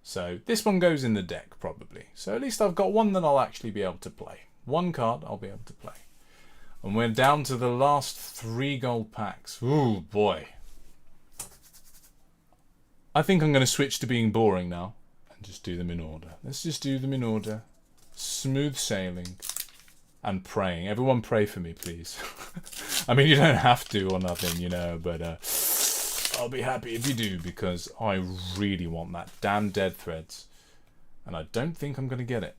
So this one goes in the deck probably. So at least I've got one that I'll actually be able to play. One card I'll be able to play. And we're down to the last 3 gold packs. Ooh, boy. I think I'm going to switch to being boring now and just do them in order. Let's just do them in order. Smooth sailing and praying. Everyone pray for me, please. I mean, you don't have to or nothing, you know, but I'll be happy if you do, because I really want that damn Dead Threads. And I don't think I'm going to get it.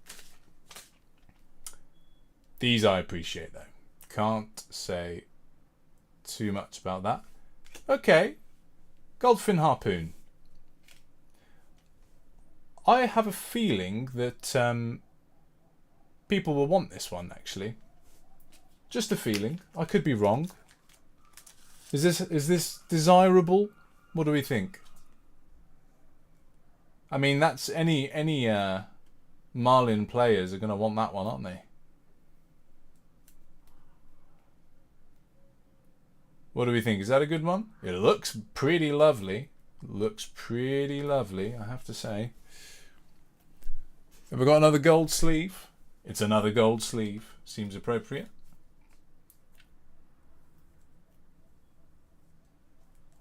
These I appreciate, though. Can't say too much about that. Okay. Goldfin Harpoon. I have a feeling that people will want this one, actually. Just a feeling. I could be wrong. Is this desirable? What do we think? I mean, that's any Marlin players are going to want that one, aren't they? What do we think? Is that a good one? It looks pretty lovely. Looks pretty lovely, I have to say. Have we got another gold sleeve? It's another gold sleeve. Seems appropriate.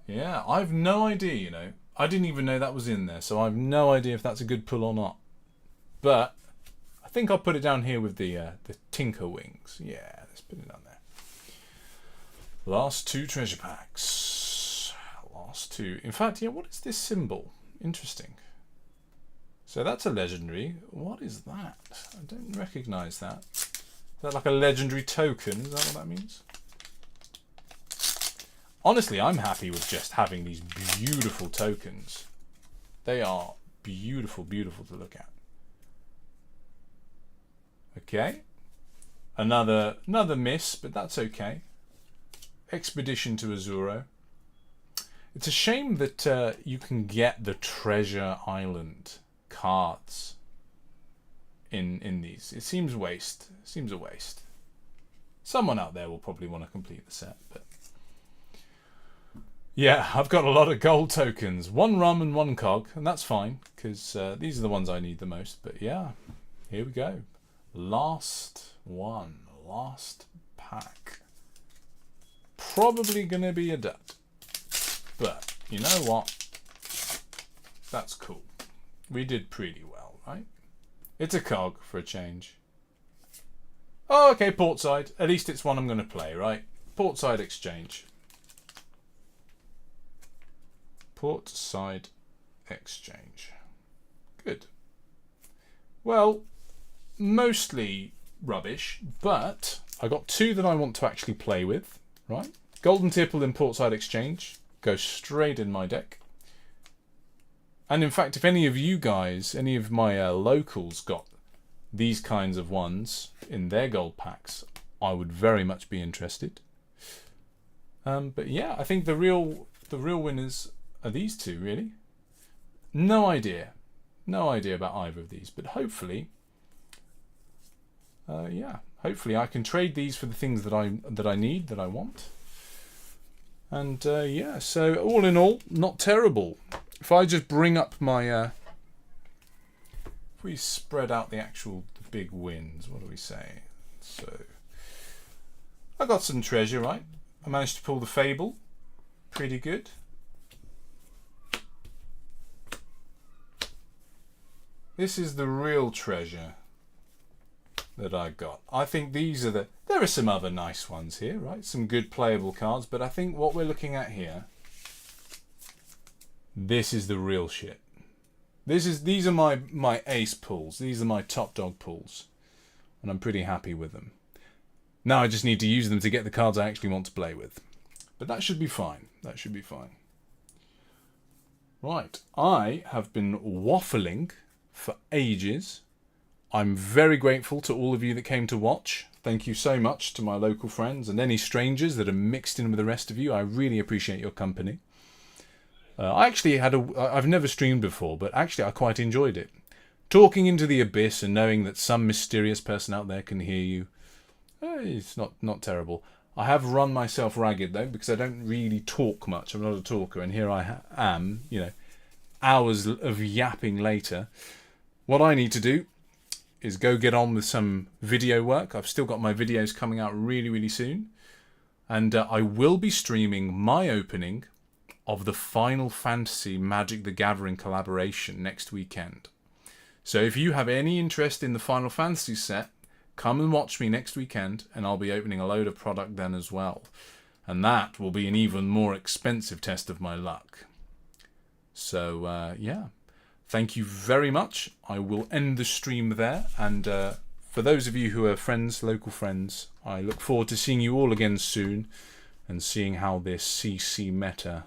Yeah, I've no idea, you know. I didn't even know that was in there, so I've no idea if that's a good pull or not. But I think I'll put it down here with the Tinker Wings. Yeah, let's put it down there. Last 2 treasure packs. Last 2. In fact, yeah, what is this symbol? Interesting. So that's a legendary. What is that? I don't recognise that. Is that like a legendary token? Is that what that means? Honestly, I'm happy with just having these beautiful tokens. They are beautiful, beautiful to look at. Okay. Another miss, but that's okay. Expedition to Azuro. It's a shame that you can get the Treasure Island cards in these. It seems waste. It seems a waste. Someone out there will probably want to complete the set, but yeah, I've got a lot of gold tokens. 1 rum and 1 cog, and that's fine, because these are the ones I need the most. But yeah, here we go. Last one. Last pack. Probably going to be a dud. But, you know what? That's cool. We did pretty well, right? It's a cog for a change. Oh, okay, Portside. At least it's one I'm going to play, right? Portside Exchange. Portside Exchange. Good. Well, mostly rubbish, but I got 2 that I want to actually play with, right? Golden Tipple in Portside Exchange. Go straight in my deck. And in fact, if any of you guys, any of my locals got these kinds of ones in their gold packs, I would very much be interested. But yeah, I think the real winners are these two, really. No idea about either of these, but hopefully, hopefully I can trade these for the things that I need, that I want. And yeah, so all in all, not terrible. If I just bring up my, if we spread out the big wins, what do we say? So I got some treasure, right? I managed to pull the Fable, pretty good. This is the real treasure that I got. I think these are there are some other nice ones here, right? Some good playable cards, but I think what we're looking at here, this is the real shit. These are my ace pulls. These are my top dog pulls. And I'm pretty happy with them. Now I just need to use them to get the cards I actually want to play with. But that should be fine. That should be fine. Right. I have been waffling for ages. I'm very grateful to all of you that came to watch. Thank you so much to my local friends and any strangers that are mixed in with the rest of you. I really appreciate your company. I actually I've never streamed before, but actually I quite enjoyed it. Talking into the abyss and knowing that some mysterious person out there can hear you, it's not terrible. I have run myself ragged though, because I don't really talk much. I'm not a talker, and here I am, hours of yapping later. What I need to do is go get on with some video work. I've still got my videos coming out really, really soon. And I will be streaming my opening of the Final Fantasy Magic the Gathering collaboration next weekend. So if you have any interest in the Final Fantasy set, come and watch me next weekend, and I'll be opening a load of product then as well. And that will be an even more expensive test of my luck. So, yeah. Thank you very much. I will end the stream there. And for those of you who are friends, local friends, I look forward to seeing you all again soon and seeing how this CC meta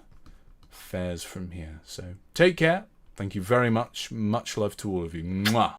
fares from here. So take care. Thank you very much. Much love to all of you. Mwah.